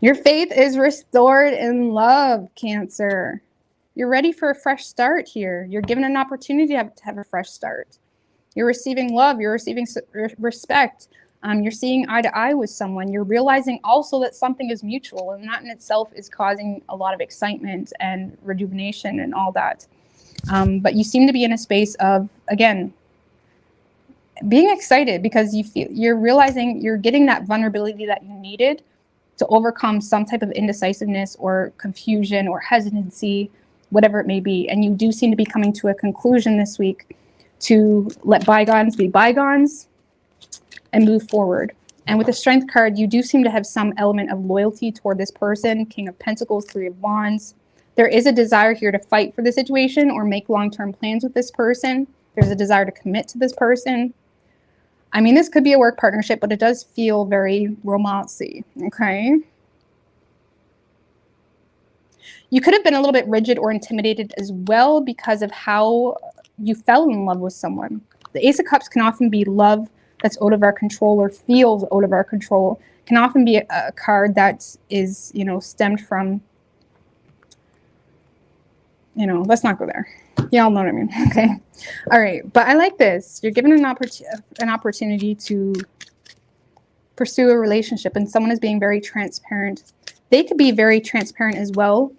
Your faith is restored in love, Cancer. You're ready for a fresh start here. You're given an opportunity to have a fresh start. You're receiving love. You're receiving respect. You're seeing eye to eye with someone. You're realizing also that something is mutual, and that in itself is causing a lot of excitement and rejuvenation and all that. But you seem to be in a space of, again, being excited because you're realizing you're getting that vulnerability that you needed to overcome some type of indecisiveness or confusion or hesitancy, whatever it may be. And you do seem to be coming to a conclusion this week to let bygones be bygones and move forward. And with the Strength card, you do seem to have some element of loyalty toward this person. King of Pentacles, Three of Wands. There is a desire here to fight for the situation or make long-term plans with this person. There's a desire to commit to this person. I mean, this could be a work partnership, but it does feel very romancy, okay? You could have been a little bit rigid or intimidated as well because of how you fell in love with someone. The Ace of Cups can often be love that's out of our control or feels out of our control. It can often be a card that is, you know, stemmed from, you know, let's not go there. Y'all know what I mean, okay? All right, but I like this. You're given an opportunity to pursue a relationship, and someone is being very transparent. They could be very transparent as well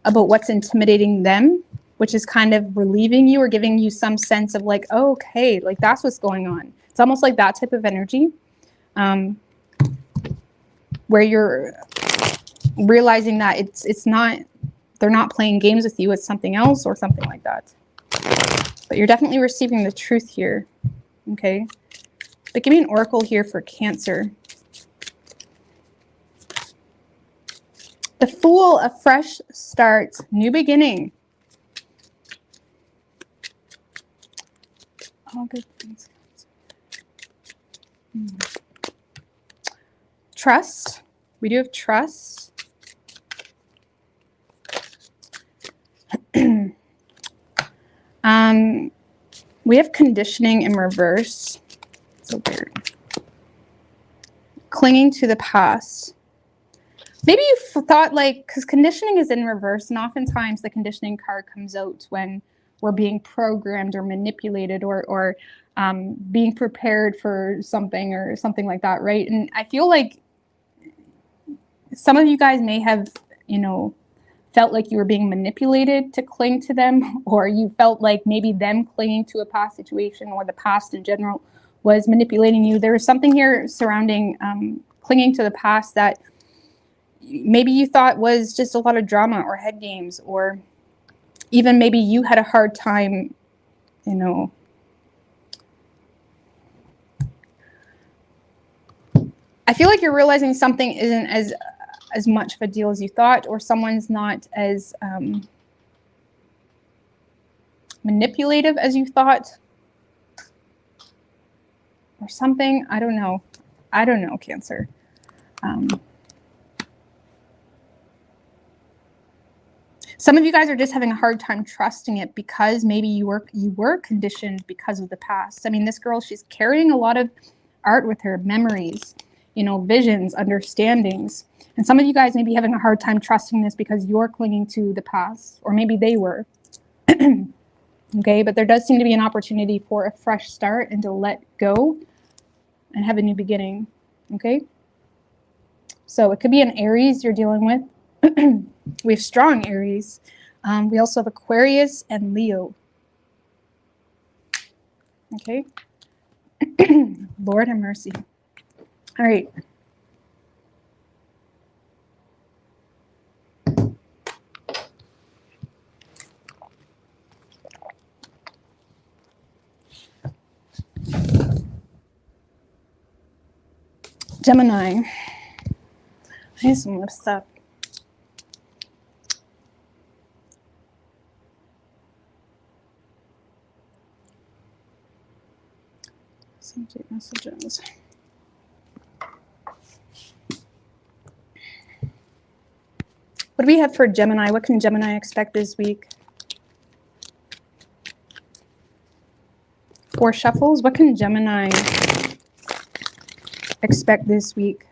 about what's intimidating them, which is kind of relieving you or giving you some sense of like, oh, okay, like that's what's going on. It's almost like that type of energy, where you're realizing that it's not, they're not playing games with you, it's something else or something like that. But you're definitely receiving the truth here, okay? But give me an oracle here for Cancer. The Fool, a fresh start, new beginning. All good things. Trust. We do have trust. We have conditioning in reverse. So weird. Clinging to the past. Maybe you thought, like, because conditioning is in reverse, and oftentimes the conditioning card comes out when we're being programmed or manipulated or being prepared for something or something like that, right? And I feel like some of you guys may have, you know, felt like you were being manipulated to cling to them, or you felt like maybe them clinging to a past situation or the past in general was manipulating you. There is something here surrounding clinging to the past that maybe you thought was just a lot of drama or head games, or even maybe you had a hard time, you know, I feel like you're realizing something isn't as much of a deal as you thought, or someone's not as manipulative as you thought, or something. I don't know. I don't know, Cancer. Some of you guys are just having a hard time trusting it because maybe you were conditioned because of the past. I mean, this girl, she's carrying a lot of art with her, memories, you know, visions, understandings. And some of you guys may be having a hard time trusting this because you're clinging to the past, or maybe they were. Okay, but there does seem to be an opportunity for a fresh start and to let go and have a new beginning. Okay, so it could be an Aries you're dealing with. We have strong Aries. We also have Aquarius and Leo. Okay. Lord have mercy. All right. Gemini. I need some lip stuff. Some deep messages. What do we have for Gemini? What can Gemini expect this week? 4 shuffles. What can Gemini expect this week?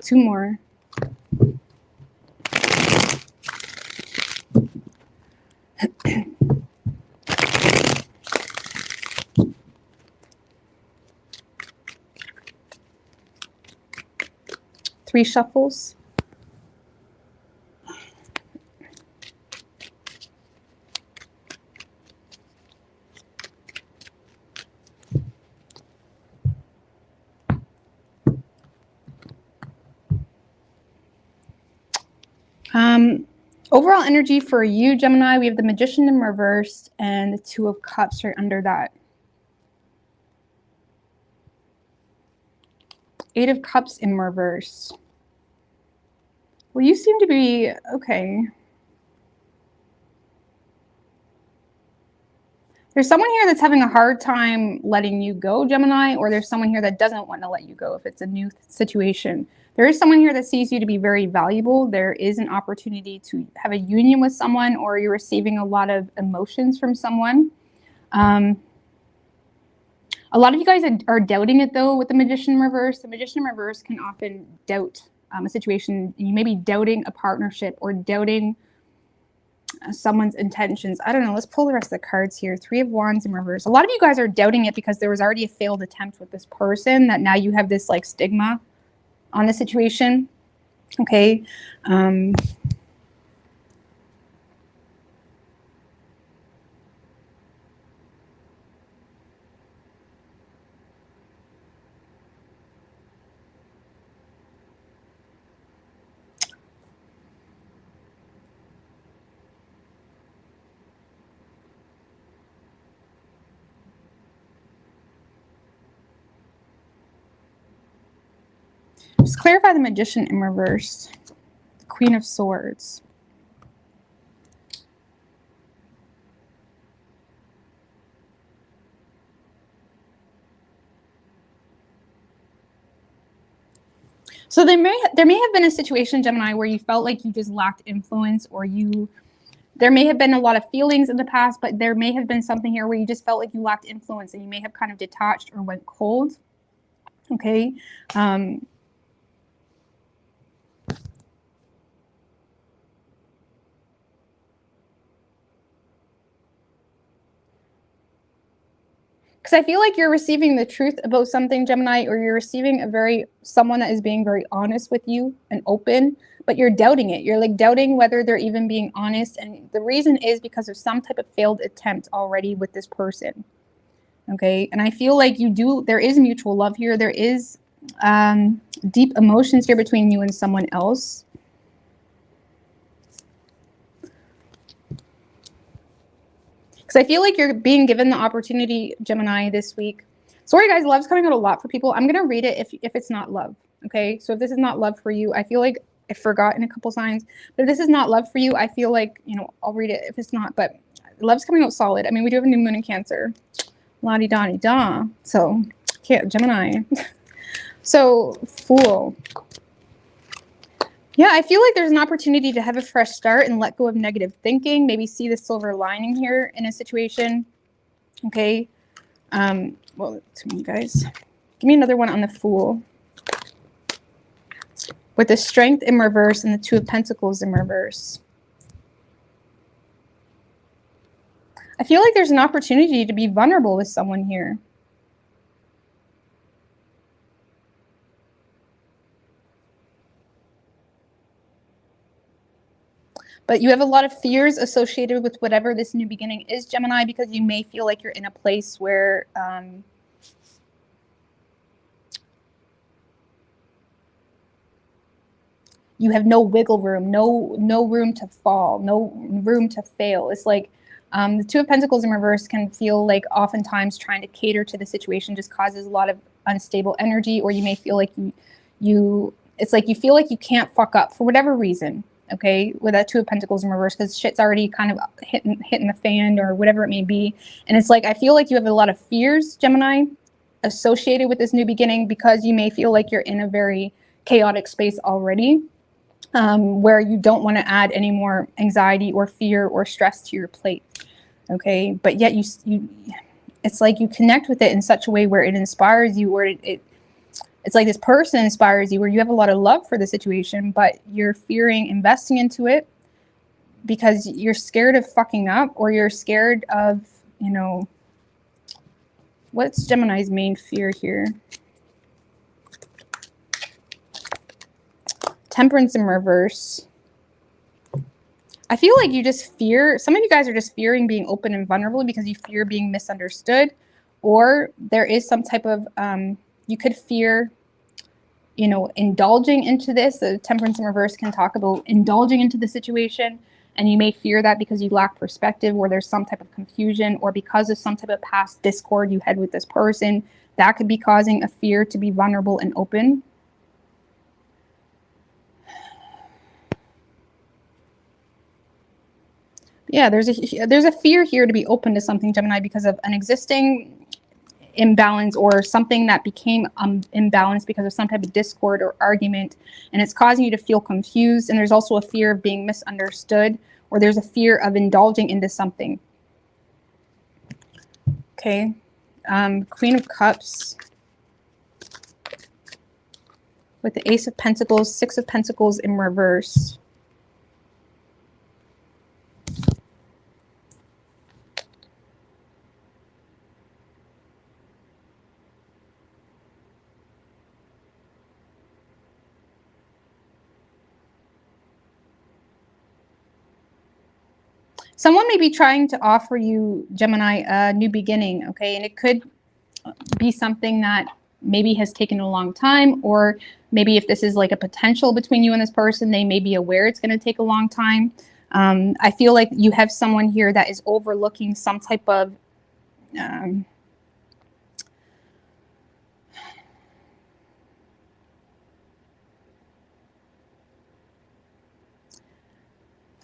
2 more. Three shuffles. Overall energy for you, Gemini, we have the Magician in reverse and the 2 of Cups right under that. 8 of Cups in reverse. Well, you seem to be okay. There's someone here that's having a hard time letting you go, Gemini, or there's someone here that doesn't want to let you go if it's a new situation. There is someone here that sees you to be very valuable. There is an opportunity to have a union with someone, or you're receiving a lot of emotions from someone. A lot of you guys are doubting it, though, with the Magician in reverse. The Magician in reverse can often doubt a situation. You may be doubting a partnership or doubting someone's intentions. I don't know. Let's pull the rest of the cards here. 3 of Wands in reverse. A lot of you guys are doubting it because there was already a failed attempt with this person, that now you have this like stigma on the situation. Okay. Just clarify the Magician in reverse. The Queen of Swords. So there may have been a situation, Gemini, where you felt like you just lacked influence, or there may have been a lot of feelings in the past, but there may have been something here where you just felt like you lacked influence and you may have kind of detached or went cold. Okay. Because I feel like you're receiving the truth about something, Gemini, or you're receiving someone that is being very honest with you and open, but you're doubting it. You're like doubting whether they're even being honest. And the reason is because of some type of failed attempt already with this person. Okay. And I feel like there is mutual love here. There is deep emotions here between you and someone else. Because I feel like you're being given the opportunity, Gemini, this week. Sorry, guys, love's coming out a lot for people. I'm going to read it if it's not love, okay? So if this is not love for you, I feel like I forgot in a couple signs. But if this is not love for you, I feel like, I'll read it if it's not. But love's coming out solid. I mean, we do have a new moon in Cancer. La-di-da-di-da. So, Gemini. So, Fool. Yeah, I feel like there's an opportunity to have a fresh start and let go of negative thinking. Maybe see the silver lining here in a situation. Okay. Well, to me, guys, give me another one on the Fool. With the Strength in reverse and the Two of Pentacles in reverse. I feel like there's an opportunity to be vulnerable with someone here. But you have a lot of fears associated with whatever this new beginning is, Gemini, because you may feel like you're in a place where you have no wiggle room, no room to fall, no room to fail. It's like the Two of Pentacles in reverse can feel like oftentimes trying to cater to the situation just causes a lot of unstable energy, or you may feel like it's like you feel like you can't fuck up for whatever reason. Okay, with that Two of Pentacles in reverse, because shit's already kind of hitting the fan or whatever it may be. And it's like I feel like you have a lot of fears, Gemini, associated with this new beginning, because you may feel like you're in a very chaotic space already. Where you don't want to add any more anxiety or fear or stress to your plate. Okay, but yet you it's like you connect with it in such a way where it inspires you, or it's like this person inspires you, where you have a lot of love for the situation, but you're fearing investing into it because you're scared of fucking up, or you're scared of, you know, what's Gemini's main fear here? Temperance in reverse. I feel like you just fear, some of you guys are just fearing being open and vulnerable because you fear being misunderstood, or there is some type of, you could fear, you know, indulging into this. The Temperance in reverse can talk about indulging into the situation, and you may fear that because you lack perspective, or there's some type of confusion, or because of some type of past discord you had with this person, that could be causing a fear to be vulnerable and open. Yeah, there's a fear here to be open to something, Gemini, because of an existing imbalance, or something that became imbalanced because of some type of discord or argument, and it's causing you to feel confused. And there's also a fear of being misunderstood, or there's a fear of indulging into something. Okay, Queen of Cups with the Ace of Pentacles, Six of Pentacles in reverse. Someone may be trying to offer you, Gemini, a new beginning, okay? And it could be something that maybe has taken a long time, or maybe if this is like a potential between you and this person, they may be aware it's going to take a long time. I feel like you have someone here that is overlooking some type of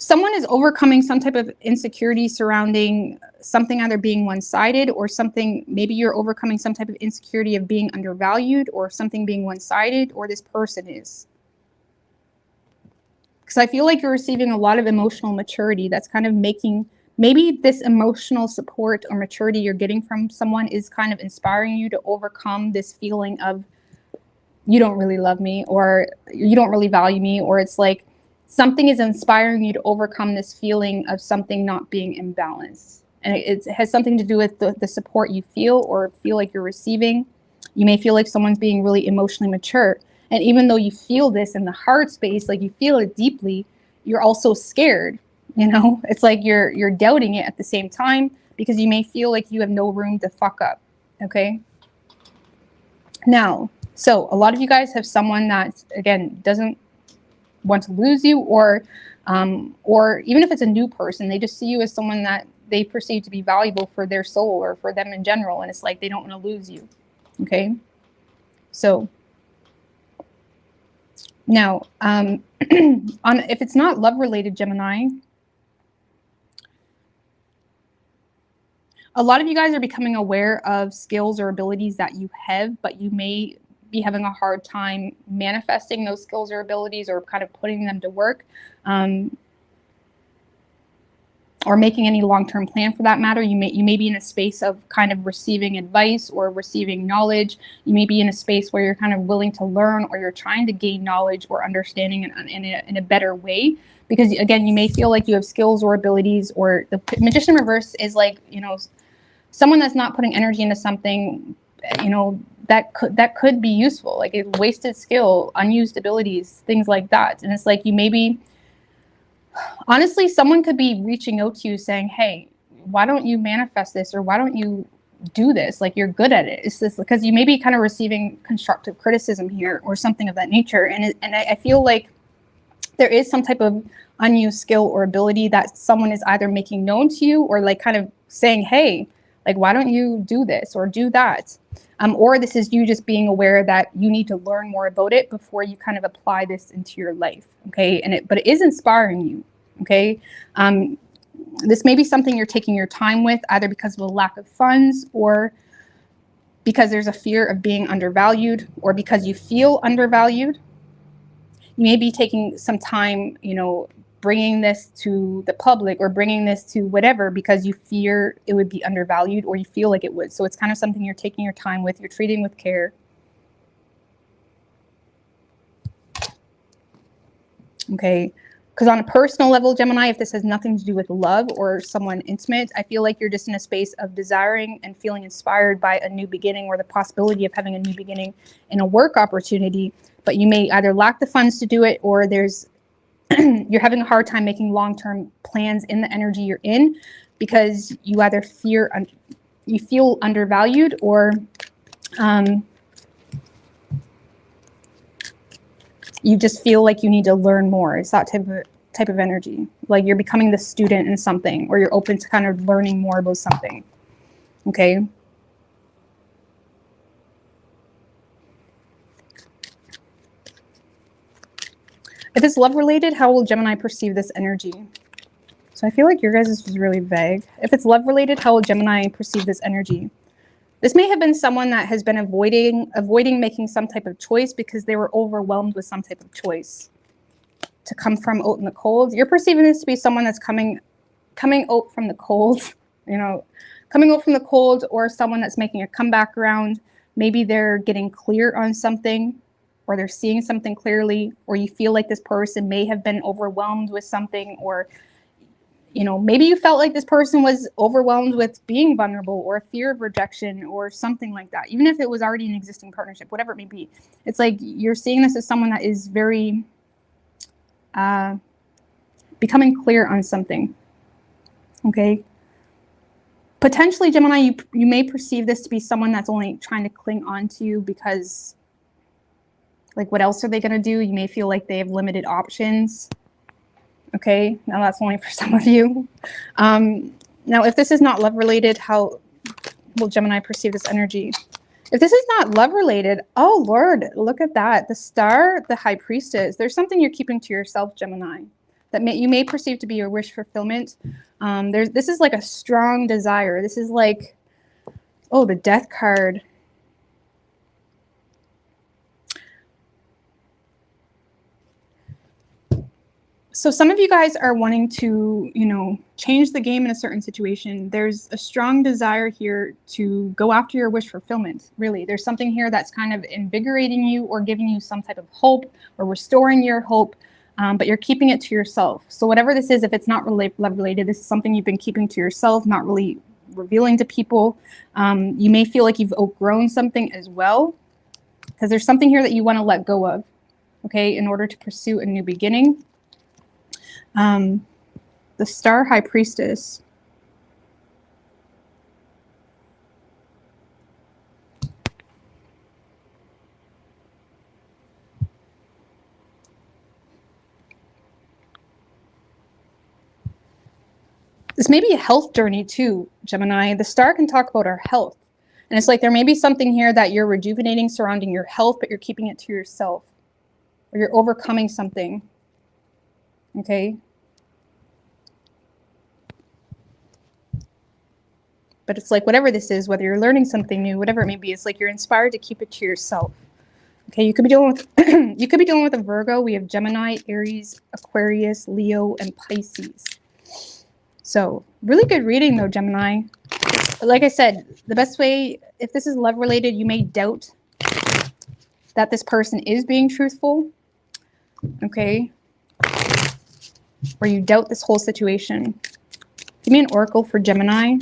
someone is overcoming some type of insecurity surrounding something either being one-sided, or something, maybe you're overcoming some type of insecurity of being undervalued, or something being one-sided, or this person is. Because I feel like you're receiving a lot of emotional maturity that's kind of making, maybe this emotional support or maturity you're getting from someone is kind of inspiring you to overcome this feeling of you don't really love me, or you don't really value me, or it's like something is inspiring you to overcome this feeling of something not being imbalanced. And it has something to do with the support you feel or feel like you're receiving. You may feel like someone's being really emotionally mature. And even though you feel this in the heart space, like you feel it deeply, you're also scared. You know, it's like you're doubting it at the same time, because you may feel like you have no room to fuck up. Okay. Now, so a lot of you guys have someone that, again, doesn't want to lose you, or even if it's a new person, they just see you as someone that they perceive to be valuable for their soul or for them in general, and it's like they don't want to lose you. Okay, so now on if it's not love related, Gemini, a lot of you guys are becoming aware of skills or abilities that you have, but you may be having a hard time manifesting those skills or abilities, or kind of putting them to work, or making any long-term plan for that matter. You may be in a space of kind of receiving advice or receiving knowledge. You may be in a space where you're kind of willing to learn, or you're trying to gain knowledge or understanding in a better way. Because again, you may feel like you have skills or abilities, or the Magician reverse is like, you know, someone that's not putting energy into something, you know, that could be useful, like a wasted skill, unused abilities, things like that. And it's like, you maybe, honestly, someone could be reaching out to you saying, hey, why don't you manifest this, or why don't you do this, like you're good at it. It's this because you may be kind of receiving constructive criticism here or something of that nature. And I feel like there is some type of unused skill or ability that someone is either making known to you, or like kind of saying, hey, like, why don't you do this or do that? Or this is you just being aware that you need to learn more about it before you kind of apply this into your life, okay? But it is inspiring you, okay? This may be something you're taking your time with, either because of a lack of funds, or because there's a fear of being undervalued, or because you feel undervalued. You may be taking some time, you know, bringing this to the public, or bringing this to whatever, because you fear it would be undervalued, or you feel like it would. So it's kind of something you're taking your time with, you're treating with care. Okay. Because on a personal level, Gemini, if this has nothing to do with love or someone intimate, I feel like you're just in a space of desiring and feeling inspired by a new beginning, or the possibility of having a new beginning in a work opportunity. But you may either lack the funds to do it, or there's you're having a hard time making long-term plans in the energy you're in, because you either you feel undervalued, or you just feel like you need to learn more. It's that type of energy, like you're becoming the student in something, or you're open to kind of learning more about something. Okay. If it's love related, how will Gemini perceive this energy? So I feel like your guys' was really vague. If it's love related, how will Gemini perceive this energy? This may have been someone that has been avoiding making some type of choice, because they were overwhelmed with some type of choice to come from out in the cold. You're perceiving this to be someone that's coming out from the cold, you know, coming out from the cold, or someone that's making a comeback around. Maybe they're getting clear on something, or they're seeing something clearly, or you feel like this person may have been overwhelmed with something, or, you know, maybe you felt like this person was overwhelmed with being vulnerable, or a fear of rejection, or something like that. Even if it was already an existing partnership, whatever it may be, it's like you're seeing this as someone that is very becoming clear on something. Okay. Potentially, Gemini, you may perceive this to be someone that's only trying to cling on to you because, like, what else are they going to do? You may feel like they have limited options. Okay, now that's only for some of you. Now, if this is not love related, how will Gemini perceive this energy? If this is not love related, oh Lord, look at that. The star, the high priestess. There's something you're keeping to yourself, Gemini, that you may perceive to be your wish fulfillment. This is like a strong desire. This is like, oh, the death card. So some of you guys are wanting to, you know, change the game in a certain situation. There's a strong desire here to go after your wish fulfillment, really. There's something here that's kind of invigorating you, or giving you some type of hope, or restoring your hope, but you're keeping it to yourself. So whatever this is, if it's not love related, this is something you've been keeping to yourself, not really revealing to people. You may feel like you've outgrown something as well, because there's something here that you want to let go of, okay, in order to pursue a new beginning. The star high priestess. This may be a health journey too, Gemini. The star can talk about our health. And it's like there may be something here that you're rejuvenating surrounding your health, but you're keeping it to yourself. Or you're overcoming something. Okay? But it's like whatever this is, whether you're learning something new, whatever it may be, it's like you're inspired to keep it to yourself. Okay, you could be dealing with you could be dealing with a Virgo. We have Gemini, Aries, Aquarius, Leo, and Pisces. So really good reading though, Gemini. Like I said, the best way, if this is love related, you may doubt that this person is being truthful. Okay. Or you doubt this whole situation. Give me an oracle for Gemini.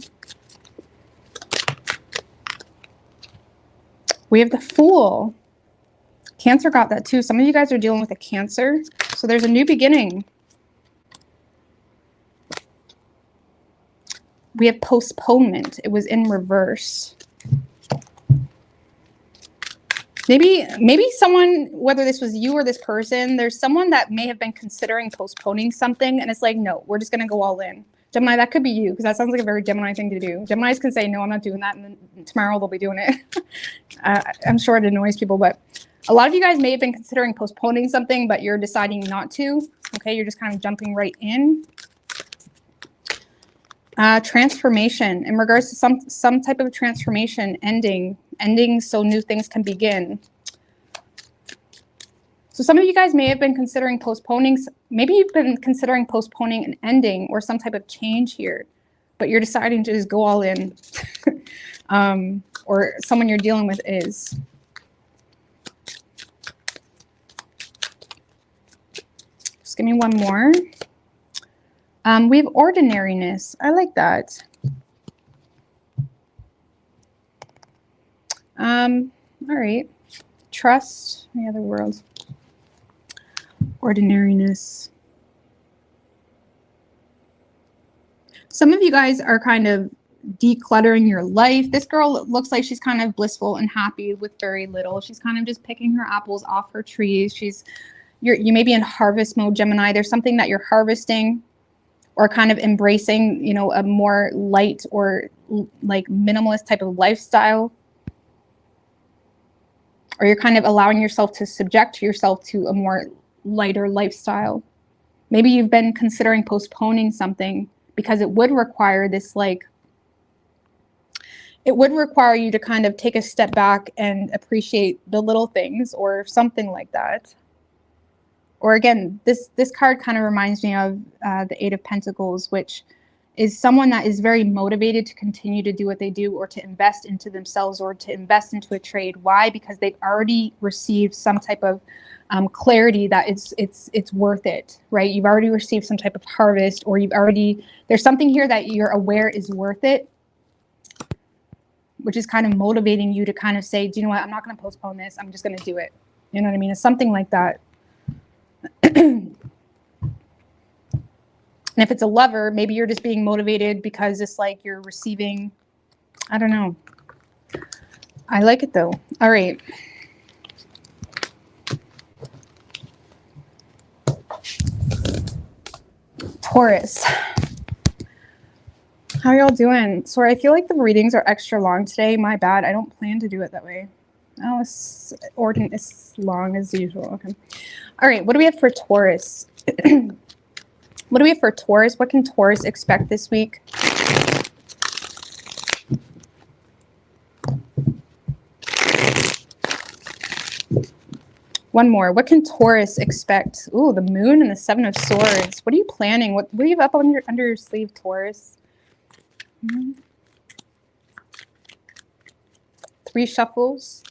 We have the Fool. Cancer got that too. Some of you guys are dealing with a Cancer. So there's a new beginning. We have postponement. It was in reverse. Maybe someone, whether this was you or this person, there's someone that may have been considering postponing something, and it's like, no, we're just going to go all in. Gemini, that could be you, because that sounds like a very Gemini thing to do. Geminis can say, no, I'm not doing that, and then tomorrow they'll be doing it. I'm sure it annoys people, but a lot of you guys may have been considering postponing something, but you're deciding not to. Okay, you're just kind of jumping right in. Transformation, in regards to some type of transformation, ending so new things can begin. So some of you guys may have been considering postponing, maybe you've been considering postponing an ending or some type of change here, but you're deciding to just go all in. Or someone you're dealing with is. Just give me one more. We have ordinariness. I like that. All right. Trust. Any other words? Ordinariness. Some of you guys are kind of decluttering your life. This girl looks like she's kind of blissful and happy with very little. She's kind of just picking her apples off her trees. You may be in harvest mode, Gemini. There's something that you're harvesting or kind of embracing, you know, a more light or like minimalist type of lifestyle. Or you're kind of allowing yourself to subject yourself to a more lighter lifestyle. Maybe you've been considering postponing something because it would require this, like, it would require you to kind of take a step back and appreciate the little things or something like that. Or again, this card kind of reminds me of the Eight of Pentacles, which is someone that is very motivated to continue to do what they do or to invest into themselves or to invest into a trade. Why? Because they've already received some type of clarity that it's worth it, right? You've already received some type of harvest, or there's something here that you're aware is worth it, which is kind of motivating you to kind of say, do you know what? I'm not going to postpone this. I'm just going to do it. You know what I mean? It's something like that. And if it's a lover, maybe you're just being motivated because it's like you're receiving, I don't know. I like it though. All right. Taurus. How y'all doing? Sorry, I feel like the readings are extra long today. My bad. I don't plan to do it that way. Oh, it's long as usual. Okay. All right. What do we have for Taurus? What do we have for Taurus? What can Taurus expect this week? One more. What can Taurus expect? Ooh, the Moon and the Seven of Swords. What are you planning? What do you have up on under your sleeve, Taurus? Three shuffles.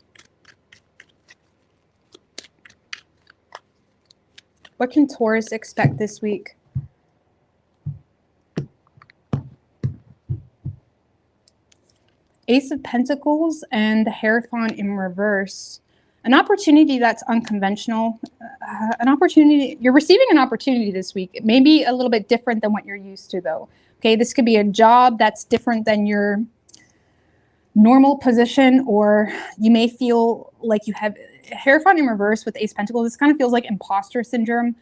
What can Taurus expect this week? Ace of Pentacles and the Hierophant in reverse. An opportunity that's unconventional. An opportunity. You're receiving an opportunity this week. It may be a little bit different than what you're used to, though. Okay, this could be a job that's different than your normal position, or you may feel like you have Hierophant in reverse with Ace of Pentacles. This kind of feels like imposter syndrome,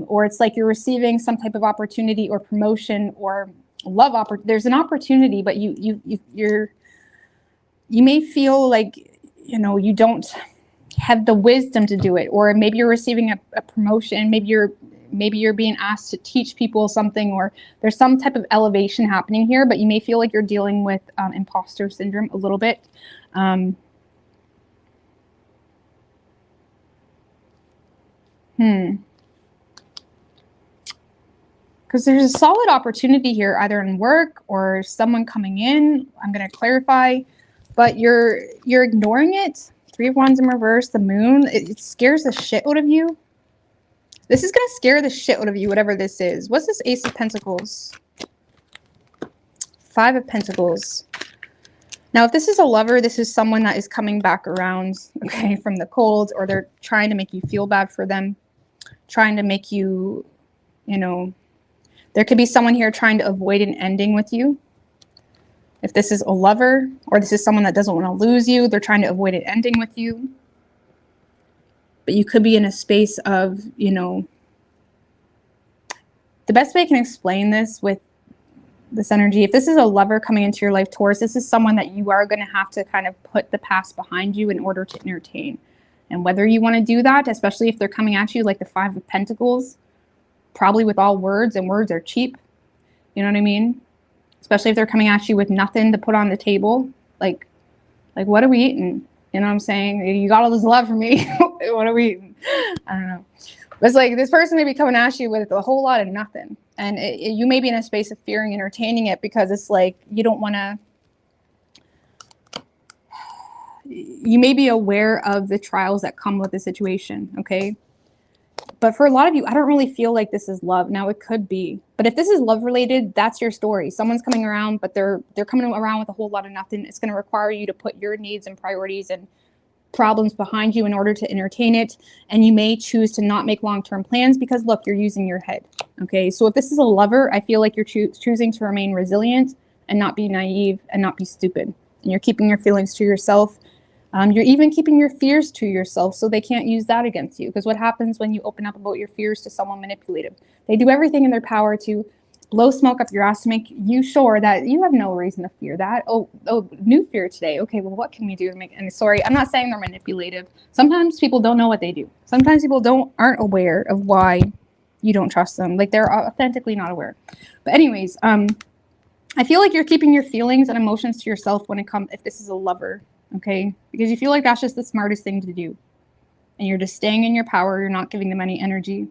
or it's like you're receiving some type of opportunity or promotion or love opportunity. There's an opportunity, but you may feel like, you know, you don't have the wisdom to do it, or maybe you're receiving a promotion, maybe you're being asked to teach people something, or there's some type of elevation happening here, but you may feel like you're dealing with imposter syndrome a little bit. Because there's a solid opportunity here, either in work or someone coming in. I'm going to clarify, but you're ignoring it. 3 of Wands in reverse, the moon, it scares the shit out of you. This is going to scare the shit out of you, whatever this is. What's this Ace of Pentacles? 5 of Pentacles. Now, if this is a lover, this is someone that is coming back around, okay, from the cold, or they're trying to make you feel bad for them, trying to make you, you know, there could be someone here trying to avoid an ending with you. If this is a lover, or this is someone that doesn't want to lose you, they're trying to avoid an ending with you. But you could be in a space of, you know, the best way I can explain this with this energy, if this is a lover coming into your life, Taurus, this is someone that you are going to have to kind of put the past behind you in order to entertain. And whether you want to do that, especially if they're coming at you like the 5 of Pentacles, probably with all words, and words are cheap. You know what I mean? Especially if they're coming at you with nothing to put on the table. Like what are we eating? You know what I'm saying? You got all this love for me. What are we eating? I don't know. But it's like this person may be coming at you with a whole lot of nothing. And you may be in a space of fearing entertaining it, because it's like you don't want to. You may be aware of the trials that come with the situation, okay? But for a lot of you, I don't really feel like this is love. Now, it could be. But if this is love related, that's your story. Someone's coming around, but they're coming around with a whole lot of nothing. It's going to require you to put your needs and priorities and problems behind you in order to entertain it. And you may choose to not make long-term plans because, look, you're using your head. Okay, so if this is a lover, I feel like you're choosing to remain resilient and not be naive and not be stupid. And you're keeping your feelings to yourself. You're even keeping your fears to yourself so they can't use that against you. Because what happens when you open up about your fears to someone manipulative? They do everything in their power to blow smoke up your ass to make you sure that you have no reason to fear that. Oh, new fear today. Okay, well, what can we do to make? And sorry, I'm not saying they're manipulative. Sometimes people don't know what they do. Sometimes people aren't aware of why you don't trust them. Like, they're authentically not aware. But anyways, I feel like you're keeping your feelings and emotions to yourself when it comes, if this is a lover, okay? Because you feel like that's just the smartest thing to do. And you're just staying in your power. You're not giving them any energy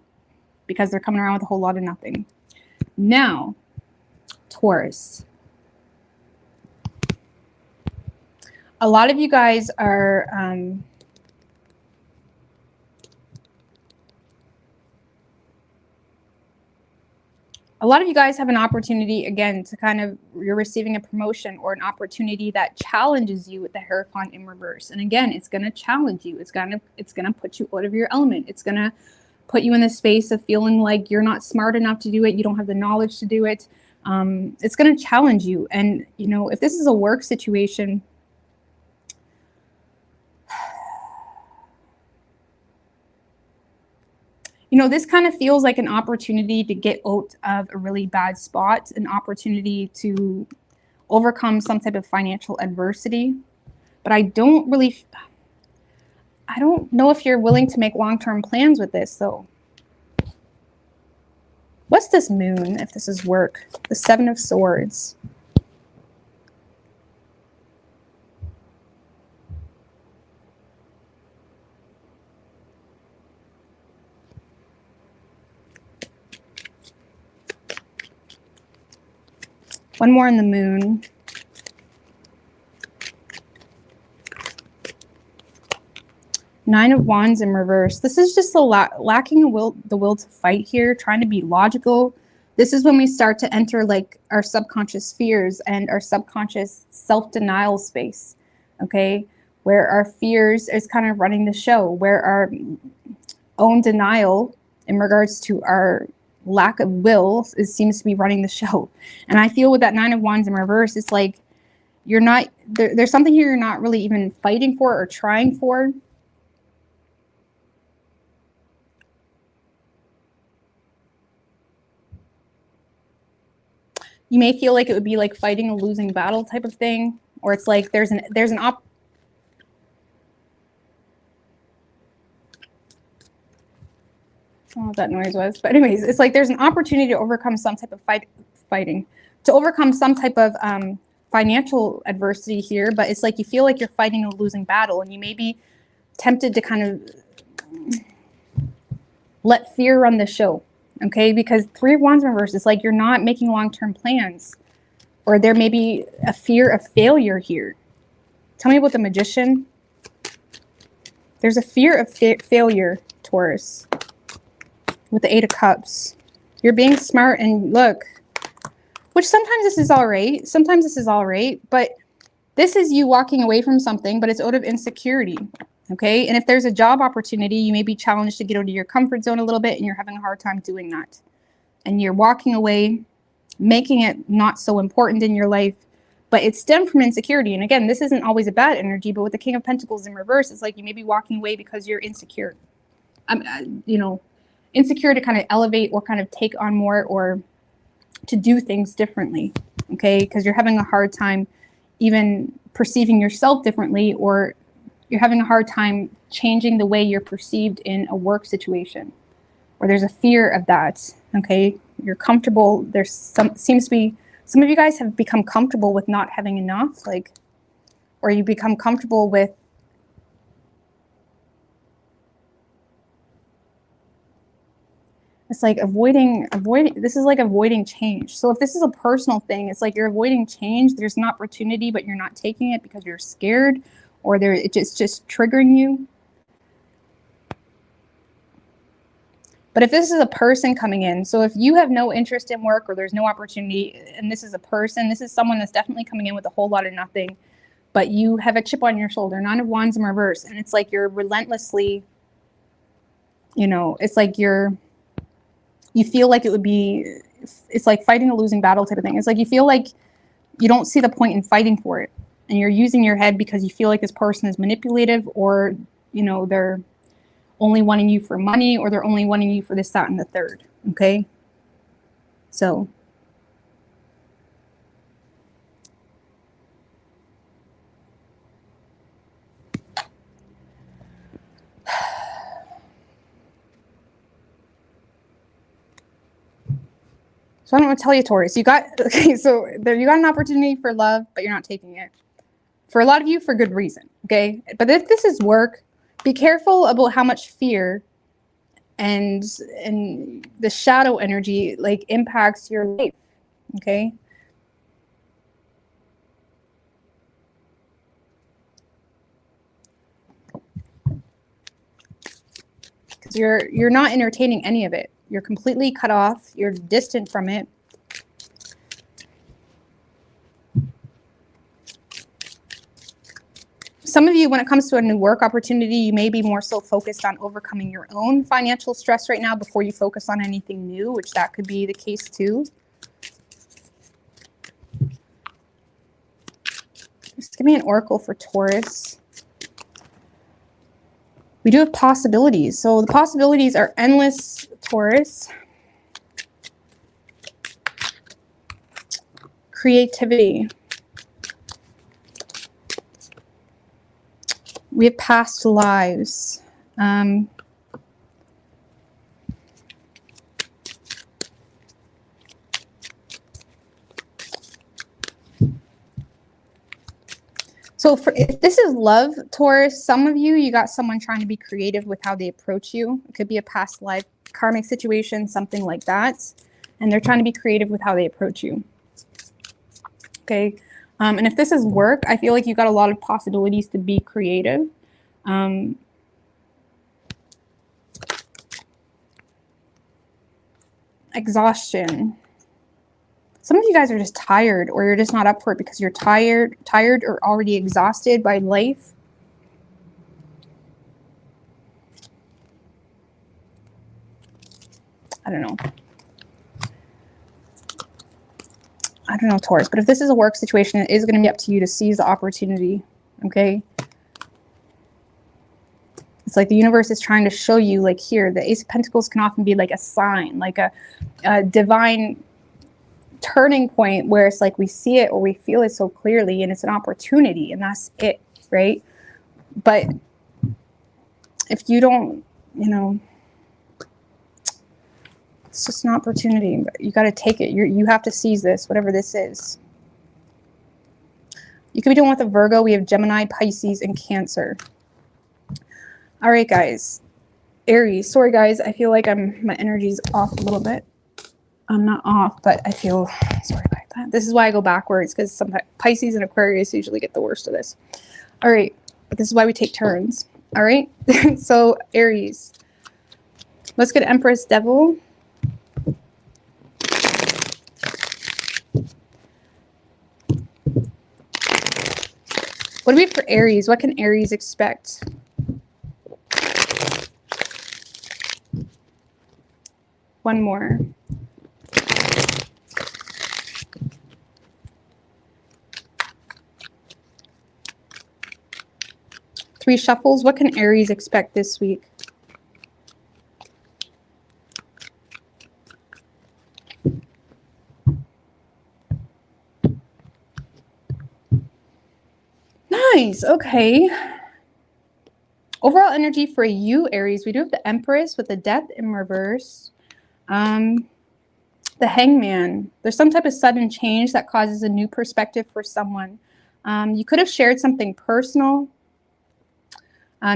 because they're coming around with a whole lot of nothing. Now, Taurus. A lot of you guys are a lot of you guys have an opportunity, again, to kind of, you're receiving a promotion or an opportunity that challenges you with the Hierophant in reverse. And again, it's going to challenge you. It's going to put you out of your element. It's going to put you in the space of feeling like you're not smart enough to do it. You don't have the knowledge to do it. It's going to challenge you. And, you know, if this is a work situation, you know, this kind of feels like an opportunity to get out of a really bad spot, an opportunity to overcome some type of financial adversity. But I don't know if you're willing to make long-term plans with this, though. What's this moon, if this is work? The 7 of Swords. One more in the moon. Nine of Wands in reverse. This is just the lacking the will to fight here, trying to be logical. This is when we start to enter like our subconscious fears and our subconscious self-denial space, okay? Where our fears is kind of running the show, where our own denial in regards to our lack of will seems to be running the show. And I feel with that Nine of Wands in reverse, it's like you're not, there's something here you're not really even fighting for or trying for. You may feel like it would be like fighting a losing battle type of thing, or it's like there's an I don't know what that noise was, but anyways, it's like there's an opportunity to overcome some type of to overcome some type of financial adversity here, but it's like you feel like you're fighting a losing battle, and you may be tempted to kind of let fear run the show, okay? Because Three of Wands in reverse is like you're not making long-term plans, or there may be a fear of failure here. Tell me about the Magician. There's a fear of failure, Taurus, with the Eight of Cups. You're being smart, and look, which sometimes this is all right. Sometimes this is all right, but this is you walking away from something, but it's out of insecurity, okay? And if there's a job opportunity, you may be challenged to get out of your comfort zone a little bit, and you're having a hard time doing that. And you're walking away, making it not so important in your life, but it's stemmed from insecurity. And again, this isn't always a bad energy, but with the King of Pentacles in reverse, it's like you may be walking away because you're insecure. You know, insecure to kind of elevate or kind of take on more or to do things differently, okay? Because you're having a hard time even perceiving yourself differently, or you're having a hard time changing the way you're perceived in a work situation, or there's a fear of that, okay? You're comfortable. There's seems to be, some of you guys have become comfortable with not having enough, like, or you become comfortable with it's like avoiding, this is like avoiding change. So if this is a personal thing, it's like you're avoiding change. There's an opportunity, but you're not taking it because you're scared, or it's just triggering you. But if this is a person coming in, so if you have no interest in work or there's no opportunity, and this is a person, this is someone that's definitely coming in with a whole lot of nothing, but you have a chip on your shoulder, Nine of Wands in reverse, and it's like you're relentlessly, you know, it's like you feel like it would be, it's like fighting a losing battle type of thing. It's like you feel like you don't see the point in fighting for it. And you're using your head because you feel like this person is manipulative, or, you know, they're only wanting you for money, or they're only wanting you for this, that, and the third. Okay? So I don't want to tell you, Taurus, you got, okay, so there, you got an opportunity for love, but you're not taking it. For a lot of you, for good reason, okay? But if this is work, be careful about how much fear and the shadow energy, like, impacts your life, okay? Because you're not entertaining any of it. You're completely cut off. You're distant from it. Some of you, when it comes to a new work opportunity, you may be more so focused on overcoming your own financial stress right now before you focus on anything new, which that could be the case too. Just give me an oracle for Taurus. We do have possibilities. So the possibilities are endless, Taurus. Creativity. We have past lives. So if this is love, Taurus, some of you got someone trying to be creative with how they approach you. It could be a past life karmic situation, something like that. And they're trying to be creative with how they approach you. Okay. And if this is work, I feel like you got a lot of possibilities to be creative. Exhaustion. Some of you guys are just tired, or you're just not up for it because you're tired or already exhausted by life. I don't know. I don't know, Taurus, but if this is a work situation, it is going to be up to you to seize the opportunity, okay? It's like the universe is trying to show you, like here, the Ace of Pentacles can often be like a sign, like a divine turning point where it's like we see it or we feel it so clearly, and it's an opportunity, and that's it, right? But if you don't, you know, it's just an opportunity, but you got to take it. You have to seize this, whatever this is. You could be dealing with a Virgo. We have Gemini, Pisces, and Cancer. All right, guys. Aries. Sorry, guys. I feel like my energy's off a little bit. I'm not off, but I feel sorry about that. This is why I go backwards, because sometimes Pisces and Aquarius usually get the worst of this. All right. But this is why we take turns. All right. So Aries. Let's get Empress Devil. What do we have for Aries? What can Aries expect? One more. Three shuffles. What can Aries expect this week? Nice. Okay. Overall energy for you, Aries. We do have the Empress with the Death in reverse. The Hangman. There's some type of sudden change that causes a new perspective for someone. You could have shared something personal.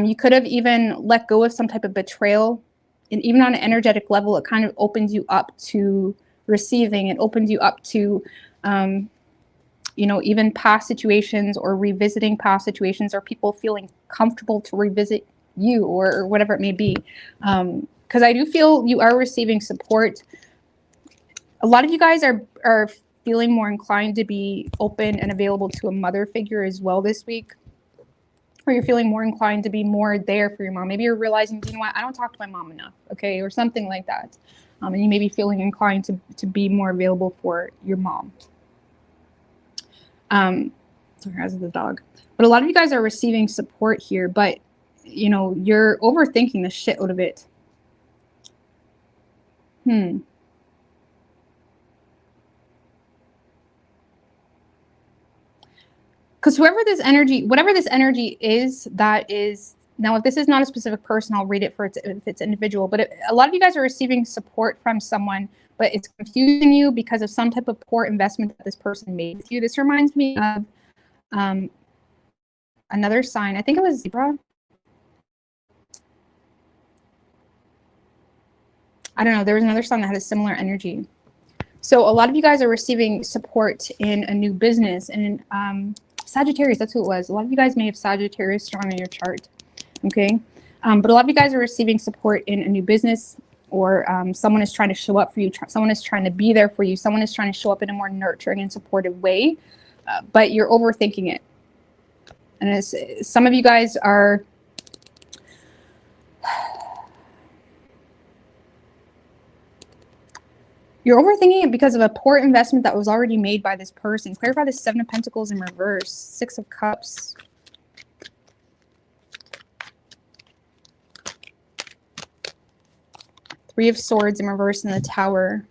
You could have even let go of some type of betrayal. And even on an energetic level, it kind of opens you up to receiving. It opens you up to, you know, even past situations or revisiting past situations, or people feeling comfortable to revisit you, or whatever it may be. Because I do feel you are receiving support. A lot of you guys are feeling more inclined to be open and available to a mother figure as well this week. Or you're feeling more inclined to be more there for your mom. Maybe you're realizing, you know what, I don't talk to my mom enough, okay, or something like that. And you may be feeling inclined to be more available for your mom. Sorry, as the dog. But a lot of you guys are receiving support here, but you know, you're overthinking the shit out of it. Because whatever this energy is, that is, now if this is not a specific person, I'll read it for if it's individual, but a lot of you guys are receiving support from someone, but it's confusing you because of some type of poor investment that this person made with you. This reminds me of another sign. I think it was Libra. I don't know. There was another sign that had a similar energy. So a lot of you guys are receiving support in a new business, and Sagittarius, that's who it was. A lot of you guys may have Sagittarius strong in your chart, okay? But a lot of you guys are receiving support in a new business, or someone is trying to show up for you. Someone is trying to be there for you. Someone is trying to show up in a more nurturing and supportive way, but you're overthinking it. And as some of you guys are... You're overthinking it because of a poor investment that was already made by this person. Clarify the Seven of Pentacles in reverse. Six of Cups. Three of Swords in reverse in the Tower.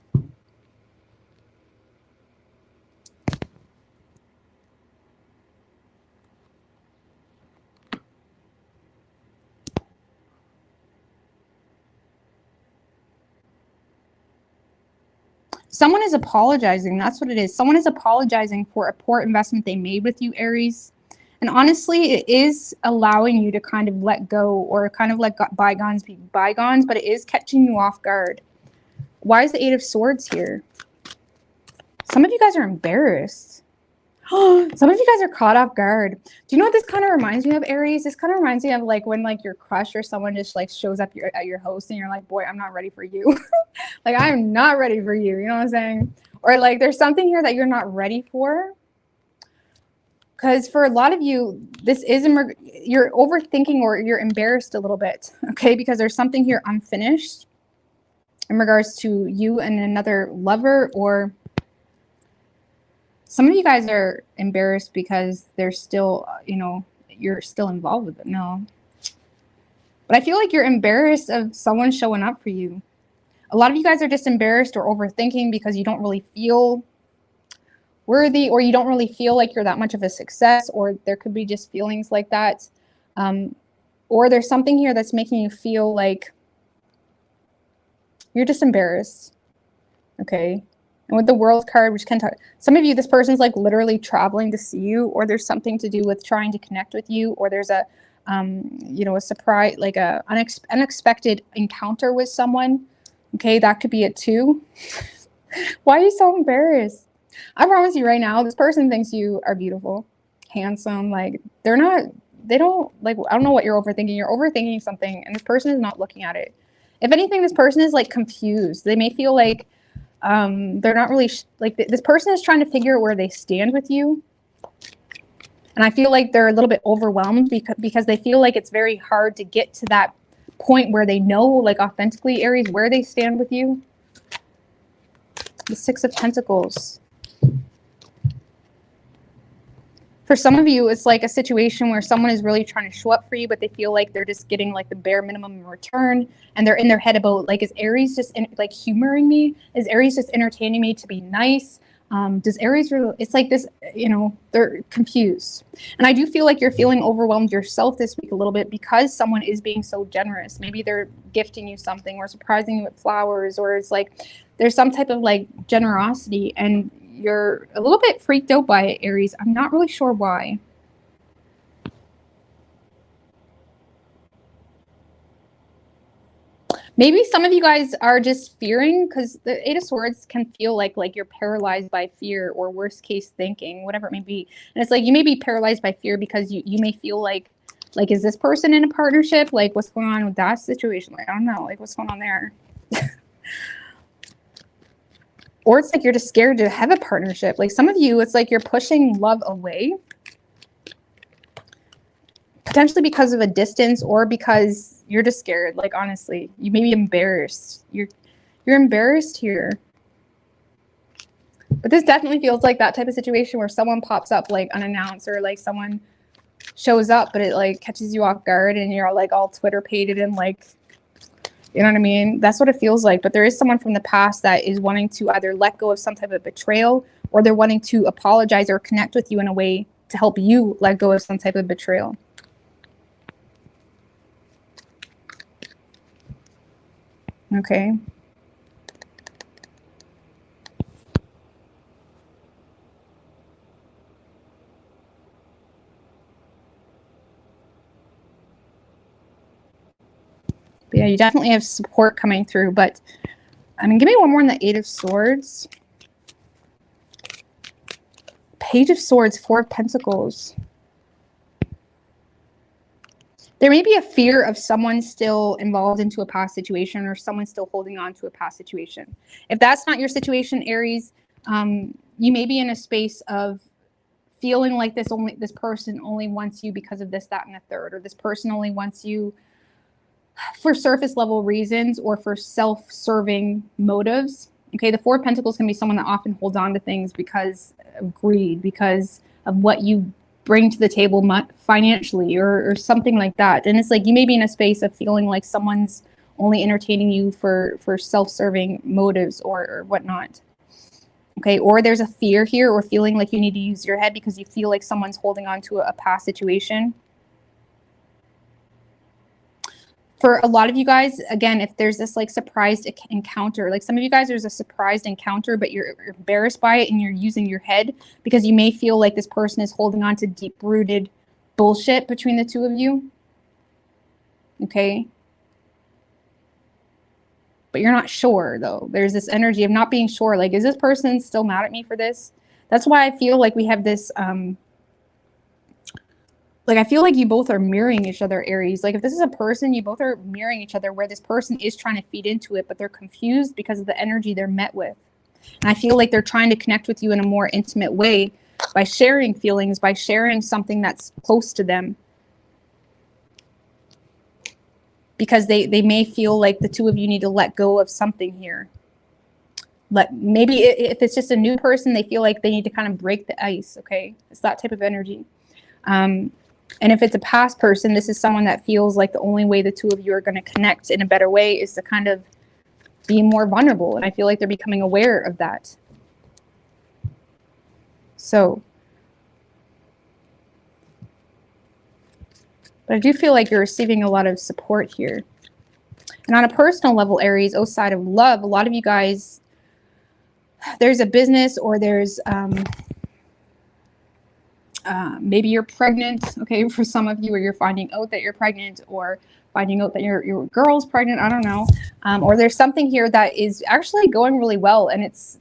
Someone is apologizing. That's what it is. Someone is apologizing for a poor investment they made with you, Aries. And honestly, it is allowing you to kind of let go, or kind of let bygones be bygones, but it is catching you off guard. Why is the Eight of Swords here? Some of you guys are embarrassed. Some of you guys are caught off guard. Do you know what this kind of reminds me of, Aries? This kind of reminds me of like when like your crush or someone just like shows up at your house and you're like, boy, I'm not ready for you. Like, I'm not ready for you. You know what I'm saying? Or like there's something here that you're not ready for. Because for a lot of you, this is, you're overthinking, or you're embarrassed a little bit, okay? Because there's something here unfinished in regards to you and another lover, or some of you guys are embarrassed because they're still, you know, you're still involved with it. No. But I feel like you're embarrassed of someone showing up for you. A lot of you guys are just embarrassed or overthinking because you don't really feel worthy, or you don't really feel like you're that much of a success, or there could be just feelings like that. Or there's something here that's making you feel like you're just embarrassed. Okay. And with the World card, which can talk, some of you, this person's like literally traveling to see you, or there's something to do with trying to connect with you, or there's a you know, a surprise, like a unexpected encounter with someone. Okay, that could be it too. Why are you so embarrassed? I promise you right now, this person thinks you are beautiful, handsome. Like they don't, like, I don't know what you're overthinking. You're overthinking something and this person is not looking at it. If anything, this person is like confused. They may feel like they're not really, this person is trying to figure out where they stand with you. And I feel like they're a little bit overwhelmed because they feel like it's very hard to get to that point where they know, like authentically, Aries, where they stand with you. The Six of Pentacles. For some of you, it's like a situation where someone is really trying to show up for you, but they feel like they're just getting like the bare minimum in return. And they're in their head about, like, is Aries just like humoring me? Is Aries just entertaining me to be nice? Does Aries really, it's like this, you know, they're confused. And I do feel like you're feeling overwhelmed yourself this week a little bit because someone is being so generous. Maybe they're gifting you something or surprising you with flowers, or it's like there's some type of like generosity and you're a little bit freaked out by it, Aries. I'm not really sure why. Maybe some of you guys are just fearing, because the Eight of Swords can feel like you're paralyzed by fear or worst case thinking, whatever it may be. And it's like you may be paralyzed by fear because you may feel like, is this person in a partnership? Like, what's going on with that situation? Like, I don't know, like, what's going on there? Or it's like you're just scared to have a partnership. Like some of you, it's like you're pushing love away. Potentially because of a distance or because you're just scared. Like, honestly, you may be embarrassed. You're embarrassed here. But this definitely feels like that type of situation where someone pops up like unannounced, or like someone shows up, but it like catches you off guard and you're like all Twitter pated and like, you know what I mean? That's what it feels like. But there is someone from the past that is wanting to either let go of some type of betrayal, or they're wanting to apologize or connect with you in a way to help you let go of some type of betrayal. Okay. But yeah, you definitely have support coming through, but I mean, give me one more on the Eight of Swords. Page of Swords, Four of Pentacles. There may be a fear of someone still involved into a past situation, or someone still holding on to a past situation. If that's not your situation, Aries, you may be in a space of feeling like this person only wants you because of this, that, and the third, or this person only wants you for surface level reasons or for self-serving motives. Okay, the Four of Pentacles can be someone that often holds on to things because of greed, because of what you bring to the table financially, or something like that. And it's like you may be in a space of feeling like someone's only entertaining you for self-serving motives or whatnot. Okay, or there's a fear here, or feeling like you need to use your head because you feel like someone's holding on to a past situation. For a lot of you guys, again, if there's this like surprised encounter, like some of you guys, there's a surprised encounter, but you're embarrassed by it and you're using your head because you may feel like this person is holding on to deep-rooted bullshit between the two of you. Okay. But you're not sure, though. There's this energy of not being sure. Like, is this person still mad at me for this? That's why I feel like we have this, like, I feel like you both are mirroring each other, Aries. Like, if this is a person, you both are mirroring each other, where this person is trying to feed into it, but they're confused because of the energy they're met with. And I feel like they're trying to connect with you in a more intimate way by sharing feelings, by sharing something that's close to them. Because they may feel like the two of you need to let go of something here. Maybe if it's just a new person, they feel like they need to kind of break the ice, okay? It's that type of energy. And if it's a past person, this is someone that feels like the only way the two of you are going to connect in a better way is to kind of be more vulnerable. And I feel like they're becoming aware of that. So, but I do feel like you're receiving a lot of support here. And on a personal level, Aries, outside of love, a lot of you guys, there's a business or there's Maybe you're pregnant, okay, for some of you, or you're finding out that you're pregnant, or finding out that your girl's pregnant, I don't know. Or there's something here that is actually going really well, and there's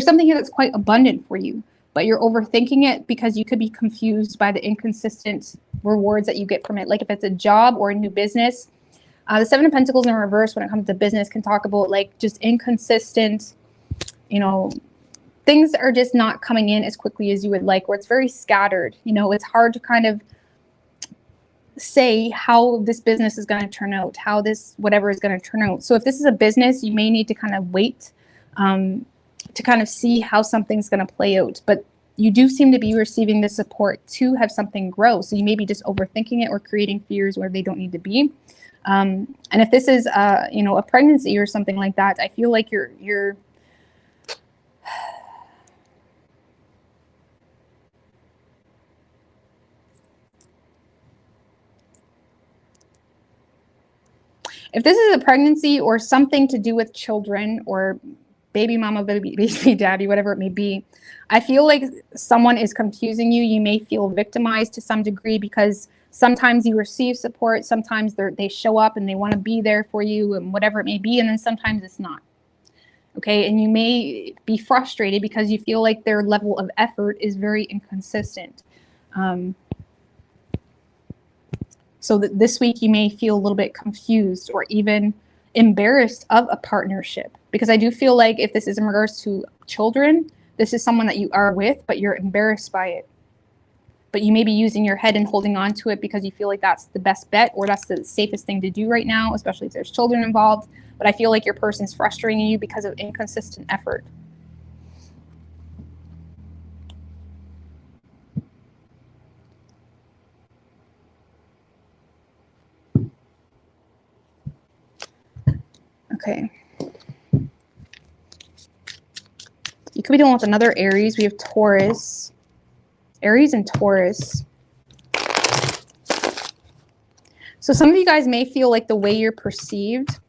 something here that's quite abundant for you, but you're overthinking it because you could be confused by the inconsistent rewards that you get from it. Like if it's a job or a new business, the Seven of Pentacles in reverse when it comes to business can talk about like just inconsistent, things are just not coming in as quickly as you would like, or it's very scattered. It's hard to kind of say how this business is going to turn out, how this whatever is going to turn out. So if this is a business, you may need to kind of wait to kind of see how something's going to play out. But you do seem to be receiving the support to have something grow. So you may be just overthinking it or creating fears where they don't need to be. And if this is a pregnancy or something like that, I feel like you're if this is a pregnancy or something to do with children or baby mama, baby daddy, whatever it may be, I feel like someone is confusing you. You may feel victimized to some degree because sometimes you receive support, sometimes they show up and they want to be there for you and whatever it may be, and then sometimes it's not. Okay, and you may be frustrated because you feel like their level of effort is very inconsistent. So that this week you may feel a little bit confused or even embarrassed of a partnership, because I do feel like if this is in regards to children, this is someone that you are with, but you're embarrassed by it. But you may be using your head and holding on to it because you feel like that's the best bet or that's the safest thing to do right now, especially if there's children involved. But I feel like your person's frustrating you because of inconsistent effort. Okay. You could be dealing with another Aries. We have Taurus. Aries and Taurus. So some of you guys may feel like the way you're perceived,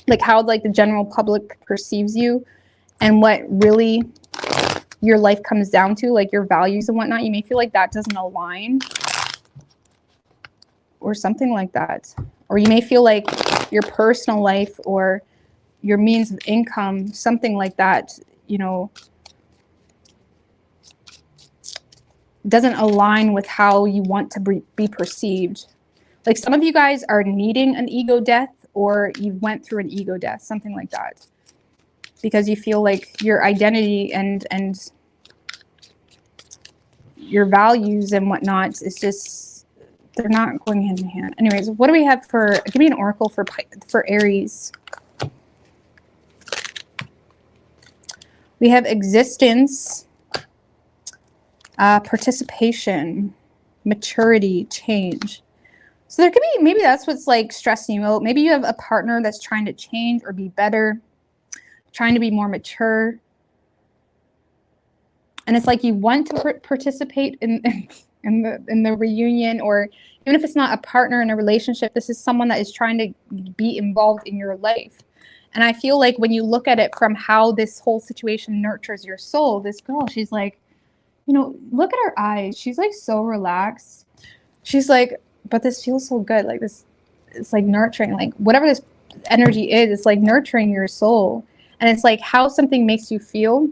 like how like the general public perceives you and what really your life comes down to, like your values and whatnot, you may feel like that doesn't align or something like that. Or you may feel like your personal life or your means of income, something like that, doesn't align with how you want to be perceived. Like some of you guys are needing an ego death, or you went through an ego death, something like that, because you feel like your identity and your values and whatnot is just, they're not going hand in hand. Anyways, what do we have for, give me an oracle for Aries. We have existence, participation, maturity, change. So there could be, maybe that's what's like stressing you out. Maybe you have a partner that's trying to change or be better, trying to be more mature. And it's like you want to participate in the reunion, or even if it's not a partner in a relationship, this is someone that is trying to be involved in your life. And I feel like when you look at it from how this whole situation nurtures your soul, this girl, she's like, look at her eyes. She's like so relaxed. She's like, but this feels so good. Like this, it's like nurturing, like whatever this energy is, it's like nurturing your soul. And it's like how something makes you feel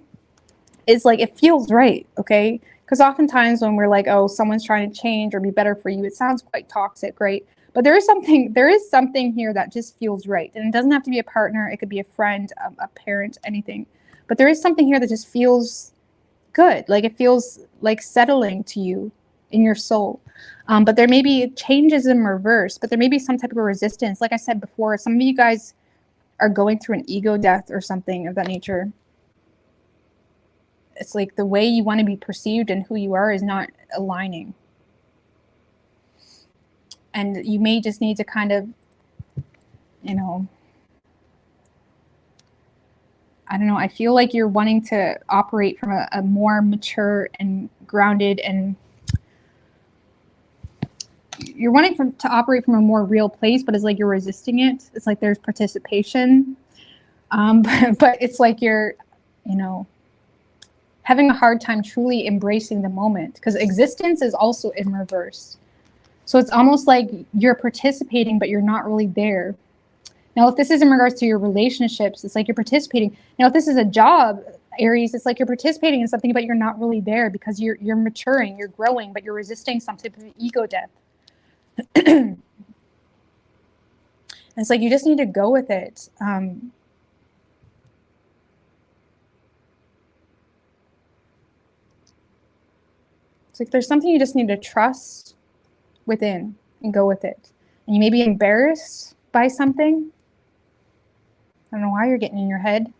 is like, it feels right. Okay. Because oftentimes when we're like, oh, someone's trying to change or be better for you, it sounds quite toxic, right? But there is something here that just feels right. And it doesn't have to be a partner. It could be a friend, a parent, anything. But there is something here that just feels good. Like it feels like settling to you in your soul. But there may be changes in reverse, but there may be some type of resistance. Like I said before, some of you guys are going through an ego death or something of that nature. It's like the way you want to be perceived and who you are is not aligning. And you may just need to kind of, I don't know, I feel like you're wanting to operate from a more mature and grounded, and you're wanting to operate from a more real place, but it's like you're resisting it. It's like there's participation, but it's like you're, having a hard time truly embracing the moment, because existence is also in reverse. So it's almost like you're participating, but you're not really there. Now, if this is in regards to your relationships, it's like you're participating. Now, if this is a job, Aries, it's like you're participating in something, but you're not really there because you're maturing, you're growing, but you're resisting some type of ego death. And it's like you just need to go with it. It's like there's something you just need to trust within and go with it. And you may be embarrassed by something. I don't know why you're getting in your head.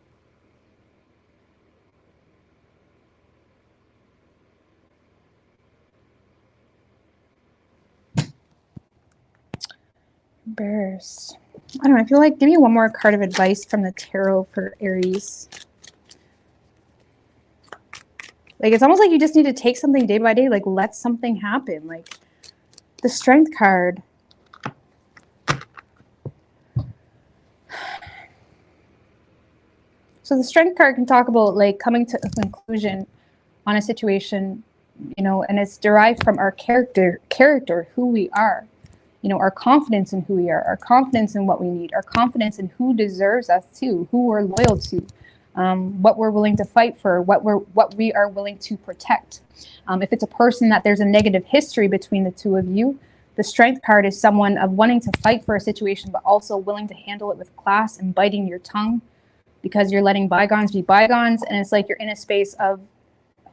Embarrassed. I don't know. I feel like, give me one more card of advice from the tarot for Aries. Like, it's almost like you just need to take something day by day, like let something happen. Like the Strength card. So the Strength card can talk about like coming to a conclusion on a situation, you know, and it's derived from our character, who we are, you know, our confidence in who we are, our confidence in what we need, our confidence in who deserves us too, who we're loyal to, what we're willing to fight for, what we are willing to protect. If it's a person that there's a negative history between the two of you, the Strength card is someone of wanting to fight for a situation, but also willing to handle it with class and biting your tongue, because you're letting bygones be bygones. And it's like you're in a space of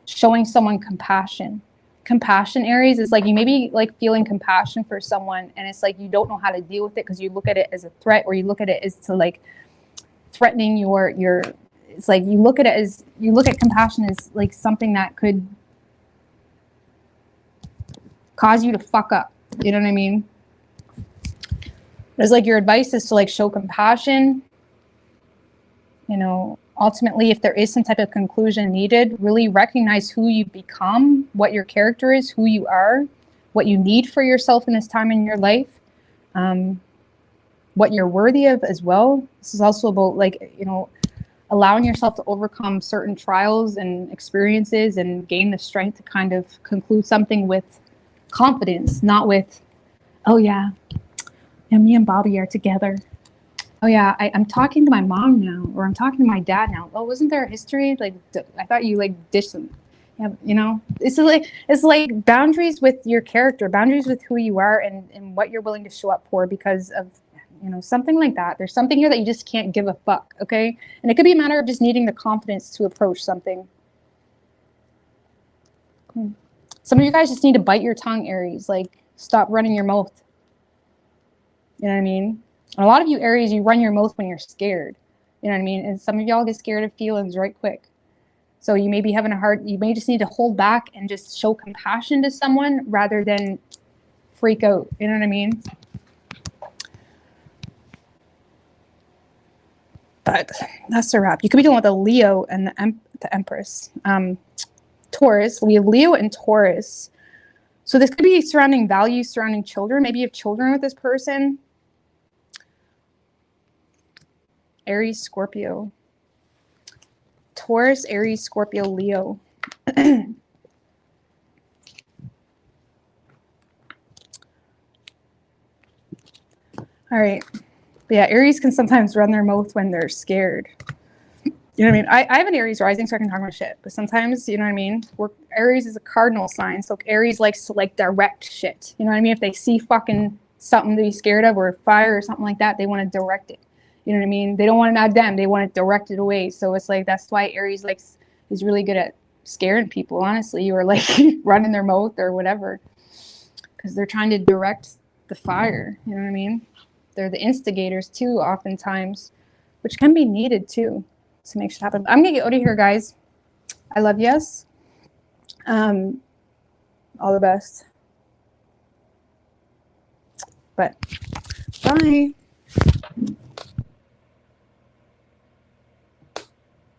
showing someone compassion. Compassion, Aries, is like you may be like feeling compassion for someone, and it's like you don't know how to deal with it because you look at it as a threat, or you look at it as to like threatening your it's like you look at it as, you look at compassion as like something that could cause you to fuck up. You know what I mean? It's like your advice is to like show compassion. You know, ultimately, if there is some type of conclusion needed, really recognize who you've become, what your character is, who you are, what you need for yourself in this time in your life, what you're worthy of as well. This is also about like, you know, allowing yourself to overcome certain trials and experiences and gain the strength to kind of conclude something with confidence, not with, oh yeah, and me and Bobby are together. Oh yeah, I'm talking to my mom now, or I'm talking to my dad now. Oh, wasn't there a history? Like, I thought you like ditched them. Yeah, you know, it's like boundaries with your character, boundaries with who you are, and what you're willing to show up for, because of, you know, something like that. There's something here that you just can't give a fuck. Okay, and it could be a matter of just needing the confidence to approach something. Some of you guys just need to bite your tongue, Aries. Like, stop running your mouth. You know what I mean? And a lot of you Aries, you run your mouth when you're scared. You know what I mean? And some of y'all get scared of feelings right quick. So you may be having a hard, you may just need to hold back and just show compassion to someone rather than freak out. You know what I mean? But that's a wrap. You could be dealing with a Leo and the Empress. Taurus, we have Leo and Taurus. So this could be surrounding values, surrounding children. Maybe you have children with this person. Aries, Scorpio. Taurus, Aries, Scorpio, Leo. All right. But yeah, Aries can sometimes run their mouth when they're scared. You know what I mean? I have an Aries rising, so I can talk about shit. But sometimes, you know what I mean? Aries is a cardinal sign, so Aries likes to like direct shit. You know what I mean? If they see fucking something to be scared of, or fire or something like that, they want to direct it. You know what I mean? They don't want it at them. They want it directed away. So it's like, that's why Aries is really good at scaring people, honestly, or like running their mouth or whatever, because they're trying to direct the fire. You know what I mean? They're the instigators too, oftentimes, which can be needed too to make shit happen. I'm gonna get out of here, guys. I love yous. All the best. But bye.